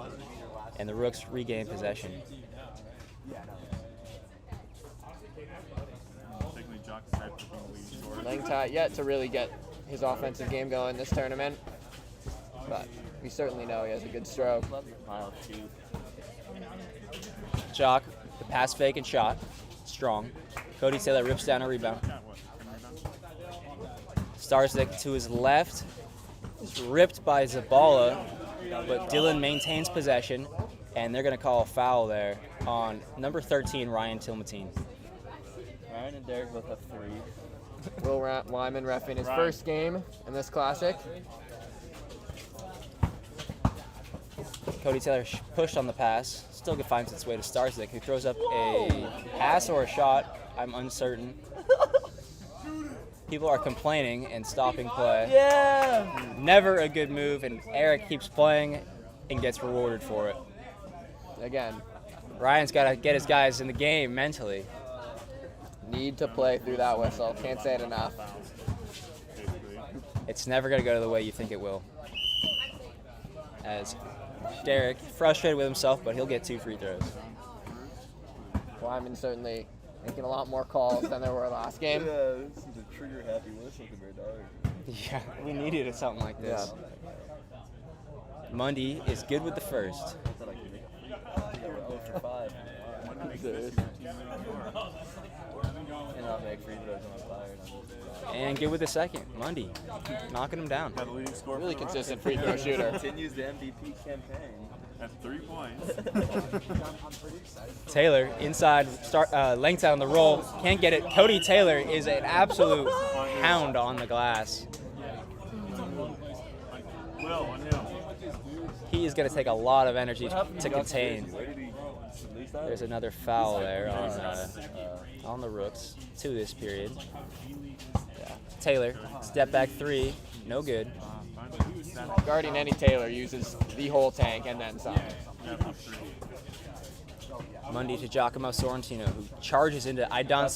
And the Rooks regain possession. Langtat yet to really get his offensive game going this tournament. But we certainly know he has a good stroke. Jock, the pass fake and shot. Strong. Cody Taylor rips down a rebound. Starsnick to his left. It's ripped by Zabala, but Dylan maintains possession, and they're going to call a foul there on number 13, Ryan Tilmatine. Ryan and Derek both have 3. Will Lyman reffing his first game in this Classic. Cody Taylor pushed on the pass. Still finds its way to Starsnick, who throws up a pass or a shot. I'm uncertain. People are complaining and stopping play. Yeah! Never a good move, and Eric keeps playing. and gets rewarded for it. Again, Ryan's got to get his guys in the game mentally. need to play through that whistle. Can't say it enough. It's never going to go to the way you think it will. As Derek, frustrated with himself, but he'll get 2 free throws. Wyman certainly making a lot more calls than there were last game. Yeah, this is a trigger-happy whistle compared to ours. Yeah, we needed something like this. Yeah. Mundy is good with the first. We're 0 for 5. Cannot make free throws on fire. And good with the second. Mundy, knocking him down. Really consistent free throw shooter. Continues the MVP campaign. That's 3 points. Taylor inside, lengths out on the roll, can't get it. Cody Taylor is an absolute hound on the glass. He is going to take a lot of energy to contain. There's another foul there on the Rooks, 2 this period. Yeah. Taylor, step back 3, no good. Guarding any Taylor uses the whole tank and then some. Mundy to Giacomo Sorrentino, who charges into Aidan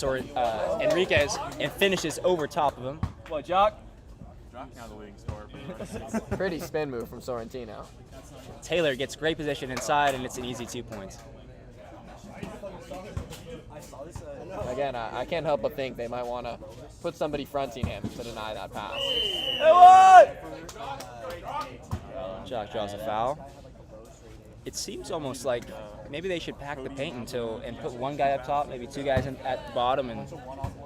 Enriquez and finishes over top of him. What, Jock? Jock now the leading scorer. Pretty spin move from Sorrentino. Taylor gets great position inside, and it's an easy 2 points. Again, I can't help but think they might want to put somebody fronting him to deny that pass. Jock draws a foul. It seems almost like maybe they should pack the paint and put one guy up top, maybe 2 guys at the bottom, and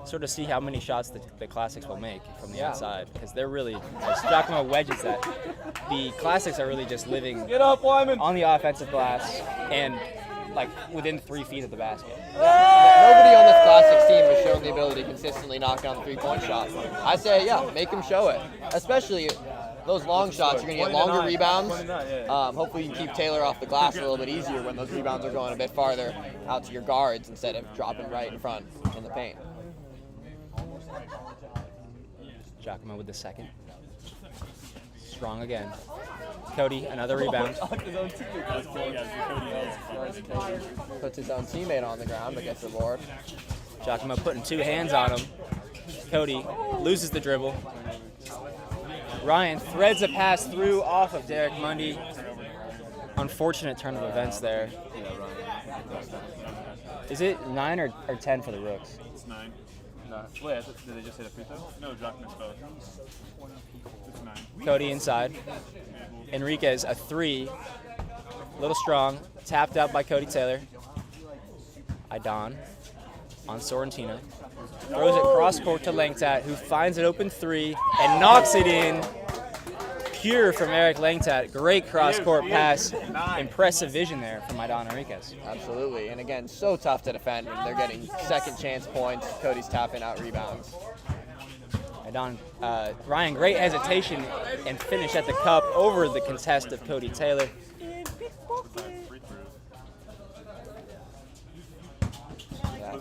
sort of see how many shots the Classics will make from the outside, because they're really, as Giacomo wedges that, the Classics are really just living on the offensive glass and like within 3 feet of the basket. Nobody on this Classics team has shown the ability to consistently knock down the 3-point shot. I say, yeah, make them show it. Especially those long shots, you're going to get longer rebounds. Hopefully you can keep Taylor off the glass a little bit easier when those rebounds are going a bit farther out to your guards instead of dropping right in front in the paint. Giacomo with the second. Strong again. Cody, another rebound. Puts his own teammate on the ground but gets the board. Giacomo putting 2 hands on him. Cody loses the dribble. Ryan threads a pass through off of Derek Mundy. Unfortunate turn of events there. Is it 9 or 10 for the Rooks? It's 9. No. Wait, did they just hit a free throw? No, Jock missed both. It's 9. Cody inside. Enriquez, a 3. A little strong. Tapped out by Cody Taylor. Aidan on Sorrentino. Throws it cross court to Langtat, who finds an open 3 and knocks it in. Pure from Eric Langtat. Great cross court pass. Impressive vision there from Aidan Enriquez. Absolutely. And again, so tough to defend when they're getting second chance points. Cody's tapping out rebounds. Ryan, great hesitation and finish at the cup over the contest of Cody Taylor. I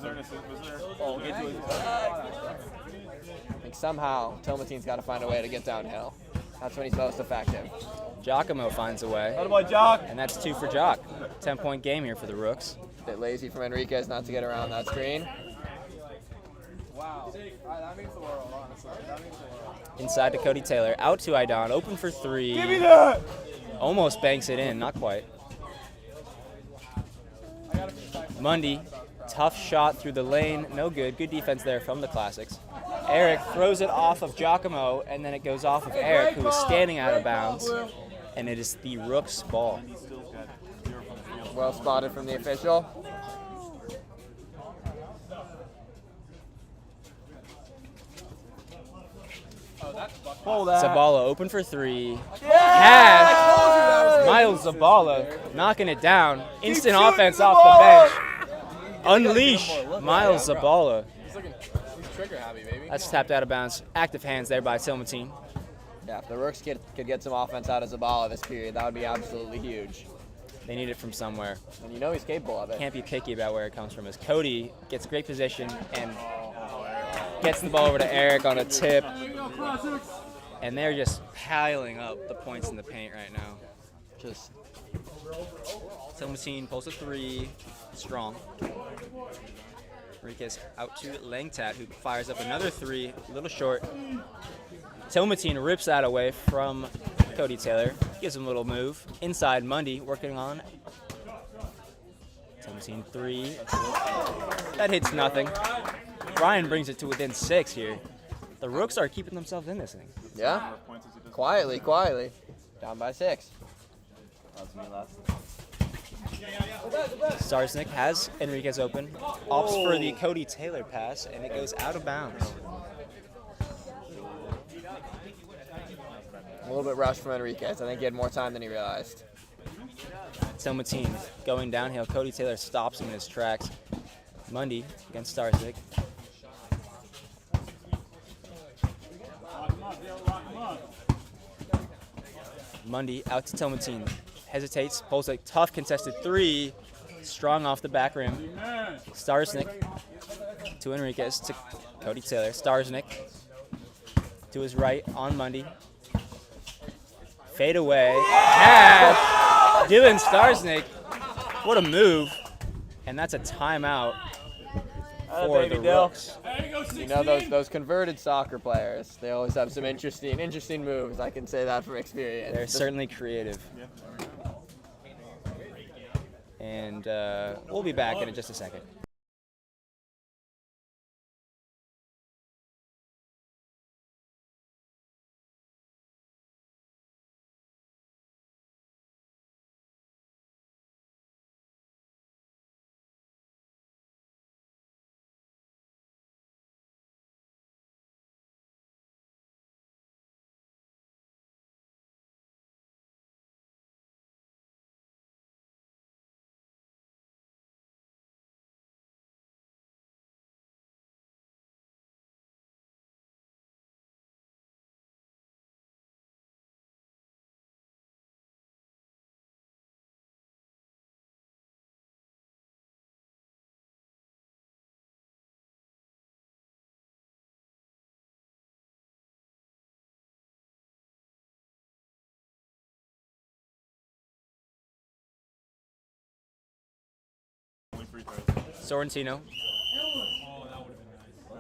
think somehow Tilmatine's got to find a way to get downhill. That's when he's most effective. Giacomo finds a way. And that's 2 for Jock. 10-point game here for the Rooks. Bit lazy from Enriquez not to get around that screen. Wow. That means the world, honestly. That means the world. Inside to Cody Taylor. Out to Aidan. Open for 3. Give me that! Almost banks it in. Not quite. Mundy. Tough shot through the lane. No good. Good defense there from the Classics. Eric throws it off of Giacomo, and then it goes off of Eric, who is standing out of bounds. And it is the Rooks' ball. Well spotted from the official. Zabala open for 3. Pass. Miles Zabala knocking it down. Instant offense off the bench. Unleash Miles Zabala. He's trigger happy, baby. That's tapped out of bounds. Active hands there by Tilmatine. Yeah, if the Rooks could get some offense out of Zabala this period, that would be absolutely huge. They need it from somewhere. And you know he's capable of it. Can't be picky about where it comes from. As Cody gets great position and gets the ball over to Eric on a tip. And they're just piling up the points in the paint right now. Just Tilmatine pulls a 3, strong. Enriquez out to Langtat, who fires up another 3, a little short. Tilmatine rips that away from Cody Taylor, gives him a little move. Inside, Mundy working on. Tilmatine 3, that hits nothing. Ryan brings it to within 6 here. The Rooks are keeping themselves in this thing. Yeah, quietly. Down by 6. That's me last. Starsnick has Enriquez open, opts for the Cody Taylor pass, and it goes out of bounds. A little bit rushed from Enriquez. I think he had more time than he realized. Tilmatine going downhill. Cody Taylor stops him in his tracks. Mundy against Starsnick. Mundy out to Tilmatine. Hesitates, pulls a tough contested 3. Strong off the back rim. Starsnick to Enriquez to Cody Taylor. Starsnick to his right on Mundy. Fade away. Pass. Dylan Starsnick. What a move. And that's a timeout for the Rooks. You know those converted soccer players, they always have some interesting moves. I can say that from experience. They're certainly creative. And we'll be back in just a second. Sorrentino.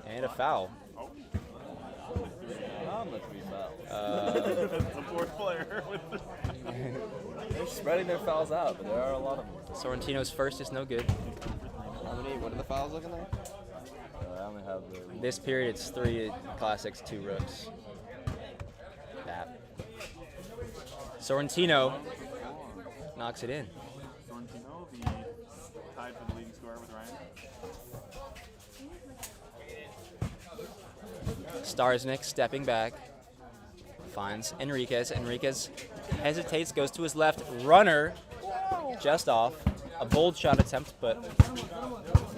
And a foul. The fourth player. They're spreading their fouls out, but there are a lot of them. Sorrentino's first is no good. What are the fouls looking like? I only have This period, it's 3 Classics, 2 Rooks. That. Sorrentino knocks it in. Sorrentino, the tied for the leading scorer with Ryan. Starsnick stepping back. Finds Enriquez. Enriquez hesitates, goes to his left. Runner just off. A bold shot attempt, but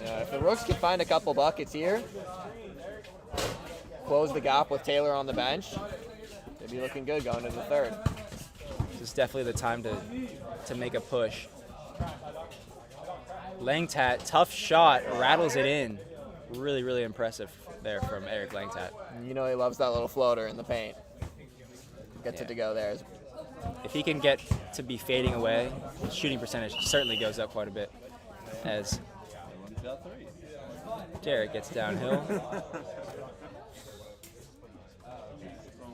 yeah, if the Rooks can find a couple buckets here, close the gap with Taylor on the bench, they'd be looking good going into the third. this is definitely the time to make a push. Langtat, tough shot, rattles it in. Really, really impressive there from Eric Langtat. You know he loves that little floater in the paint. Gets it to go there. If he can get to be fading away, his shooting percentage certainly goes up quite a bit as Derek gets downhill.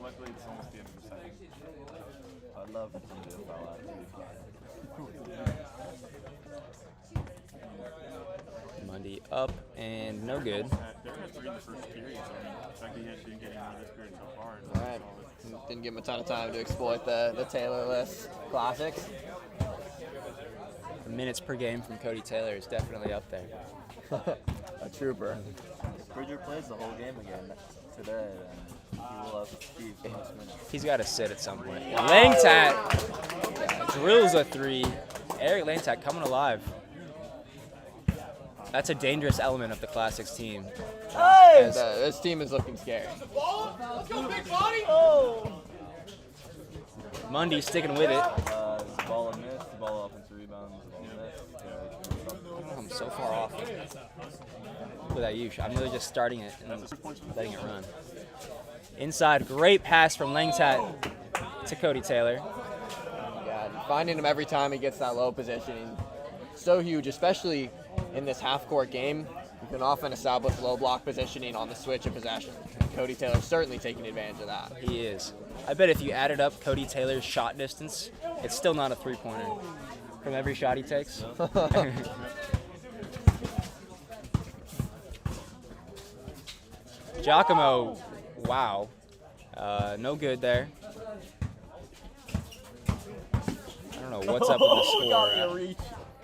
Luckily, it's almost the end of the second. I'd love to do a foul out. Mundy up and no good. Derek had 3 in the first period, so I mean, the fact that he didn't get any more this period so far. All right. Didn't give him a ton of time to exploit the Taylor-less Classics. The minutes per game from Cody Taylor is definitely up there. A trooper. Bridger plays the whole game again today, and he will have Steve for most minutes. He's got to sit at some point. Langtat drills a 3. Eric Langtat coming alive. That's a dangerous element of the Classics team. Hey! This team is looking scary. Let's go, big body! Oh! Mundy sticking with it. Ball and miss, ball offensive rebounds, ball miss. I'm so far off with that use. I'm really just starting it and letting it run. Inside, great pass from Langtat to Cody Taylor. God, finding him every time he gets that low position. So huge, especially in this half-court game. You can often establish low block positioning on the switch of possession. Cody Taylor's certainly taking advantage of that. He is. I bet if you added up Cody Taylor's shot distance, it's still not a three-pointer from every shot he takes. Giacomo, wow. No good there. I don't know what's up with the score.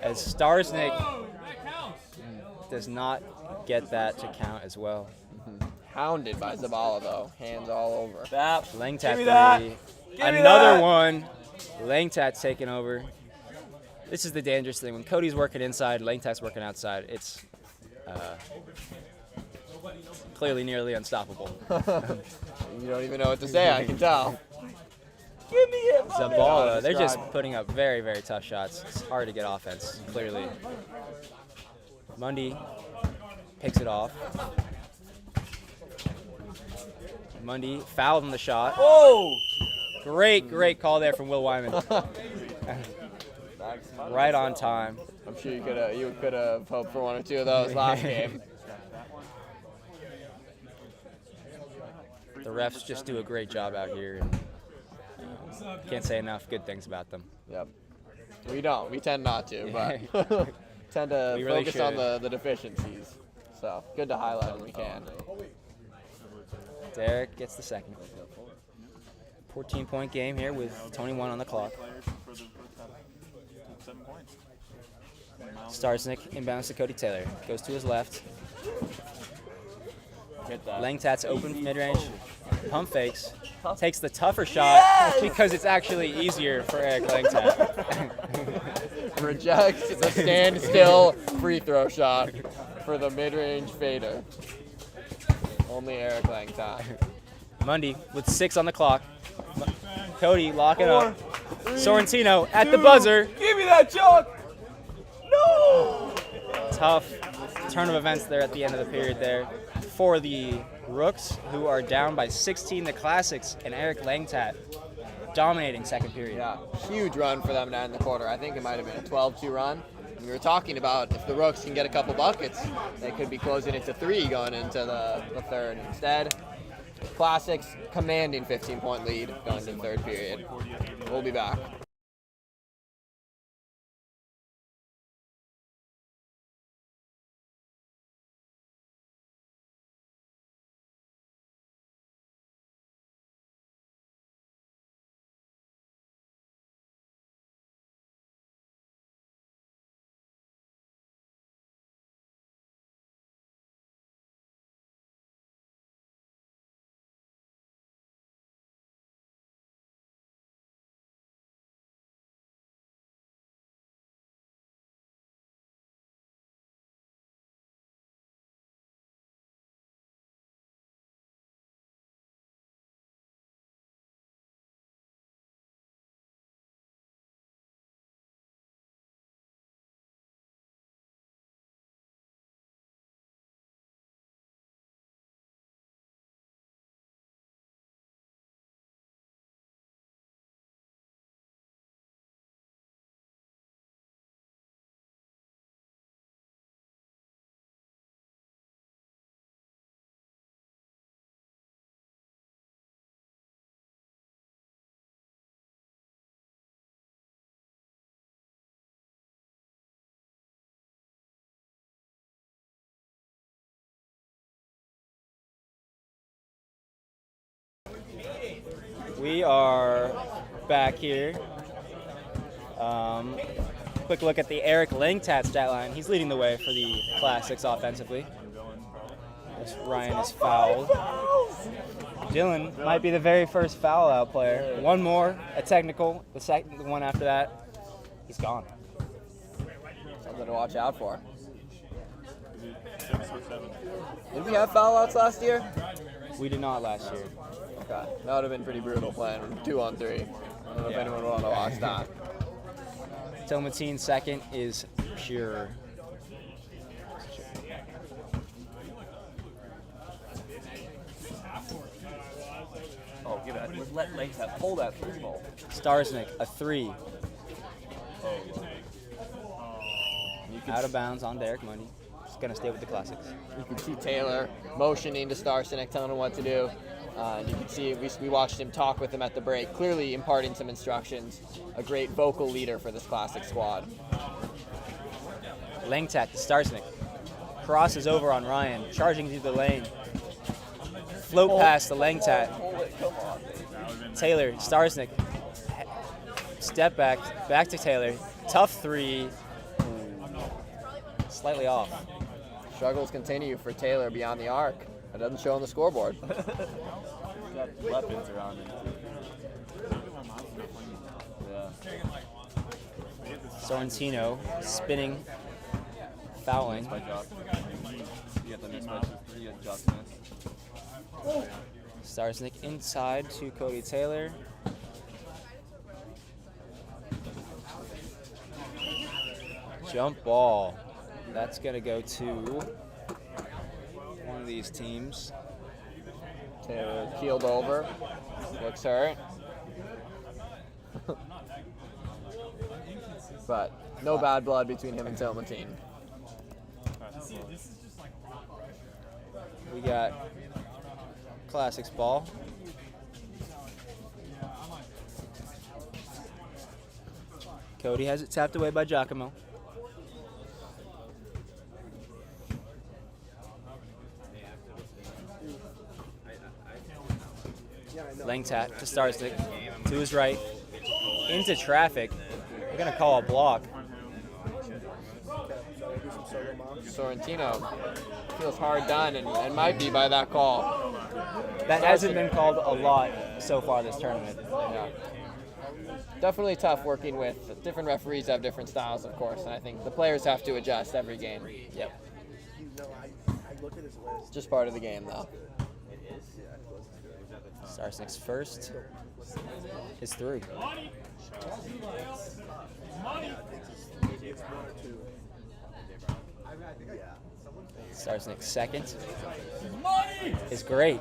As Starsnick does not get that to count as well. Hounded by Zabala, though. Hands all over. Langtat three. Another one. Langtat's taking over. This is the dangerous thing. When Cody's working inside, Langtat's working outside. It's clearly nearly unstoppable. You don't even know what to say, I can tell. Give me it, Zabala, they're just putting up very, very tough shots. It's hard to get offense, clearly. Mundy picks it off. Mundy fouled on the shot. Oh! Great call there from Will Wyman. Right on time. I'm sure you could have hoped for one or two of those last game. The refs just do a great job out here. And, can't say enough good things about them. Yep. We don't. We tend not to, but tend to really focus on the deficiencies. So good to highlight when we can. Derek gets the second. 14-point game here with 21 on the clock. 7 points. Starsnick inbounds to Cody Taylor. Goes to his left. Langtat's open mid-range. Pump fakes. Takes the tougher shot because it's actually easier for Eric Langtat. Rejects the standstill free throw shot for the mid-range fader. Only Eric Langtat. Mundy with 6 on the clock. Cody locking up. Sorrentino at the buzzer. Give me that chalk! No! Tough turn of events there at the end of the period there for the Rooks, who are down by 16. The Classics and Eric Langtat dominating second period. Yeah, huge run for them to end the quarter. I think it might have been a 12-2 run. And we were talking about if the Rooks can get a couple buckets, they could be closing it to 3 going into the third. Instead, Classics commanding 15-point lead going into the third period. We'll be back. We are back here. Quick look at the Eric Langtat stat line. He's leading the way for the Classics offensively. As Ryan is fouled. Dylan might be the very first foul out player. One more, a technical. The one after that, he's gone. Something to watch out for. Did we have foul outs last year? We did not last year. Okay. That would have been pretty brutal playing 2-on-3. I don't know if anyone would want to watch that. Tilmatine second is pure. Oh, give it. Let Langtat pull that 3 ball. Starsnick, a 3. Out of bounds on Derek Money. Just going to stay with the Classics. You can see Taylor motioning to Starsinek, telling him what to do. And you can see, we watched him talk with him at the break, clearly imparting some instructions. A great vocal leader for this Classic squad. Langtat to Starsnick. Crosses over on Ryan, charging through the lane. Float pass to Langtat. Taylor, Starsnick. Step back to Taylor. Tough three. Slightly off. Struggles continue for Taylor beyond the arc. It doesn't show on the scoreboard. Got weapons around him. Yeah. Sorrentino spinning, fouling. You got the mismatch. You got Jock Smith. Starsnick inside to Cody Taylor. Jump ball. That's going to go to one of these teams. Taylor keeled over. Looks hurt. But no bad blood between him and Tilmatine. We got Classics ball. Cody has it tapped away by Giacomo. Langtat to Starsnick, to his right, into traffic. We're going to call a block. Sorrentino feels hard done and might be by that call. That hasn't been called a lot so far this tournament. Yeah. Definitely tough working with different referees. Have different styles, of course, and I think the players have to adjust every game. Yep. It's just part of the game, though. Starsnick's first is through. Starsnick's second is great.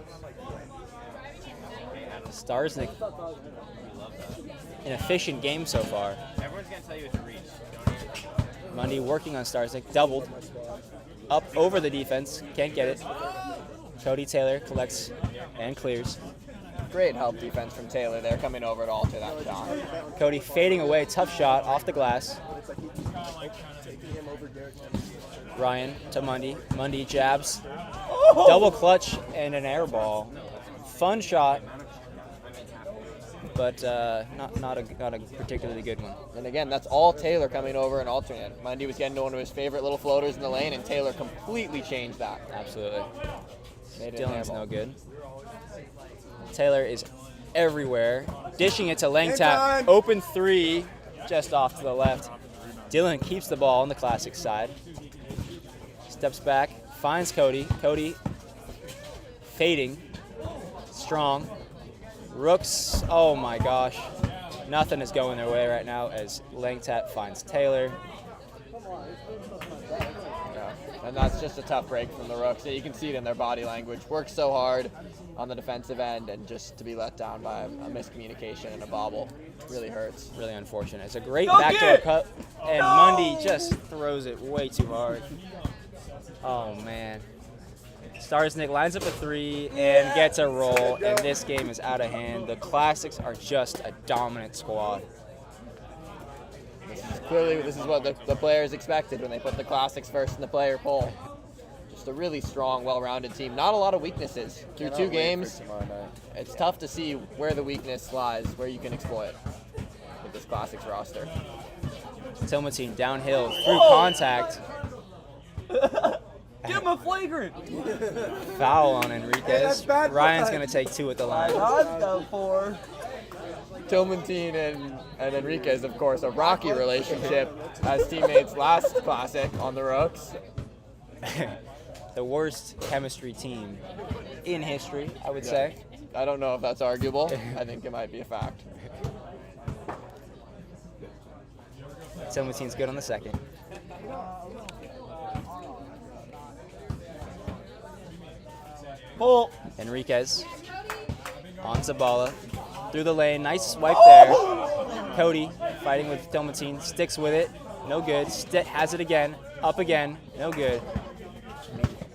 Starsnick, an efficient game so far. Everyone's going to tell you it's a reach. Mundy working on Starsnick, doubled. Up over the defense, can't get it. Cody Taylor collects and clears. Great help defense from Taylor there, coming over to alter that shot. Cody fading away, tough shot off the glass. Ryan to Mundy. Mundy jabs. Double clutch and an air ball. Fun shot, but not a particularly good one. And again, that's all Taylor coming over and alternate. Mundy was getting to one of his favorite little floaters in the lane, and Taylor completely changed that. Absolutely. Made it Dylan's an air no ball. good. Taylor is everywhere. Dishing it to Langtat. Open three, just off to the left. Dylan keeps the ball on the Classic side. Steps back, finds Cody. Cody fading, strong. Rooks, oh my gosh. Nothing is going their way right now as Langtat finds Taylor. Yeah. And that's just a tough break from the Rooks. You can see it in their body language. Worked so hard on the defensive end, and just to be let down by a miscommunication and a bobble really hurts. Really unfortunate. It's a great backdoor cut, and Mundy just throws it way too hard. Oh, man. Starsnick lines up a three and gets a roll, and this game is out of hand. The Classics are just a dominant squad. Clearly, this is what the players expected when they put the Classics first in the player poll. Just a really strong, well-rounded team. Not a lot of weaknesses. Through two games, it's tough to see where the weakness lies, where you can exploit with this Classics roster. Tilmatine downhill through contact. Give him a flagrant. Foul on Enriquez. Hey, that's bad Ryan's blood. going to take two at the line. Tilmatine and Enriquez, of course, a rocky relationship as teammates last Classic on the Rooks. The worst chemistry team in history, I would say. I don't know if that's arguable. I think it might be a fact. Tilmatine's good on the second. Pull. Enriquez on Zabala through the lane. Nice swipe there. Cody fighting with Tilmatine, sticks with it, no good. Has it again, up again, no good.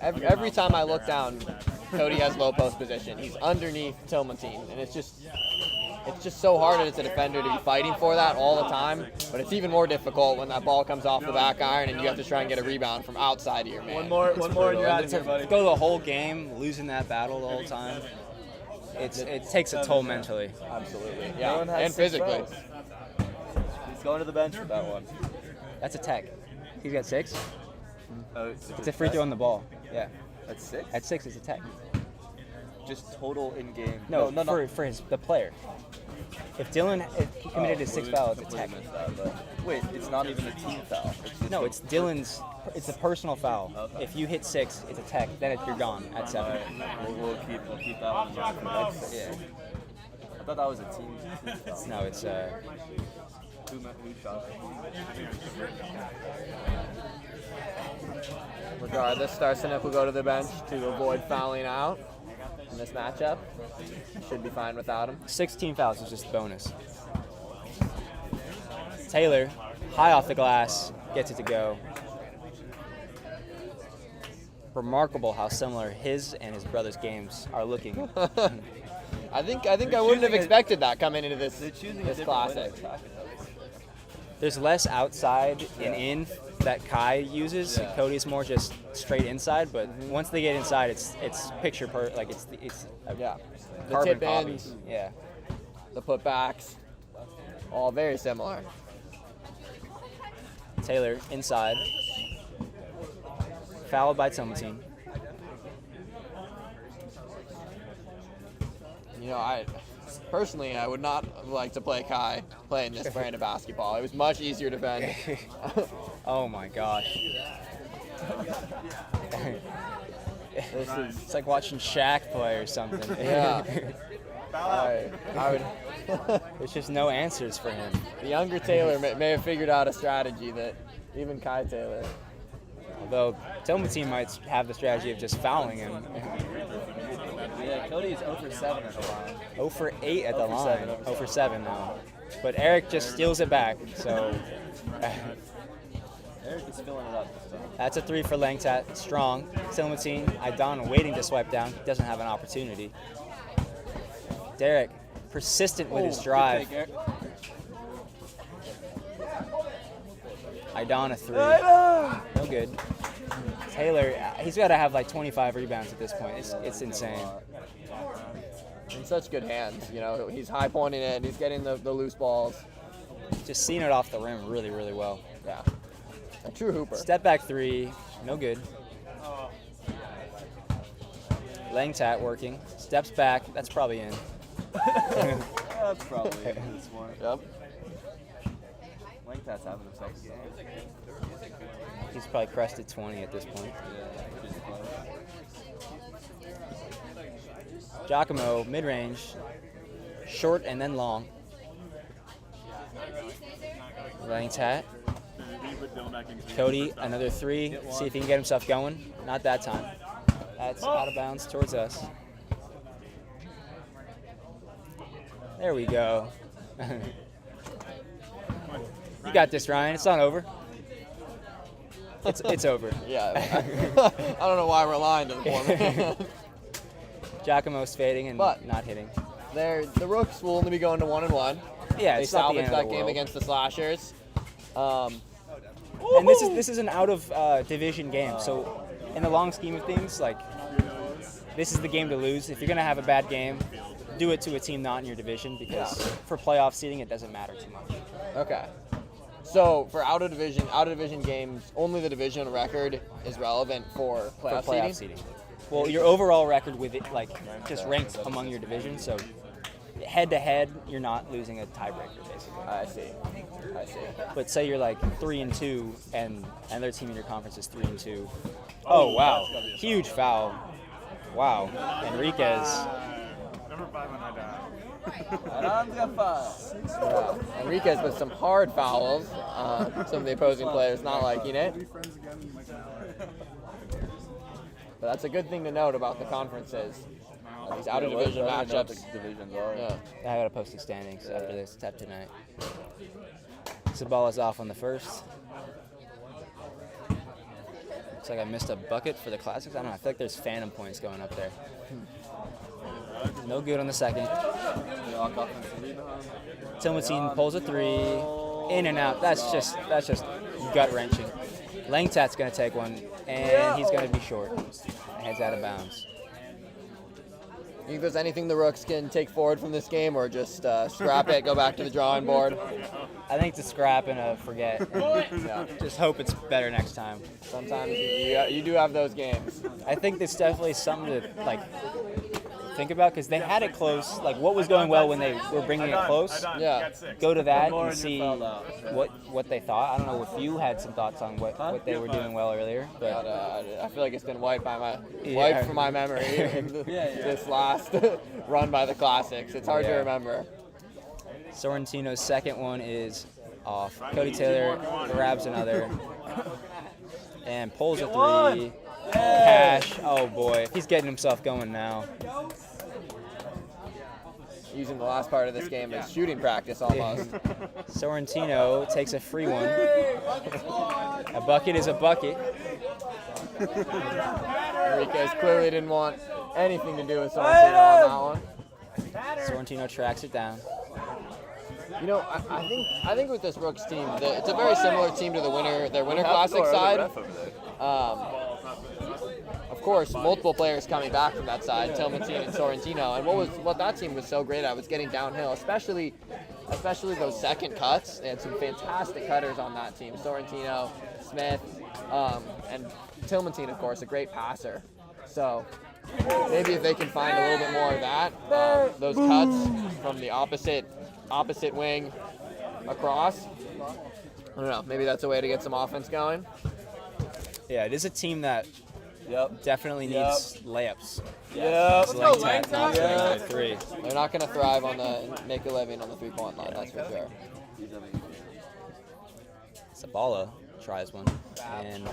Every time I look down, Cody has low post position. He's underneath Tilmatine, and it's just so hard as a defender to be fighting for that all the time. But it's even more difficult when that ball comes off the back iron and you have to try and get a rebound from outside of your man. One more, and you're out of here, buddy. Go the whole game losing that battle the whole time. It takes a toll mentally. Absolutely, yeah, and physically. He's going to the bench with that one. That's a tech. He's got 6. Oh, It's a free throw on the ball. Yeah. At 6? At 6, it's a tech. Just total in game. No, for the player. If Dylan committed his 6th foul, it's a tech. Wait, it's not even a team foul. No, it's Dylan's. It's a personal foul. Okay. If you hit 6, it's a tech. Then you're gone at 7. Right. We'll keep that one in mind for next. Yeah. I thought that was a team foul. No, it's Who shot it? Regardless, Starsonup will go to the bench to avoid fouling out in this matchup. Should be fine without him. 16 fouls is just bonus. Taylor, high off the glass, gets it to go. Remarkable how similar his and his brother's games are looking. I think I wouldn't have expected that coming into this classic. There's less outside and in that Kai uses. Yeah. Cody's more just straight inside, but once they get inside, it's picture like it's yeah. The carbon tip copy. ins, Yeah. the putbacks, all very similar. Taylor inside, fouled by Tilmatine. You know, I would not like to play Kai playing this brand of basketball. It was much easier to defend. Oh my gosh. It's like watching Shaq play or something. Yeah. I would. There's just no answers for him. The younger Taylor may have figured out a strategy that even Kai Taylor. Although Tilmatine might have the strategy of just fouling him. Yeah, Cody's 0 for 7 at the line. 0 for 8 at the 0 for line. 7, 0 for 7 now. But Eric just steals it back. So Eric is filling it up this time. that's a 3 for Langtat. Strong. Tilmatine, Idon waiting to swipe down. Doesn't have an opportunity. Derek, persistent with his drive. Idon a 3. No good. Taylor, he's got to have like 25 rebounds at this point. It's insane. In such good hands, you know. He's high pointing it, and he's getting the loose balls. Just seeing it off the rim really, really well. Yeah. A true hooper. Step back 3, no good. Langtat working. Steps back, that's probably in. That's probably this one. Yep. Langtat's having himself a game. He's probably crested 20 at this point. Yeah, just close. Giacomo, mid-range, short and then long. Langtat. Cody, another 3. See if he can get himself going. Not that time. That's out of bounds towards us. There we go. You got this, Ryan. It's not over. It's over. Yeah. I don't know why we're lying to the former. Giacomo's fading and not hitting. The Rooks will only be going to 1-1. Yeah, they it's not the end salvaged of that the game world. against the Slashers. And this is an out of division game. So in the long scheme of things, like this is the game to lose. If you're gonna have a bad game, do it to a team not in your division because for playoff seeding it doesn't matter too much. Okay. So for out of division games, only the division record is relevant for playoff seeding. Well, your overall record with it, like just ranked among your division. So head to head, you're not losing a tiebreaker basically. I see. But say you're like 3-2, and another team in your conference is 3-2. Oh wow, huge foul. Wow, Enriquez. Number 5 on Yeah. Enriquez with some hard fouls. Some of the opposing players not liking it. But that's a good thing to note about the conferences. These out of division matchups. Divisions are. Yeah. I gotta post the standings after this tonight. Zabala's off on the first. Looks like I missed a bucket for the Classics. I don't know. I feel like there's phantom points going up there. No good on the second. Tilmatine pulls a three. In and out. That's just gut-wrenching. Langtat's going to take one, and he's going to be short. Heads out of bounds. You think there's anything the Rooks can take forward from this game, or just scrap it, go back to the drawing board? I think it's a scrap and a forget. And just hope it's better next time. Sometimes you do have those games. I think there's definitely something to think about, because they had it close. Like, what was going well when they were bringing it close? Yeah. Go to that and see what they thought. I don't know if you had some thoughts on what they were doing well earlier, but I feel like it's been wiped from my memory. This last run by the Classics. It's hard to remember. Sorrentino's second one is off. Cody Taylor grabs another and pulls a three. Cash, oh boy, he's getting himself going now. Using the last part of this game as shooting practice almost. Sorrentino takes a free one. A bucket is a bucket. Enriquez clearly didn't want anything to do with Sorrentino on that one. Sorrentino tracks it down. You know, I think with this Rooks team, it's a very similar team to their Winter Classic side. Of course, multiple players coming back from that side, Tilmatine and Sorrentino. And what that team was so great at was getting downhill, especially those second cuts. They had some fantastic cutters on that team. Sorrentino, Smith, and Tilmatine, of course, a great passer. So maybe if they can find a little bit more of that, those cuts from the opposite wing across. I don't know. Maybe that's a way to get some offense going. Yeah, it is a team that definitely needs layups. Yep. Langtat not shooting the three. They're not going to thrive on make a living on the three-point line, that's for sure. Zabala tries one. And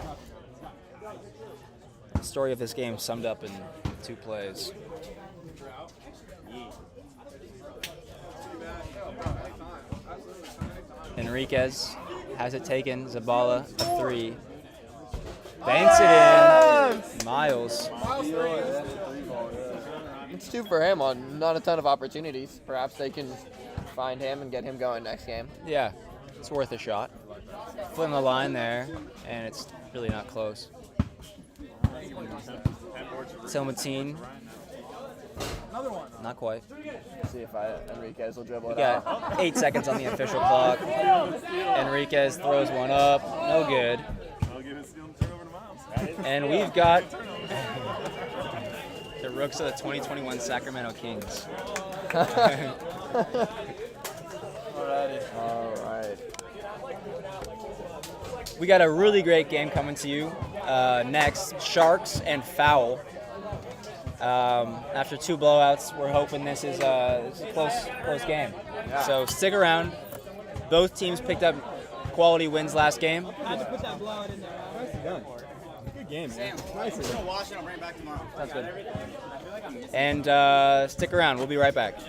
the story of this game summed up in 2 plays. Enriquez has it taken. Zabala, a three. Banks it in. Miles. It's 2 for him on not a ton of opportunities. Perhaps they can find him and get him going next game. Yeah, it's worth a shot. Foot on the line there, and it's really not close. Tilmatine. Not quite. See if Enriquez will dribble We it got out. 8 seconds on the official clock. Enriquez throws one up. No good. And we've got the Rooks of the 2021 Sacramento Kings. All right. We got a really great game coming to you. Next, Sharks and Foul. After 2 blowouts, we're hoping this is a close game. Yeah. So stick around. Both teams picked up quality wins last game. I had to put that blowout in there. Nicely done. Good game, man. Nicely done. Wash it, I'll bring it back tomorrow. Sounds good. I feel like I'm missing. And stick around. We'll be right back.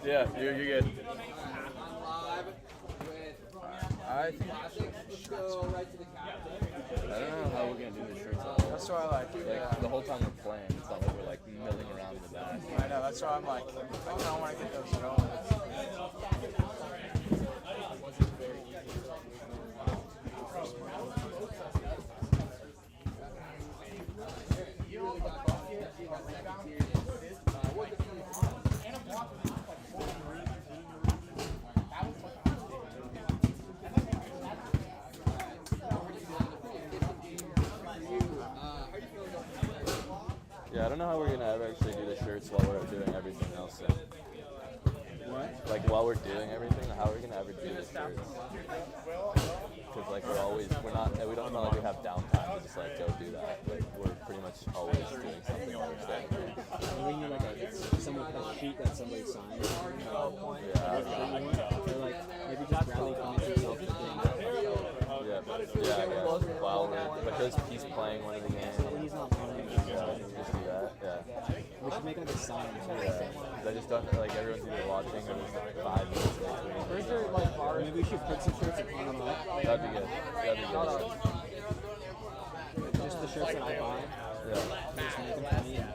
Yeah, you're good. I think I don't know how we're gonna do the shirts. that's why I like The whole time we're playing, it's not like we're like milling around in the back. I know, that's why I'm like, I kind of want to get those going. Yeah, I don't know how we're gonna ever actually do the shirts while we're doing everything else. So. What? Like while we're doing everything, how are we gonna ever do the shirts? Because like we don't know like we have downtime to just like go do that. Like we're pretty much always doing something while we're staying here. We need like a sheet that somebody signs. Yeah. Or like maybe just Bradley commits himself to doing that. Yeah. While because he's playing one of the games. When he's not playing, Just do that. Yeah. we should make like a sign too. I just don't like everyone's either watching or just like 5 minutes in between. Is there like bars? Maybe we should print some shirts and hang them up. That'd be good. Just the shirts that I buy. Yeah. Just make them funny and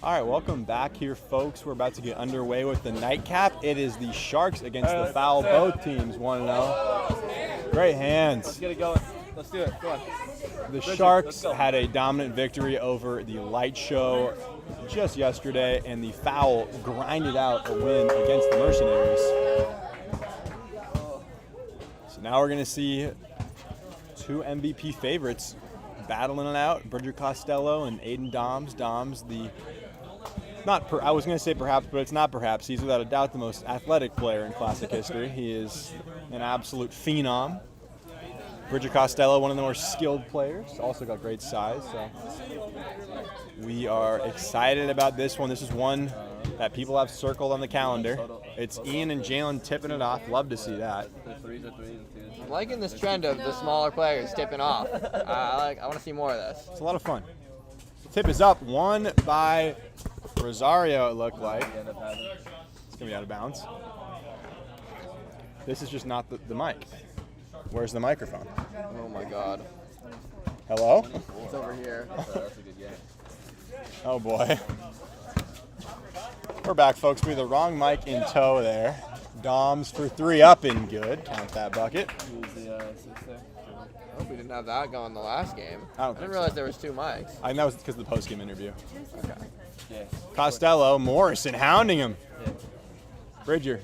All right, welcome back here, folks. We're about to get underway with the nightcap. It is the Sharks against the Foul. Both teams 1-0. Great hands. Let's get it going. Let's do it. Go on. The Sharks had a dominant victory over the Light Show just yesterday, and the Foul grinded out a win against the Mercenaries. So now we're going to see two MVP favorites battling it out, Bridger Costello and Aiden Doms. Doms, I was going to say perhaps, but it's not perhaps. He's without a doubt the most athletic player in Classic history. He is an absolute phenom. Bridger Costello, one of the more skilled players, also got great size. So we are excited about this one. This is one that people have circled on the calendar. It's Ian and Jalen tipping it off. Love to see that. I'm liking this trend of the smaller players tipping off. I want to see more of this. It's a lot of fun. The tip is up, won by Rosario, it looked like. It's going to be out of bounds. This is just not the mic. Where's the microphone? Oh my God. Hello? It's over here. That's a good game. Oh boy. We're back, folks. We have the wrong mic in tow there. Doms for 3 up and good. Count that bucket. I hope we didn't have that going the last game. I didn't realize there was 2 mics. I think that was because of the post-game interview. Okay. Yeah. Costello, Morrison hounding him. Bridger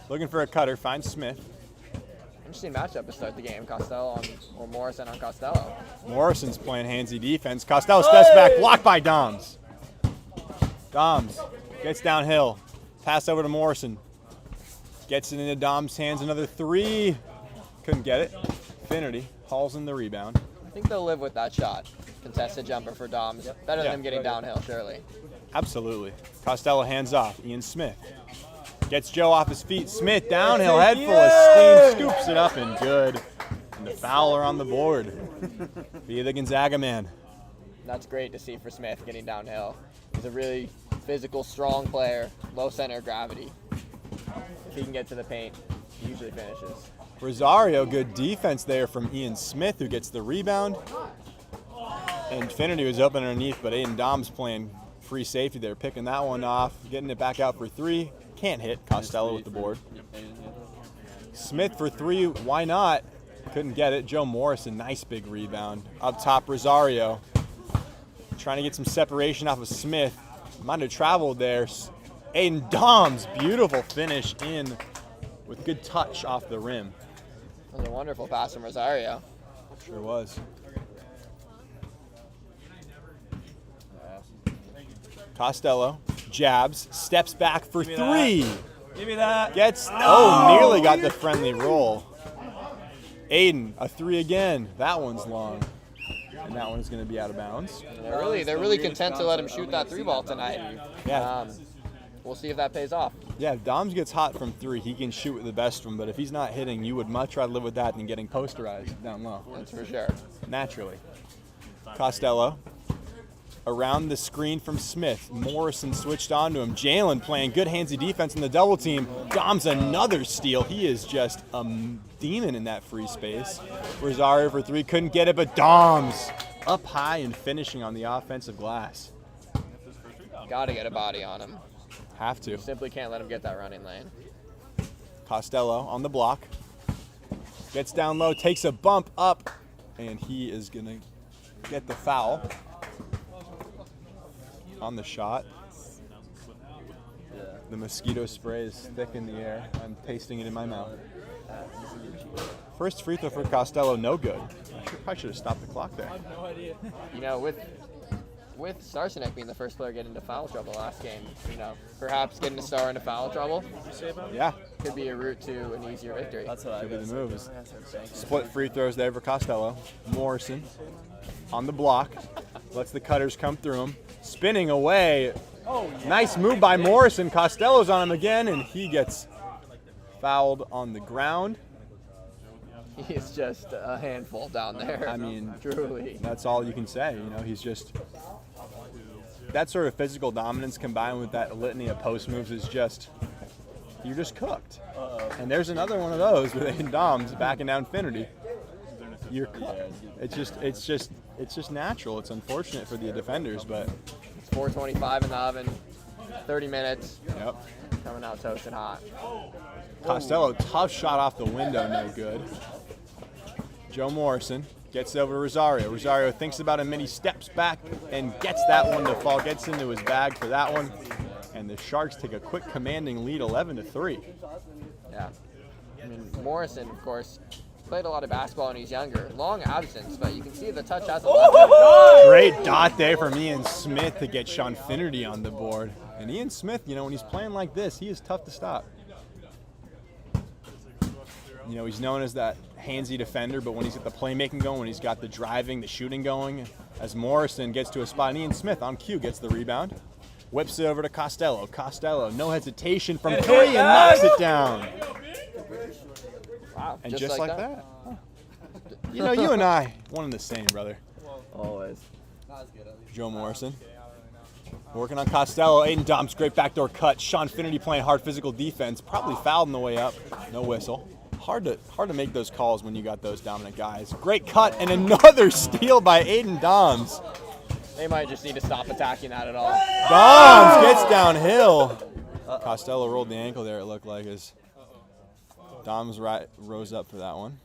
looking for a cutter, finds Smith. Interesting matchup to start the game. Costello or Morrison on Costello. Morrison's playing handsy defense. Costello steps back, blocked by Doms. Doms gets downhill. Pass over to Morrison. Gets it into Dom's hands. Another 3. Couldn't get it. Finnerty hauls in the rebound. I think they'll live with that shot. Contested jumper for Doms. Better than him getting downhill, surely. Absolutely. Costello hands off. Ian Smith gets Joe off his feet. Smith downhill, head full of steam, scoops it up and good. And the Fowler on the board via the Gonzaga man. That's great to see for Smith getting downhill. He's a really physical, strong player, low center of gravity. If he can get to the paint, he usually finishes. Rosario, good defense there from Ian Smith, who gets the rebound. And Finnerty was open underneath, but Aiden Dom's playing free safety there, picking that one off, getting it back out for 3. Can't hit. Costello with the board. Smith for 3, why not? Couldn't get it. Joe Morrison, nice big rebound. Up top, Rosario trying to get some separation off of Smith. Might have traveled there. Aiden Doms, beautiful finish in with good touch off the rim. That was a wonderful pass from Rosario. Sure was. Costello jabs, steps back for 3. Give me that. Gets, nearly got the friendly roll. Aiden, a 3 again. That one's long. And that one's going to be out of bounds. They're really content to let him shoot that 3 ball tonight. Yeah. We'll see if that pays off. Yeah, if Doms gets hot from 3, he can shoot with the best of them. But if he's not hitting, you would much rather live with that than getting posterized down low. That's for sure. Naturally. Costello around the screen from Smith. Morrison switched onto him. Jalen playing good handsy defense in the double team. Dom's another steal. He is just a demon in that free space. Rosario for 3, couldn't get it, but Dom's up high and finishing on the offensive glass. Got to get a body on him. Have to. You simply can't let him get that running lane. Costello on the block. Gets down low, takes a bump up, and he is going to get the foul on the shot. The mosquito spray is thick in the air. I'm tasting it in my mouth. First free throw for Costello, no good. I should have stopped the clock there. You know, with Sarcenek being the first player getting into foul trouble last game, perhaps getting a star into foul trouble. Yeah. Could be a route to an easier victory. That's what I Could be the say. moves. Split free throws there for Costello. Morrison on the block. Lets the cutters come through him. Spinning away. Nice move by Morrison. Costello's on him again, and he gets fouled on the ground. He is just a handful down there. I mean, truly. That's all you can say. He's just that sort of physical dominance combined with that litany of post moves is just you're just cooked. And there's another one of those with Aiden Doms backing down Finnerty. You're cooked. It's just natural. It's unfortunate for the defenders, but 425 in the oven, 30 minutes. Yep. Coming out toasting hot. Costello, tough shot off the window, no good. Joe Morrison gets over to Rosario. Rosario thinks about him, and he steps back and gets that one to fall, gets into his bag for that one. And the Sharks take a quick commanding lead, 11-3. Yeah. I mean, Morrison, of course, played a lot of basketball when he's younger. Long absence, but you can see the touch hasn't left. Great dot there from Ian Smith to get Sean Finnerty on the board. And Ian Smith, you know, when he's playing like this, he is tough to stop. You know, he's known as that handsy defender, but when he's got the playmaking going, when he's got the driving, the shooting going, as Morrison gets to a spot, and Ian Smith on cue gets the rebound, whips it over to Costello. Costello, no hesitation from three, and knocks it down. Wow, And just like that. Huh. You know, you and I, one and the same, brother. Always. Joe Morrison. Working on Costello. Aiden Dom's great backdoor cut. Sean Finnerty playing hard physical defense. Probably fouled on the way up. No whistle. Hard to make those calls when you got those dominant guys. Great cut and another steal by Aiden Doms. They might just need to stop attacking that at all. Doms gets downhill. Costello rolled the ankle there, it looked like, as Doms rose up for that one.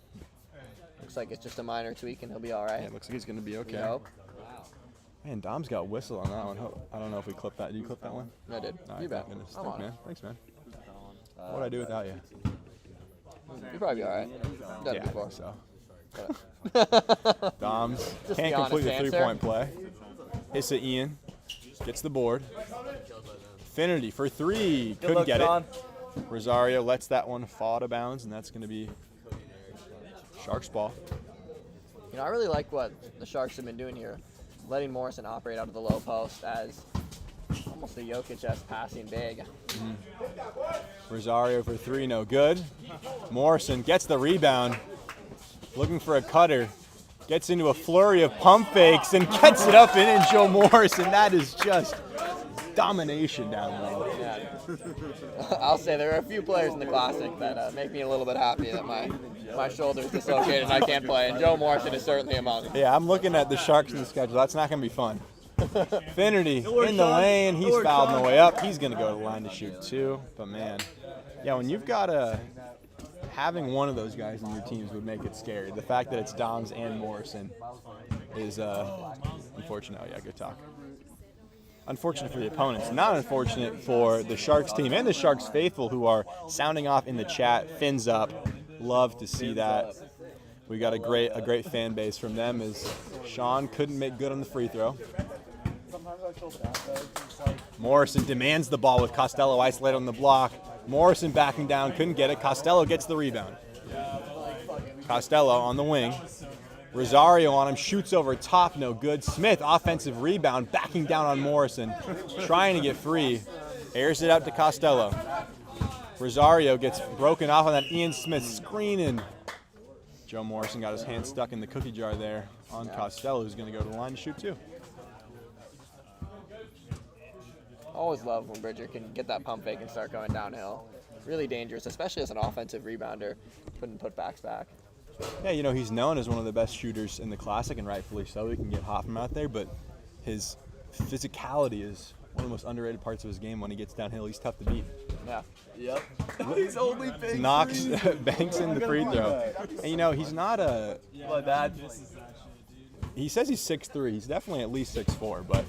Looks like it's just a minor tweak and he'll be all right. Yeah, it looks like he's going to be okay. We hope. Man, Dom's got whistle on that one. I don't know if we clipped that. Did you clip that one? I did. All right, You bet. thank goodness. I'm Thanks, on man. it. Thanks, man. What'd I do without you? You'll probably be all right. Done it Yeah, I before. think so. Doms Just can't the honest complete the answer. three-point play. Issa Ian gets the board. Finnerty for three. Couldn't luck, get John. it. Rosario lets that one fall out of bounds, and that's going to be Sharks ball. You know, I really like what the Sharks have been doing here, letting Morrison operate out of the low post as almost a Jokic-esque passing big. Rosario for three, no good. Morrison gets the rebound, looking for a cutter. Gets into a flurry of pump fakes and gets it up and in. Joe Morrison. That is just domination down low. Yeah. I'll say there are a few players in the Classic that make me a little bit happy that my shoulder is dislocated and I can't play, and Joe Morrison is certainly among them. Yeah, I'm looking at the Sharks in the schedule. That's not going to be fun. Finnerty in the lane. He's fouled on the way up. He's going to go to the line to shoot two. But, man, yeah, when you've got having one of those guys in your teams would make it scary. The fact that it's Doms and Morrison is unfortunate. Oh, yeah, good talk. Unfortunate for the opponents. Not unfortunate for the Sharks team and the Sharks faithful who are sounding off in the chat. Fins up. Love to see that. We got a great fan base from them as Sean couldn't make good on the free throw. Morrison demands the ball with Costello isolated on the block. Morrison backing down, couldn't get it. Costello gets the rebound. Costello on the wing. Rosario on him, shoots over top, no good. Smith, offensive rebound, backing down on Morrison, trying to get free. Airs it out to Costello. Rosario gets broken off on that Ian Smith screen, and Joe Morrison got his hand stuck in the cookie jar there on Costello, who's going to go to the line to shoot two. Always love when Bridger can get that pump fake and start going downhill. Really dangerous, especially as an offensive rebounder, putting putbacks back. Yeah, you know, he's known as one of the best shooters in the Classic, and rightfully so. He can get Hoffman out there, but his physicality is one of the most underrated parts of his game. When he gets downhill, he's tough to beat. Yeah. Yep. He's only big. Knocks, banks in the free throw. And, you know, he's not a... My bad. He says he's 6'3". He's definitely at least 6'4", but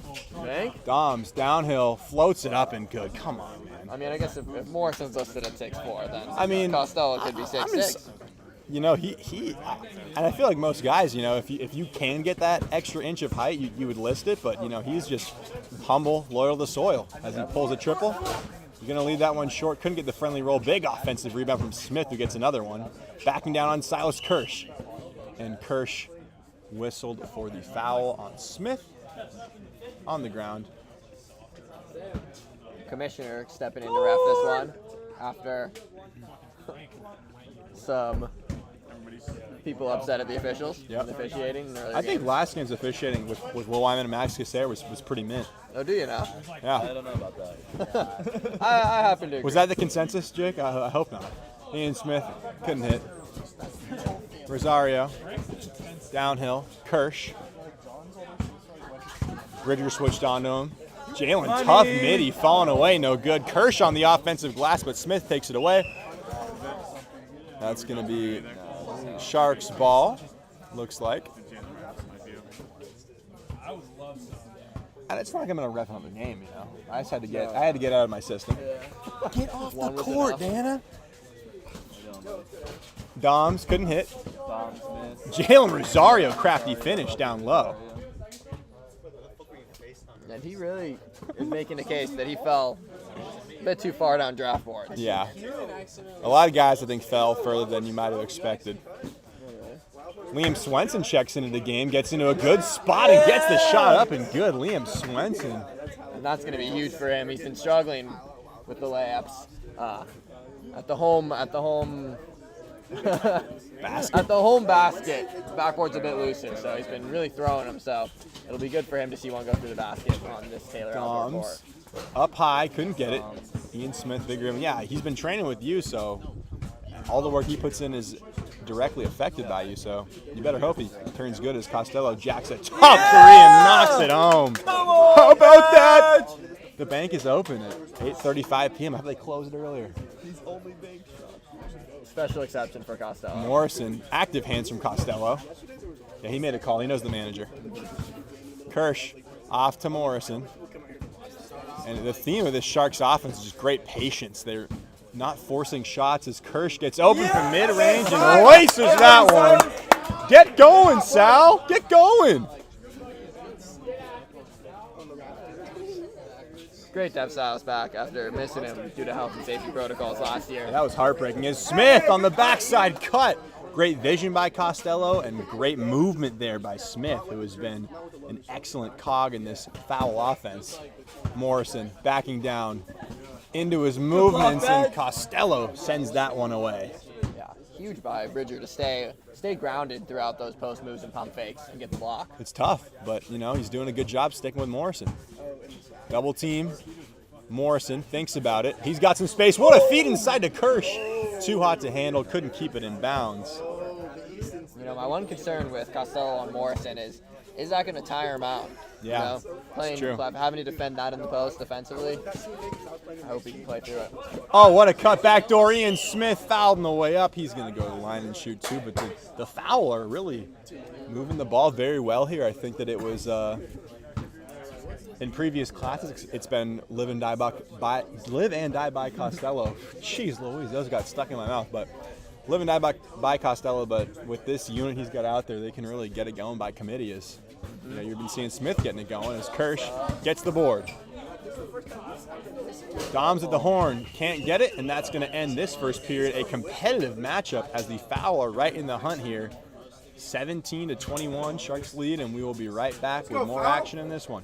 Think? Doms downhill, floats it up and good. Come on, man. I mean, I guess if Morrison's listed at 6'4", then I mean, Costello could be 6'6". You know, he and I feel like most guys, you know, if you can get that extra inch of height, you would list it. But, you know, he's just humble, loyal to the soil. As he pulls a triple, he's going to leave that one short. Couldn't get the friendly roll. Big offensive rebound from Smith, who gets another one. Backing down on Silas Kirsch. And Kirsch whistled for the foul on Smith on the ground. Commissioner stepping in to ref this one after some people upset at the officials and officiating. I think last game's officiating with Will Wyman and Max Cassare was pretty mint. Oh, do you now? Yeah. I don't know about that. I happen to agree. Was that the consensus, Jake? I hope not. Ian Smith couldn't hit. Rosario, downhill. Kirsch. Bridger switched onto him. Jalen, tough midi, falling away, no good. Kirsch on the offensive glass, but Smith takes it away. That's going to be Sharks ball, looks like. And it's not like I'm going to ref on the game, you know. I just had to get out of my system. Get off the court, Dana. Doms couldn't hit. Jalen Rosario, crafty finish down low. And he really is making the case that he fell a bit too far down draft boards. Yeah. A lot of guys, I think, fell further than you might have expected. Liam Swenson checks into the game, gets into a good spot, and gets the shot up and good. Liam Swenson. And that's going to be huge for him. He's been struggling with the layups at the home basket. At the home basket. His backboard's a bit looser, so he's been really throwing them. So it'll be good for him to see one go through the basket on this Taylor outdoor court. Up high, couldn't get it. Ian Smith, big rim. Yeah, he's been training with you, so all the work he puts in is directly affected by you, so you better hope he turns good as Costello jacks a top three and knocks it home. How about that? The bank is open at 8:35 p.m. How did they close it earlier? These only big shots. Special exception for Costello. Morrison, active hands from Costello. Yeah, he made a call. He knows the manager. Kirsch off to Morrison. And the theme of this Sharks offense is just great patience. They're not forcing shots as Kirsch gets open from mid-range and racers that one. Get going, Sal. Get going. Great to have Silas back after missing him due to health and safety protocols last year. That was heartbreaking. As Smith on the backside cut. Great vision by Costello and great movement there by Smith, who has been an excellent cog in this foul offense. Morrison backing down into his movements, and Costello sends that one away. Yeah, huge by Bridger to stay grounded throughout those post moves and pump fakes and get the block. It's tough, but you know he's doing a good job sticking with Morrison. Double team. Morrison thinks about it. He's got some space. What a feed inside to Kirsch. Too hot to handle. Couldn't keep it in bounds. You know, my one concern with Costello on Morrison is that going to tire him out? Yeah, you know, playing, having to defend that in the post defensively. I hope he can play through it. Oh, what a cut back door. Ian Smith fouled on the way up. He's going to go to the line and shoot too, but the Fowler really moving the ball very well here. I think that it was in previous classes, it's been live and die by Costello. Jeez Louise, those got stuck in my mouth. But live and die by Costello. But with this unit he's got out there, they can really get it going by committee. As you know, you've been seeing Smith getting it going as Kirsch gets the board. Dom's at the horn, can't get it, and that's going to end this first period. A competitive matchup as the Fowler right in the hunt here. 17-21, Sharks lead, and we will be right back with more action in this one.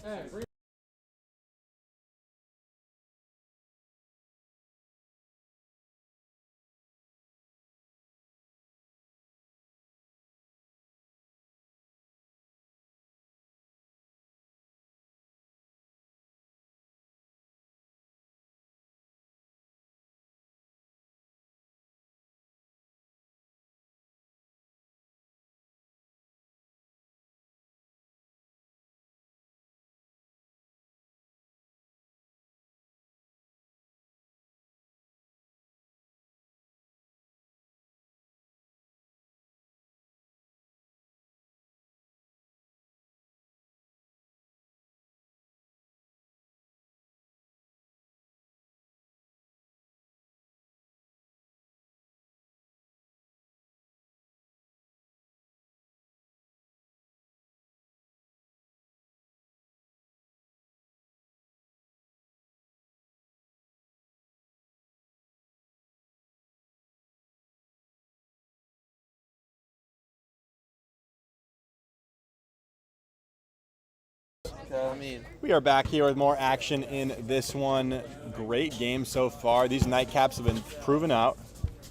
We are back here with more action in this one. Great game so far. These nightcaps have been proven out.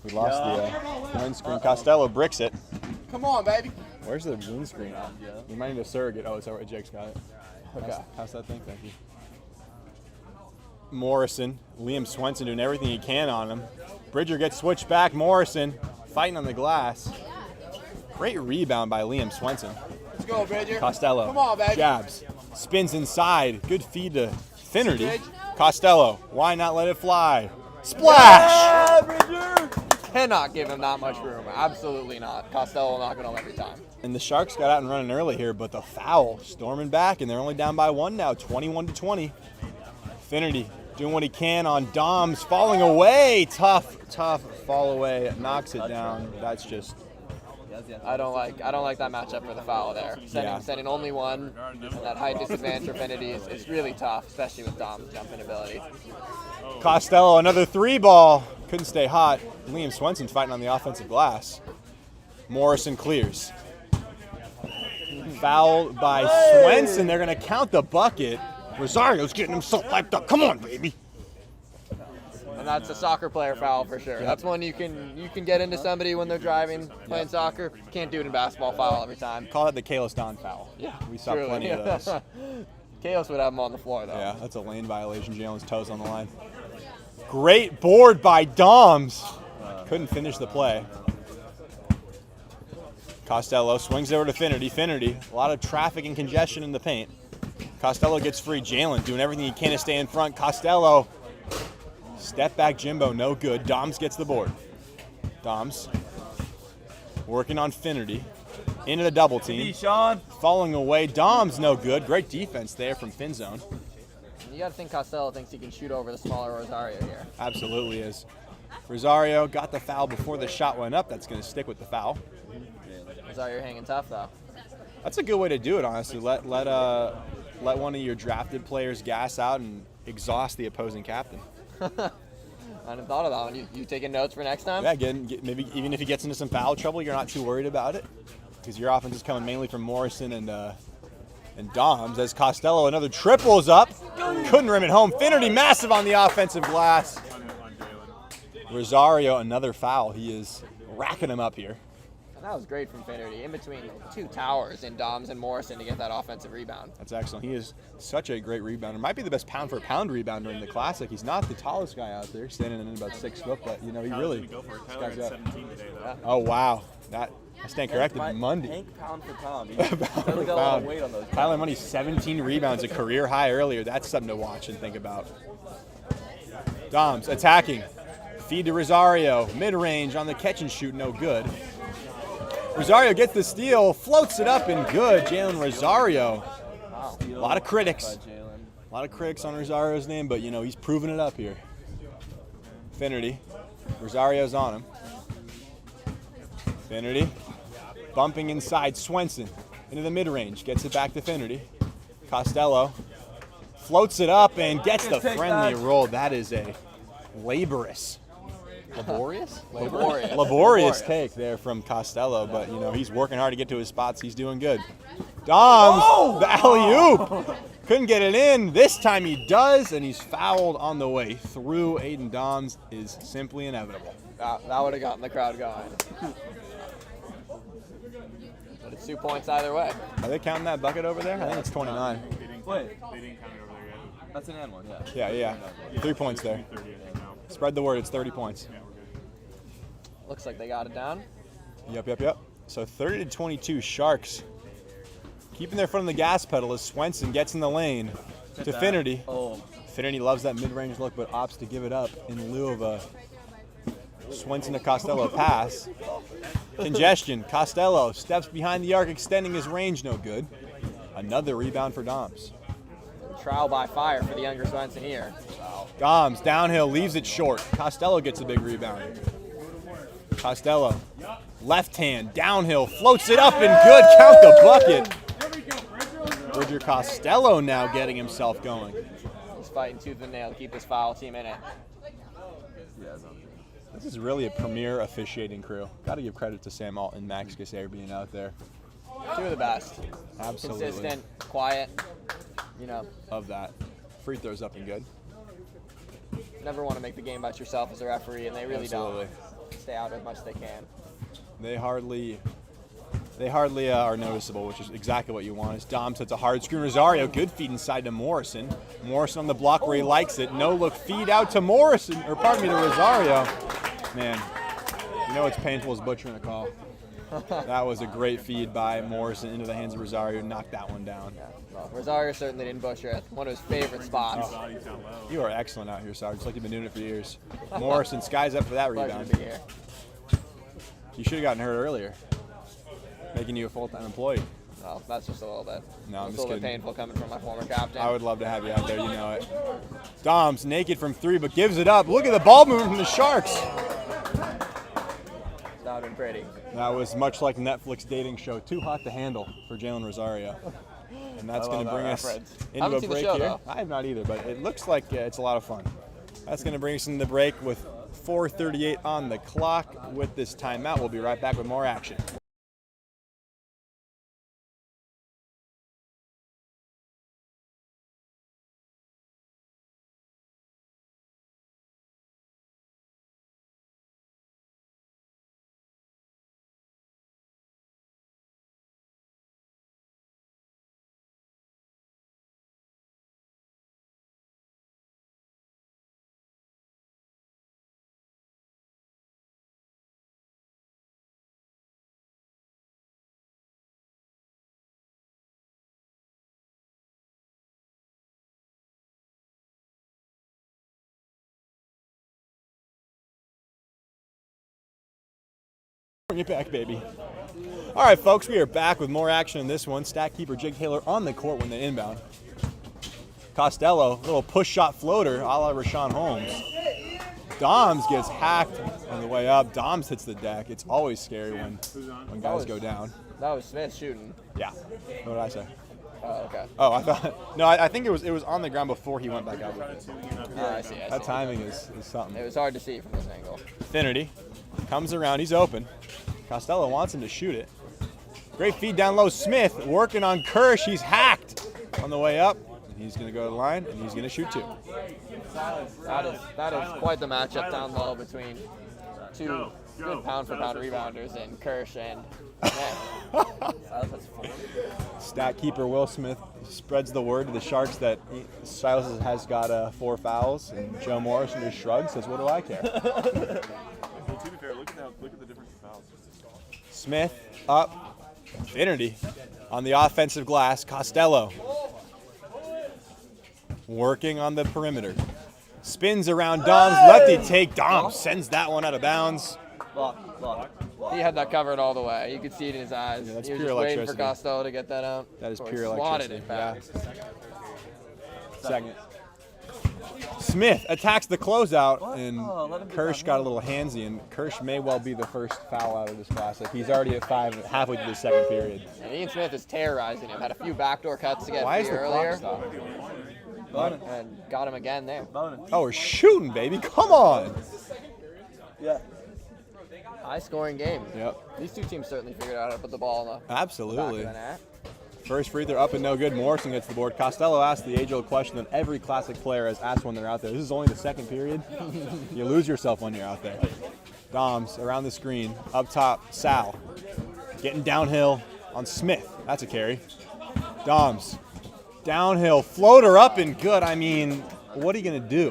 We lost the windscreen. Costello bricks it. Come on, baby. Where's the windscreen? We might need a surrogate. Oh, it's all right. Jake's got it. Okay. How's that thing? Thank you. Morrison, Liam Swenson doing everything he can on him. Bridger gets switched back. Morrison fighting on the glass. Great rebound by Liam Swenson. Let's go, Bridger. Costello. Come on, baby. Jabs. Spins inside. Good feed to Finnerty. Costello. Why not let it fly? Splash! Cannot give him that much room. Absolutely not. Costello will knock it home every time. And the Sharks got out and running early here, but the foul storming back, and they're only down by 1 now, 21-20. Finnerty doing what he can on Doms, falling away. Tough fall away. Knocks it down. That's just. I don't like that matchup for the foul there. Sending only one, and that height disadvantage for Finnerty is really tough, especially with Dom's jumping ability. Costello, another 3-ball. Couldn't stay hot. Liam Swenson's fighting on the offensive glass. Morrison clears. Fouled by Swenson. They're going to count the bucket. Rosario's getting himself hyped up. Come on, baby. And that's a soccer player foul for sure. That's one you can get into somebody when they're driving, playing soccer. Can't do it in basketball, foul every time. Call it the Kalos Don foul. Yeah, we saw plenty of those. Kalos would have him on the floor, though. Yeah, that's a lane violation. Jalen's toes on the line. Great board by Doms. Couldn't finish the play. Costello swings over to Finnerty. Finnerty, a lot of traffic and congestion in the paint. Costello gets free. Jalen doing everything he can to stay in front. Costello, step back Jimbo, no good. Doms gets the board. Doms working on Finnerty. Into the double team. Falling away. Doms no good. Great defense there from Fin Zone. You got to think Costello thinks he can shoot over the smaller Rosario here. Absolutely is. Rosario got the foul before the shot went up. That's going to stick with the foul. Rosario hanging tough, though. That's a good way to do it, honestly. Let one of your drafted players gas out and exhaust the opposing captain. I hadn't thought of that one. You taking notes for next time? Yeah, maybe even if he gets into some foul trouble, you're not too worried about it because your offense is coming mainly from Morrison and Doms. As Costello, another triple is up. Couldn't rim it home. Finnerty massive on the offensive glass. Rosario, another foul. He is racking him up here. And that was great from Finnerty, in between two towers in Doms and Morrison to get that offensive rebound. That's excellent. He is such a great rebounder. Might be the best pound-for-pound rebounder in the Classic. He's not the tallest guy out there, standing in about 6 foot, but he really. Tyler had 17 today, though. Oh wow, I stand corrected. Monday. Hank pound for pound. He Pound for really got a lot of pound. weight on those. Tyler Money, 17 rebounds, a career high earlier. That's something to watch and think about. Doms attacking. Feed to Rosario. Mid-range on the catch and shoot, no good. Rosario gets the steal, floats it up and good. Jalen Rosario. Wow. A lot of critics. A lot of critics on Rosario's name, but he's proving it up here. Finnerty. Rosario's on him. Finnerty. Bumping inside. Swenson into the mid-range. Gets it back to Finnerty. Costello floats it up and gets the friendly roll. That is a laborious take there from Costello, but he's working hard to get to his spots. He's doing good. Doms, the alley-oop. Couldn't get it in. This time he does, and he's fouled on the way through. Aiden Doms is simply inevitable. That would have gotten the crowd going. But it's 2 points either way. Are they counting that bucket over there? I think it's 29. Wait. They didn't count it over there yet. That's an and one, yeah. Yeah. 3 points there. Spread the word. It's 30 points. Looks like they got it down. Yep. So 30-22 Sharks. Keeping their foot on the gas pedal as Swenson gets in the lane to Finnerty. Finnerty loves that mid-range look, but opts to give it up in lieu of a Swenson to Costello pass. Congestion. Costello steps behind the arc, extending his range, no good. Another rebound for Doms. Trial by fire for the younger Swenson here. Doms downhill, leaves it short. Costello gets a big rebound. Costello, left hand, downhill, floats it up and good. Count the bucket. Bridger Costello now getting himself going. He's fighting tooth and nail to keep his foul team in it. This is really a premier officiating crew. Got to give credit to Sam Alt and Max Gasser being out there. Two of the best. Absolutely. Consistent, quiet, Of that. Free throws up and good. Never want to make the game about yourself as a referee, and they really Absolutely. don't. Stay out as much as they can. They hardly are noticeable, which is exactly what you want. As Dom sets a hard screen. Rosario, good feed inside to Morrison. Morrison on the block where he likes it. No look feed out to Morrison, to Rosario. Man, it's painful as butchering a call. That was a great feed by Morrison into the hands of Rosario. Knocked that one down. Yeah, well, Rosario certainly didn't butcher it. One of his favorite spots. You are excellent out here, Sarge. Just like you've been doing it for years. Morrison, skies up for that Pleasure rebound. to be here. You should have gotten hurt earlier, making you a full-time employee. Well, that's just a little bit. No, I'm it's just a little bit kidding. painful coming from my former captain. I would love to have you out there, you know it. Dom's naked from 3, but gives it up. Look at the ball movement from the Sharks. That would have been pretty. That was much like Netflix dating show, Too Hot to Handle for Jalen Rosario. And that's going to bring us into Haven't a seen the break show, here. though. I have not either, but it looks like it's a lot of fun. That's going to bring us into the break with 4:38 on the clock. With this timeout, we'll be right back with more action. Bring it back, baby. All right, folks, we are back with more action in this one. Stat keeper Jake Taylor on the court when they inbound. Costello, little push shot floater, a la Rashawn Holmes. Doms gets hacked on the way up. Doms hits the deck. It's always scary when guys go down. That was Smith shooting. Yeah. What did I say? Oh, okay. Oh, I thought. No, I think it was on the ground before he went back out with it. I see. That timing is something. It was hard to see from this angle. Finnerty comes around. He's open. Costello wants him to shoot it. Great feed down low. Smith working on Kirsch. He's hacked on the way up. He's going to go to the line, and he's going to shoot 2. That is quite the matchup down low between two good pound-for-pound rebounders in Kirsch and Stat keeper Will Smith spreads the word to the Sharks that Silas has got 4 fouls, and Joe Morrison just shrugs, says, "What do I care?" Well, to be fair, look at the difference in fouls. Smith up, Finnerty on the offensive glass. Costello working on the perimeter. Spins around Dom's lefty take. Dom sends that one out of bounds. He had that covered all the way. You could see it in his eyes. Yeah, that's he was pure just waiting for electricity. Costello to get that out. That is Or pure swatted electricity. it back. Yeah. Second. Smith attacks the closeout, and Kirsch got a little handsy, and Kirsch may well be the first foul out of this classic. He's already at 5, halfway through the second period. And Ian Smith is terrorizing him. Had a few backdoor cuts to get Why is free the earlier. clock stopped? And got him again there. Oh, we're shooting, baby. Come on. Yeah. High scoring game. Yep. These two teams certainly figured out how to put the ball in the Absolutely. back of the net. First free throw up and no good. Morrison gets the board. Costello asked the age-old question that every classic player has asked when they're out there. This is only the second period. You lose yourself when you're out there. Doms around the screen. Up top, Sal. Getting downhill on Smith. That's a carry. Doms. Downhill. Floater up and good. I mean, what are you going to do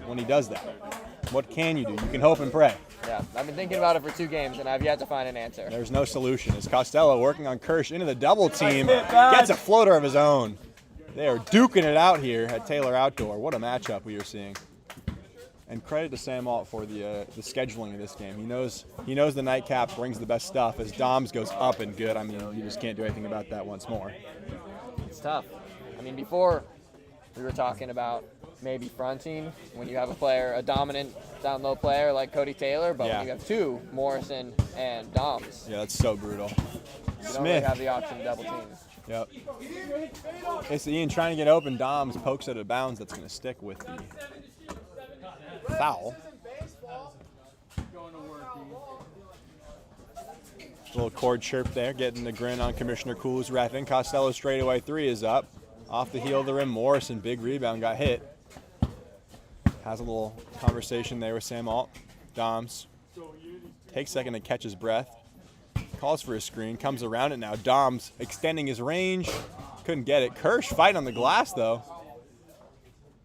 when he does that? What can you do? You can hope and pray. Yeah, I've been thinking about it for 2 games, and I've yet to find an answer. There's no solution. As Costello working on Kirsch into the double team, gets a floater of his own. They are duking it out here at Taylor Outdoor. What a matchup we are seeing. And credit to Sam Alt for the scheduling of this game. He knows the nightcap brings the best stuff. As Doms goes up and good, I mean, you just can't do anything about that once more. It's tough. I mean, before we were talking about maybe fronting when you have a dominant down low player like Cody Taylor, but when you have 2, Morrison and Doms. Yeah, that's so brutal. You don't really have the option to double team. Yep. It's Ian trying to get open. Doms pokes it out of bounds. That's going to stick with the foul. Little cord chirp there, getting the grin on Commissioner Cool's reffing. Costello straightaway 3 is up. Off the heel of the rim, Morrison, big rebound, got hit. Has a little conversation there with Sam Alt. Doms takes a second to catch his breath. Calls for a screen, comes around it now. Doms extending his range. Couldn't get it. Kirsch fighting on the glass, though.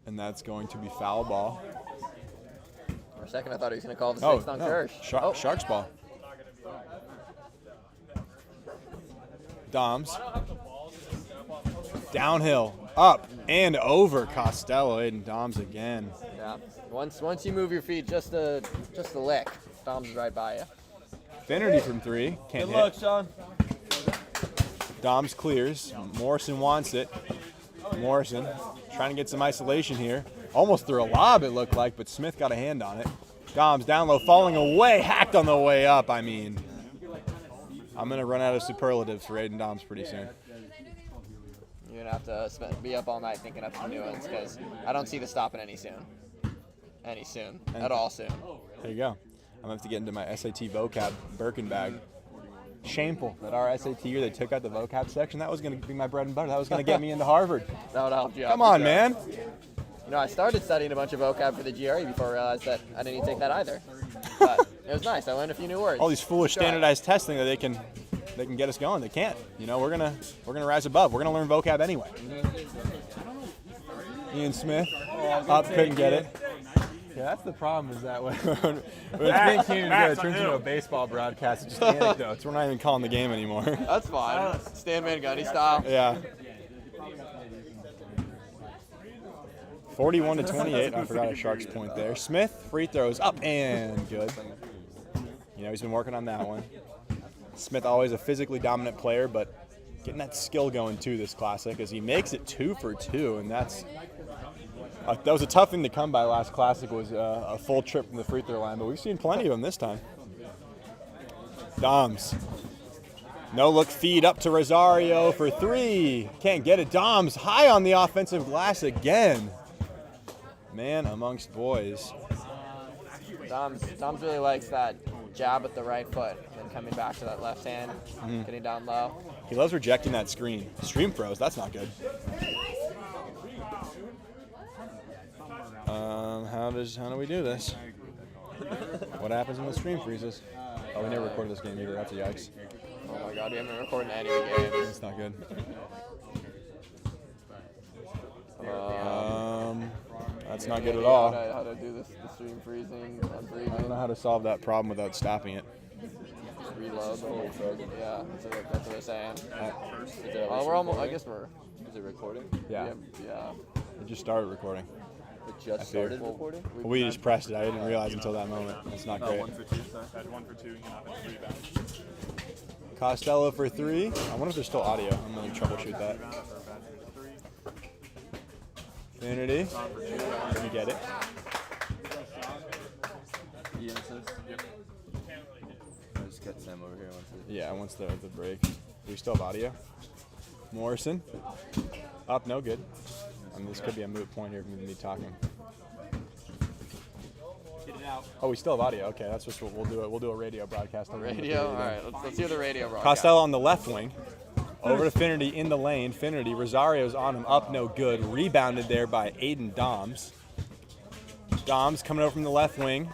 And that's going to be foul ball. For a second, I thought he was going to call the 6th on Kirsch. Sharks ball. Doms. Downhill, up and over Costello. Aiden Doms again. Yeah. Once you move your feet just a lick, Dom's is right by you. Finnerty from 3. Can't Good hit. luck, Sean. Doms clears. Morrison wants it. Morrison trying to get some isolation here. Almost threw a lob, it looked like, but Smith got a hand on it. Doms down low, falling away, hacked on the way up. I mean, I'm going to run out of superlatives for Aiden Doms pretty soon. You're going to have to be up all night thinking up some new ones because I don't see this stopping any soon. At all soon. There you go. I'm going to have to get into my SAT vocab Birkin bag. Shameful that our SAT year they took out the vocab section. That was going to be my bread and butter. That was going to get me into Harvard. That would help you out. Come on, man. You know, I started studying a bunch of vocab for the GRE before I realized that I didn't even take that either. But it was nice. I learned a few new words. All these foolish standardized testing that they can get us going. They can't. You know, we're gonna rise above. We're gonna learn vocab anyway. Ian Smith up, couldn't get it. Yeah, that's the problem. Is that when it's being communicated, it turns into a baseball broadcast. It's just anecdotes. We're not even calling the game anymore. That's fine. Stan Van Gundy style. Yeah. 41-28. I forgot a Sharks point there. Smith free throws up and good. You know, he's been working on that one. Smith always a physically dominant player, but getting that skill going too this classic as he makes it 2 for 2, and that was a tough thing to come by last classic was a full trip from the free throw line, but we've seen plenty of them this time. Doms. No look feed up to Rosario for 3. Can't get it. Doms high on the offensive glass again. Man amongst boys. Doms really likes that jab with the right foot and coming back to that left hand, getting down low. He loves rejecting that screen. Stream throws, that's not good. How do we do this? What happens when the stream freezes? Oh, we never recorded this game either. That's a yikes. Oh my God, we haven't recorded any games. It's not good. That's not good at all. How to do this? The stream freezing, unfreezing. I don't know how to solve that problem without stopping it. Just reload the whole thing. Yeah, that's what they're saying. We're almost. I guess we're. Is it recording? Yeah. Yeah. It just started recording. It just started recording? We just pressed it. I didn't realize until that moment. It's not great. 1 for 2. That's 1 for 2. You can have it 3 back. Costello for 3. I wonder if there's still audio. I'm going to troubleshoot that. Infinity. Can you get it? Ian assist? Yep. I'll just get Sam over here once the break. Do we still have audio? Morrison. Up, no good. I mean, this could be a moot point here from me talking. Get it out. Oh, we still have audio. Okay, that's just what we'll do. We'll do a radio broadcast. Radio? All right, let's hear the radio broadcast. Costello on the left wing. Over to Finnerty in the lane. Finnerty, Rosario's on him, up no good. Rebounded there by Aiden Doms. Doms coming over from the left wing.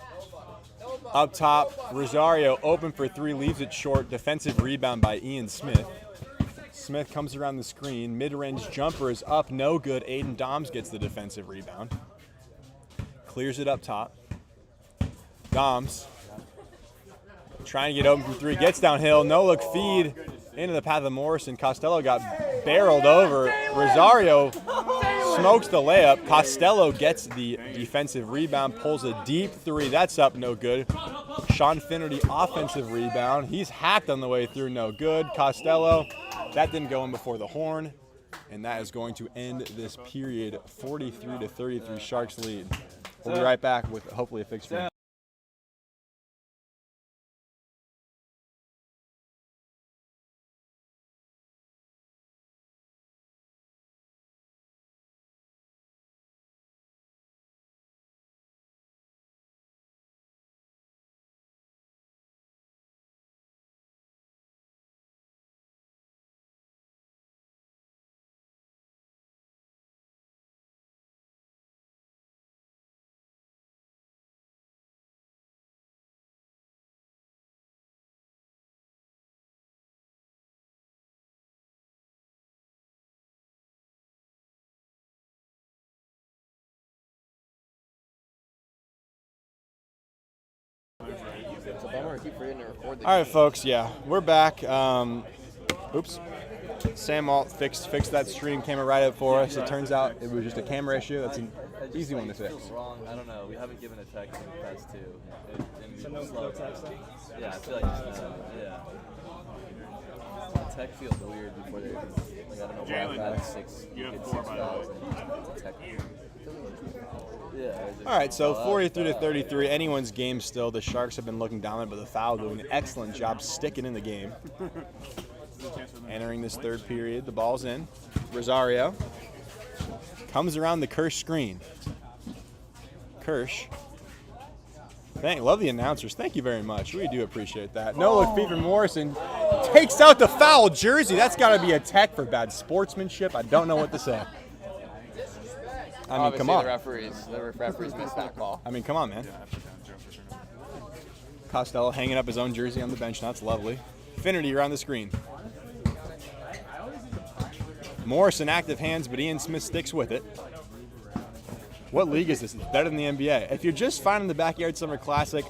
Up top, Rosario open for 3, leaves it short. Defensive rebound by Ian Smith. Smith comes around the screen. Mid-range jumper is up, no good. Aiden Doms gets the defensive rebound. Clears it up top. Doms trying to get open from 3, gets downhill. No look feed into the path of Morrison. Costello got barreled over. Rosario smokes the layup. Costello gets the defensive rebound, pulls a deep 3. That's up, no good. Sean Finnerty offensive rebound. He's hacked on the way through, no good. Costello, that didn't go in before the horn, and that is going to end this period. 43-33 Sharks lead. We'll be right back with hopefully a fixed game. It's a bummer I keep forgetting to record the All right, game. folks, yeah, we're back. Oops. Sam Alt fixed that stream camera right up for us. It turns out it was just a camera issue. That's an easy one to fix. Wrong. I don't know. We haven't given a text in the past two. No texting? Yeah, I feel like yeah. Tech feels weird before they like, I don't know why I've had six. You have 4 by the way. Yeah. All right, so 43-33. Anyone's game still. The Sharks have been looking dominant, but the Foul doing an excellent job sticking in the game. Entering this third period, the ball's in. Rosario comes around the Kirsch screen. Kirsch. Love the announcers. Thank you very much. We do appreciate that. No look feed from Morrison. Takes out the foul jersey. That's got to be a tech for bad sportsmanship. I don't know what to say. I mean, come on. The referees missed that call. I mean, come on, man. Costello hanging up his own jersey on the bench. That's lovely. Finnerty around the screen. Morrison active hands, but Ian Smith sticks with it. What league is this? It's better than the NBA. If you're just finding the Backyard Summer Classic,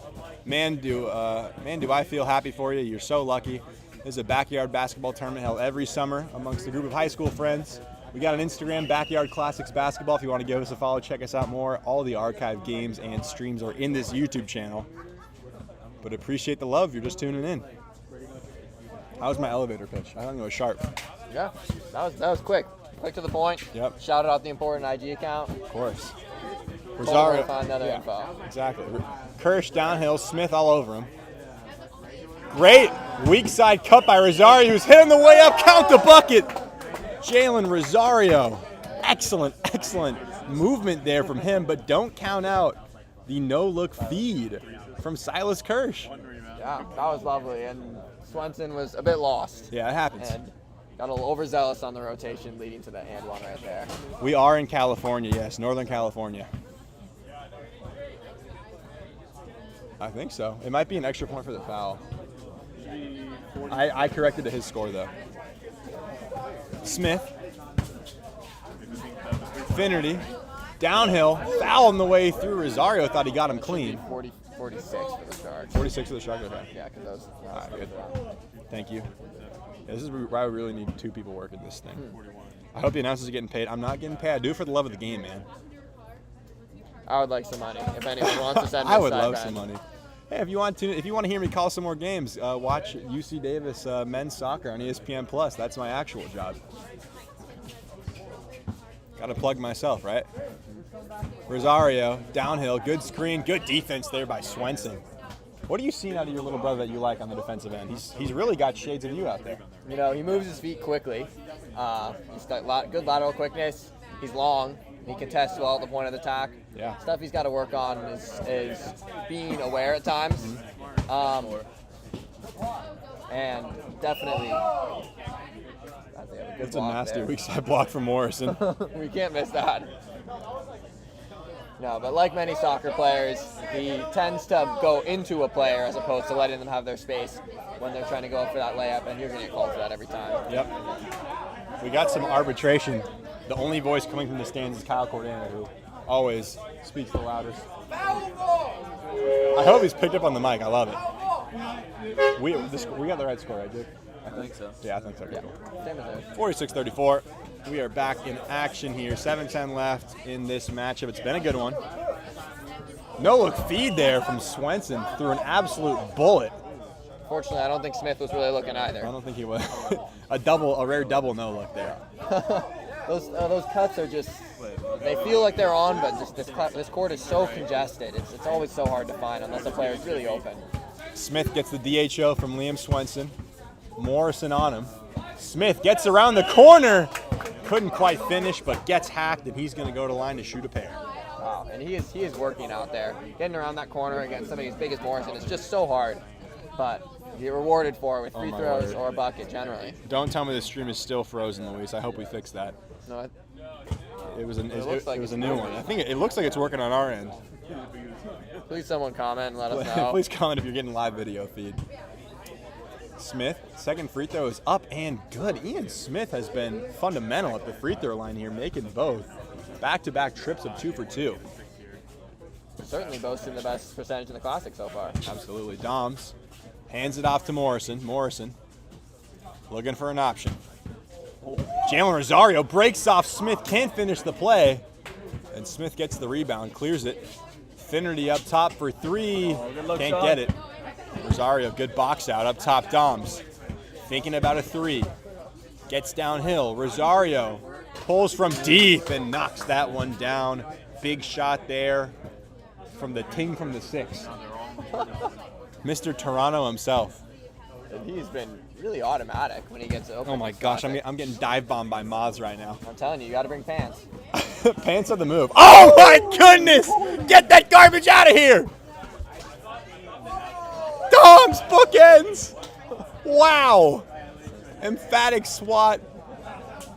man, do I feel happy for you. You're so lucky. There's a backyard basketball tournament held every summer amongst a group of high school friends. We got an Instagram, Backyard Classics Basketball. If you want to give us a follow, check us out more. All the archive games and streams are in this YouTube channel. But appreciate the love. You're just tuning in. How was my elevator pitch? I think it was sharp. Yeah, that was quick. Quick to the point. Yep. Shouted out the important IG account. Of course. Rosario. Find other info. Exactly. Kirsch downhill, Smith all over him. Great weak side cut by Rosario, who's hitting the way up. Count the bucket. Jalen Rosario. Excellent movement there from him, but don't count out the no-look feed from Silas Kirsch. Yeah, that was lovely, and Swenson was a bit lost. Yeah, it happens. And got a little overzealous on the rotation, leading to the and one right there. We are in California, yes, Northern California. I think so. It might be an extra point for the foul. I corrected to his score, though. Smith. Finnerty. Downhill. Foul on the way through. Rosario thought he got him clean. 46 for the Sharks. 46 for the Sharks, okay. Yeah, because those. All right, good. Thank you. Yeah, this is why we really need 2 people working this thing. I hope the announcers are getting paid. I'm not getting paid. I do it for the love of the game, man. I would like some money if anyone wants to send me I a would love stipend. some money. Hey, if you want to hear me call some more games, watch UC Davis men's soccer on ESPN Plus. That's my actual job. Got to plug myself, right? Rosario downhill, good screen, good defense there by Swenson. What are you seeing out of your little brother that you like on the defensive end? He's really got shades of you out there. You know, he moves his feet quickly. He's got good lateral quickness. He's long. He contests well at the point of the attack. Yeah. Stuff he's got to work on is being aware at times. And definitely. It's a nasty weak side block from Morrison. We can't miss that. No, but like many soccer players, he tends to go into a player as opposed to letting them have their space when they're trying to go for that layup, and you're going to get called for that every time. Yep. We got some arbitration. The only voice coming from the stands is Kyle Cordana, who always speaks the loudest. I hope he's picked up on the mic. I love it. We got the right score, right, Jake? I think so. Yeah, I think so. Yeah. Cool. 46-34. We are back in action here. 7:10 left in this matchup. It's been a good one. No look feed there from Swenson through an absolute bullet. Fortunately, I don't think Smith was really looking either. I don't think he was. A rare double no look there. Those cuts are just, they feel like they're on, but just this court is so congested. It's always so hard to find unless the player is really open. Smith gets the DHO from Liam Swenson. Morrison on him. Smith gets around the corner. Couldn't quite finish, but gets hacked, and he's going to go to line to shoot a pair. Wow, and he is working out there. Getting around that corner against somebody as big as Morrison is just so hard. But you get rewarded for it with free throws or a bucket generally. Don't tell me the stream is still frozen, Luis. I hope we fix that. No, it was a new one. I think it looks like it's working on our end. Please someone comment and let us know. Please comment if you're getting live video feed. Smith, second free throw is up and good. Ian Smith has been fundamental at the free throw line here, making both back-to-back trips of 2 for 2. Certainly boasting the best percentage in the Classic so far. Absolutely. Doms hands it off to Morrison. Morrison Looking for an option. Jalen Rosario breaks off Smith, can't finish the play. And Smith gets the rebound, clears it. Finnerty up top for three. Can't get it. Rosario, good box out. Up top, Doms. Thinking about a three. Gets downhill. Rosario pulls from deep and knocks that one down. Big shot there from the ting from the 6. Mr. Toronto himself. And he's been really automatic when he gets open. Oh my gosh, I'm getting dive bombed by Moths right now. I'm telling you, you got to bring pants. Pants are the move. Oh my goodness! Get that garbage out of here! Dom's bookends! Wow! Emphatic swat.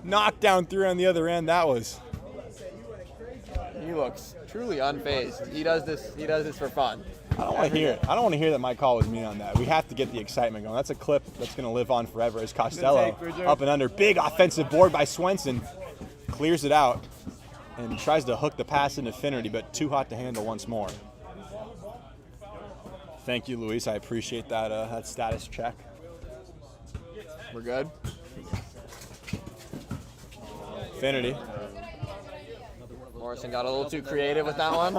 Knockdown 3 on the other end. That was. He looks truly unfazed. He does this for fun. I don't want to hear it. I don't want to hear that my call was me on that. We have to get the excitement going. That's a clip that's going to live on forever as Costello up and under. Big offensive board by Swenson. Clears it out and tries to hook the pass into Finnerty, but too hot to handle once more. Thank you, Luis. I appreciate that that status check. We're good. Finnerty. Morrison got a little too creative with that one.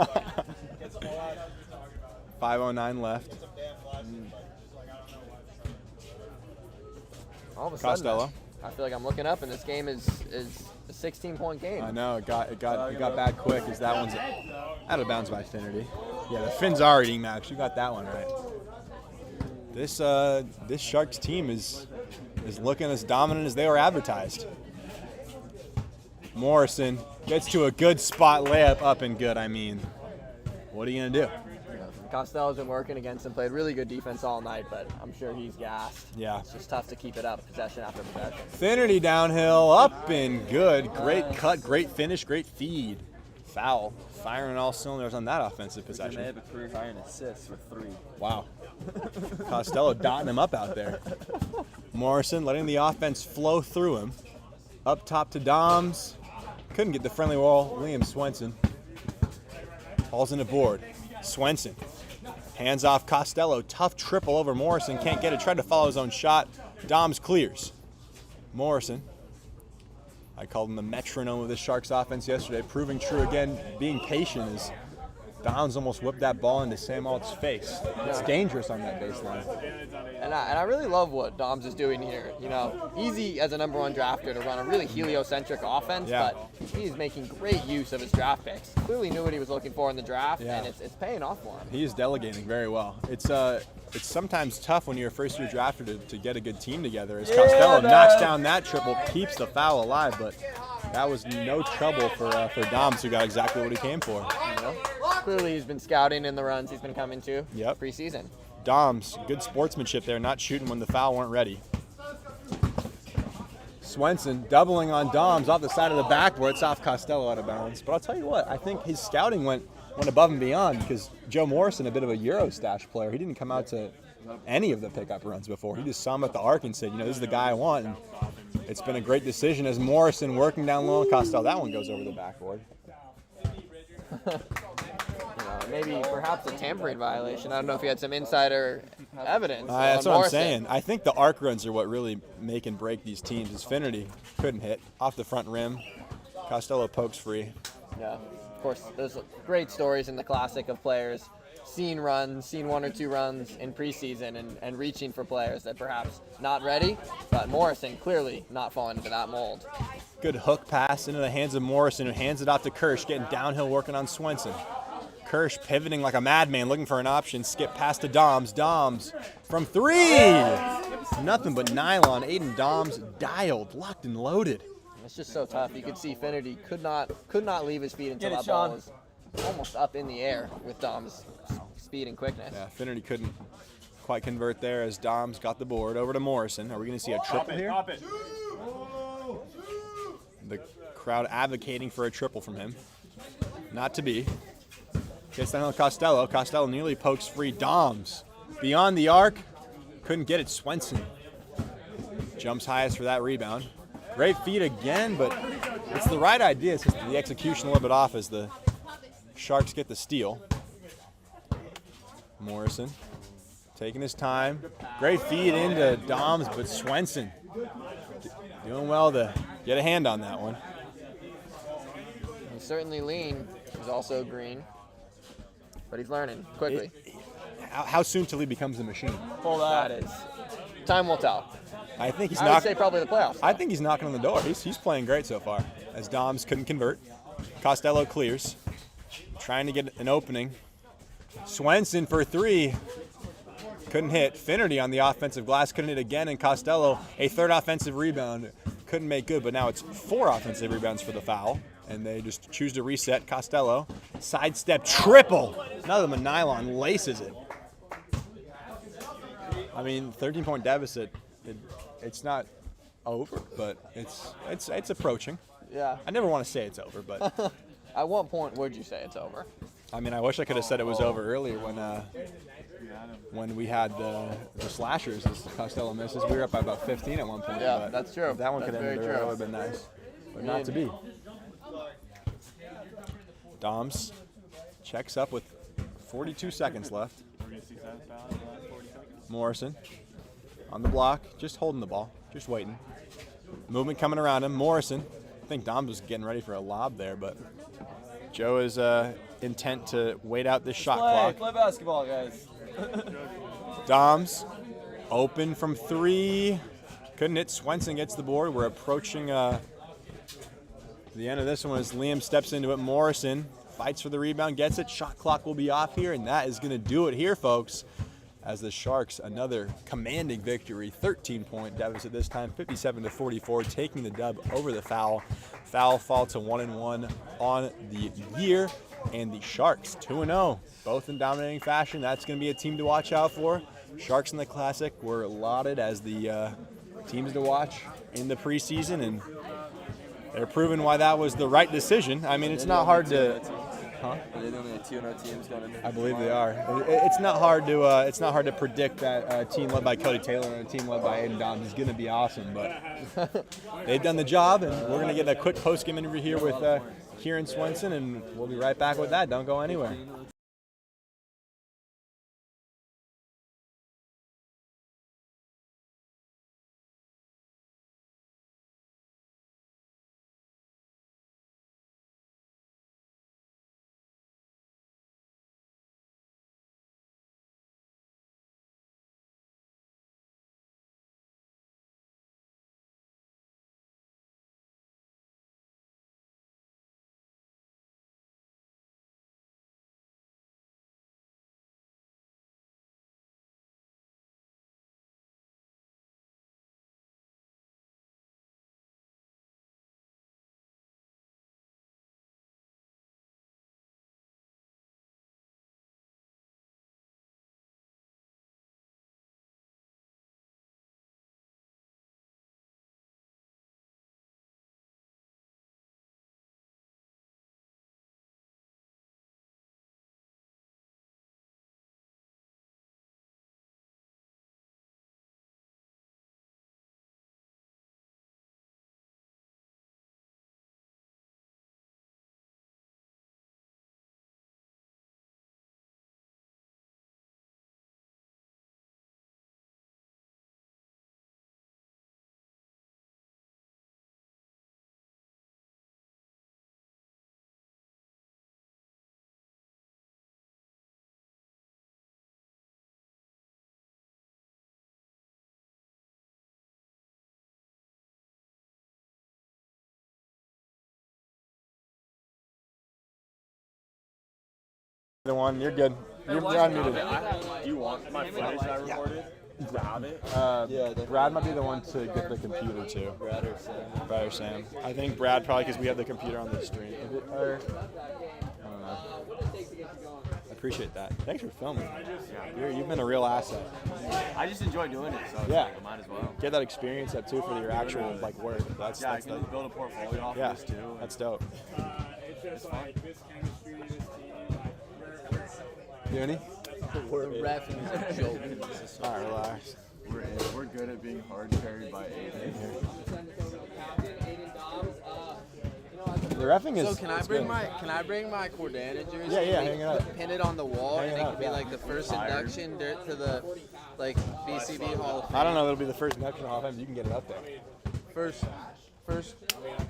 5:09 left. All of a sudden, Costello. I feel like I'm looking up, and this game is a 16-point game. I know it got bad quick as that one's out of bounds by Finnerty. Yeah, the Finns are eating Max. You got that one right. This Sharks team is looking as dominant as they were advertised. Morrison gets to a good spot layup, up and good. I mean, what are you gonna do? Costello's been working against him, played really good defense all night, but I'm sure he's gassed. Yeah. It's just tough to keep it up, possession after possession. Finnerty downhill, up and good. Great cut, great finish, great feed. Foul. Firing all cylinders on that offensive possession. They have a career high in assists with 3. Wow. Costello dotting him up out there. Morrison letting the offense flow through him. Up top to Doms. Couldn't get the friendly wall. Liam Swenson. Hauls in a board. Swenson. Hands off Costello. Tough triple over Morrison. Can't get it. Tried to follow his own shot. Doms clears. Morrison. I called him the metronome of the Sharks offense yesterday. Proving true again. Being patient as Doms almost whipped that ball into Sam Alt's face. It's dangerous on that baseline. And I really love what Doms is doing here. You know, easy as a #1 drafter to run a really heliocentric offense, but he's making great use of his draft picks. Clearly knew what he was looking for in the draft, and it's paying off for him. He is delegating very well. It's sometimes tough when you're a first-year drafter to get a good team together. As Costello knocks down that triple, keeps the foul alive, but that was no trouble for Doms, who got exactly what he came for. You know? Clearly he's been scouting in the runs he's been coming to preseason. Doms, good sportsmanship there, not shooting when the foul weren't ready. Swenson doubling on Doms off the side of the backboard. It's off Costello out of bounds. But I'll tell you what, I think his scouting went above and beyond, because Joe Morrison, a bit of a Euro stash player, he didn't come out to any of the pickup runs before. He just saw him at the arc and said, this is the guy I want. And it's been a great decision as Morrison working down low on Costello. That one goes over the backboard. Maybe perhaps a tampering violation. I don't know if he had some insider evidence. That's what Morrison. I'm saying. I think the arc runs are what really make and break these teams. As Finnerty couldn't hit off the front rim. Costello pokes free. Yeah, of course, there's great stories in the Classic of players seen 1 or 2 runs in preseason and reaching for players that perhaps not ready, but Morrison clearly not falling into that mold. Good hook pass into the hands of Morrison, who hands it off to Kirsch, getting downhill working on Swenson. Kirsch pivoting like a madman, looking for an option. Skip past to Doms. Doms from 3. Nothing but nylon. Aiden Doms dialed, locked and loaded. It's just so tough. You could see Finnerty could not leave his feet until that ball was almost up in the air with Doms' speed and quickness. Yeah, Finnerty couldn't quite convert there as Doms got the board over to Morrison. Are we going to see a triple here? The crowd advocating for a triple from him. Not to be. Gets down to Costello. Costello nearly pokes free. Doms beyond the arc. Couldn't get it. Swenson jumps highest for that rebound. Great feed again, but it's the right idea. It's just the execution a little bit off as the Sharks get the steal. Morrison taking his time. Great feed into Doms, but Swenson doing well to get a hand on that one. He's certainly lean. He's also green, but he's learning quickly. How soon till he becomes a machine? Well, that is. Time will tell. I think he's I would say probably the playoffs. I think he's knocking on the door. He's playing great so far. As Doms couldn't convert. Costello clears. Trying to get an opening. Swenson for 3. Couldn't hit. Finnerty on the offensive glass. Couldn't hit again. And Costello, a third offensive rebound. Couldn't make good, but now it's 4 offensive rebounds for the foul. And they just choose to reset. Costello, sidestep triple. Another one, nylon laces it. I mean, 13-point deficit. It's not over, but it's approaching. Yeah. I never want to say it's over, but at what point would you say it's over? I mean, I wish I could have said it was over earlier when we had the slashers as Costello misses. We were up by about 15 at one point. Yeah, but that's true. If that one That's could have ended very there, that true. would have been nice, but not to be. Doms checks up with 42 seconds left. Morrison on the block, just holding the ball, just waiting. Movement coming around him. Morrison, I think Doms was getting ready for a lob there, but Joe is intent to wait out this shot clock. Play basketball, guys. Doms open from 3. Couldn't hit. Swenson gets the board. We're approaching the end of this one as Liam steps into it. Morrison fights for the rebound, gets it. Shot clock will be off here, and that is going to do it here, folks. As the Sharks, another commanding victory, 13-point deficit this time, 57-44, taking the dub over the Foul. Foul fall to 1-1 on the year, and the Sharks 2-0, both in dominating fashion. That's going to be a team to watch out for. Sharks in the Classic were lauded as the teams to watch in the preseason, and they're proving why that was the right decision. I mean, it's not hard to. Huh? Are they the only 2-0 teams going into? I believe they are. It's not hard to predict that a team led by Cody Taylor and a team led by Aiden Doms is going to be awesome, but they've done the job, and we're going to get a quick post-game interview here with Kieran Swenson, and we'll be right back with that. Don't go anywhere. The one, you're good. You're unmuted. Do you want my footage that I recorded? To have it? Brad might be the one to get the computer too. Brad or Sam? Brad or Sam. I think Brad probably because we have the computer on the stream. I don't know. I appreciate that. Thanks for filming. You've been a real asset. I just enjoy doing it, so Yeah. I might as well. Get that experience up too for your actual work. That's I can build a portfolio off yeah, this too. that's dope. It's fun. You any? We're reffing jokes. All right, relax. We're good at being hard carried by Aiden. the refing is. So can I bring my Cordana jersey? Yeah, and hang it up. Pin it on the wall, Hang and it it up, could be yeah. like the first induction to the BCB Hall of Fame. I don't know. It'll be the first induction Hall of Fame. You can get it up there. First.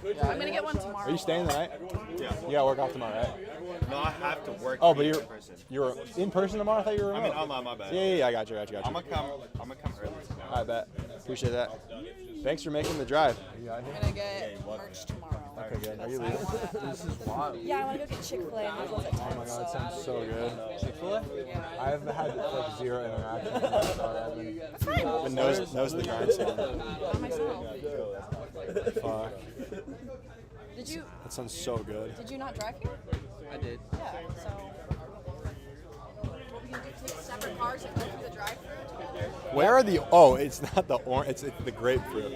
Yeah, I'm gonna get one tomorrow. Are you staying the night? Yeah. You gotta work off tomorrow, right? No, I have to work. Oh, but in person. you're in person tomorrow. I thought you were I remote. mean, online. My bad. Yeah, I got you. I'm gonna come early. I bet. Appreciate that. Thanks for making the drive. I'm gonna get merch tomorrow. Okay, good. Are you leaving? This is wild. Yeah, I wanna go get Chick-fil-A and those at 10. Oh my god, that sounds so good. Chick-fil-A? Yeah. I've had like zero interaction with that, so I've been nose to the grindstone. Not myself. Fuck. Did you? That sounds so good. Did you not drive here? I did. Yeah. So. We can do 2 separate cars and go through the drive-thru together. Where are the? Oh, it's not the orange. It's the grapefruit.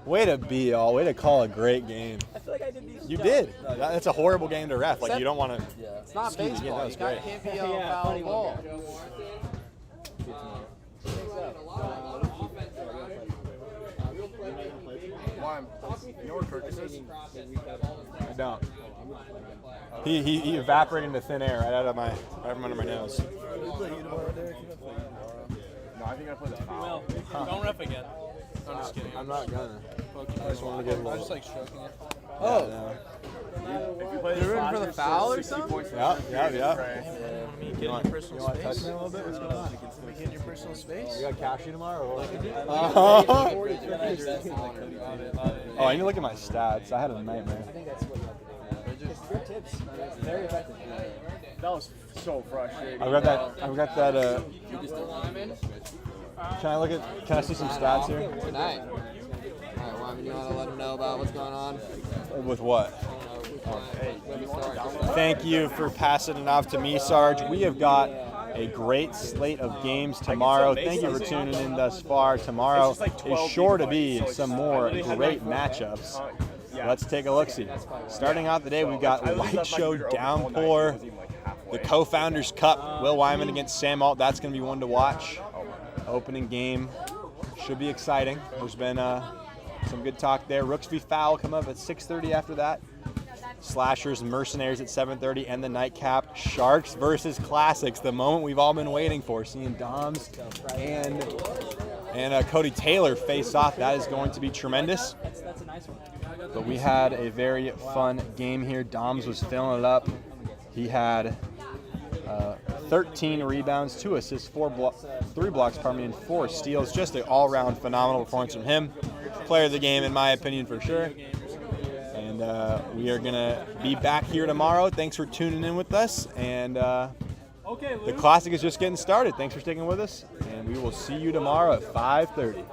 Way to be, y'all. Way to call a great game. I feel like I did these. You did. That's a horrible game to ref. Like you don't want to. Yeah. It's not Excuse me. baseball. Yeah, that was great. Can't be a foul ball. You know where Curtis is? I don't. He evaporated into thin air right from under my nose. No, I think I played the foul. Don't ref again. I'm just kidding. I'm not gonna. I just want to get a I little. was just like stroking it. Oh. You're in for the foul or something? Yeah. Get in your personal want to touch space. me a little bit? What's going on? Can we get in your personal space? You got cashew tomorrow? Or Oh, oh, I need to look at my stats. I had a nightmare. Very effective. That was so frustrating. I've got that. Can I see some stats here? Tonight. All right, Wyman, you want to let them know about what's going on? With what? Hey, Thank you for passing it off to me, Sarge. We have got a great slate of games tomorrow. Thank you for tuning in thus far. Tomorrow is sure to be some more great matchups. Let's take a look-see. Starting out the day, we've got Light Show Downpour, the Co-Founders Cup, Will Wyman against Sam Alt. That's going to be one to watch. Opening game should be exciting. There's been some good talk there. Rooks v. Foul come up at 6:30 after that. Slashers and Mercenaries at 7:30, and the nightcap, Sharks versus Classics, the moment we've all been waiting for, seeing Doms and Cody Taylor face off. That is going to be tremendous. But we had a very fun game here. Doms was filling it up. He had 13 rebounds, 2 assists, 3 blocks, and 4 steals. Just an all-around phenomenal performance from him. Player of the game, in my opinion, for sure. And we are going to be back here tomorrow. Thanks for tuning in with us. And the Classic is just getting started. Thanks for sticking with us. And we will see you tomorrow at 5:30.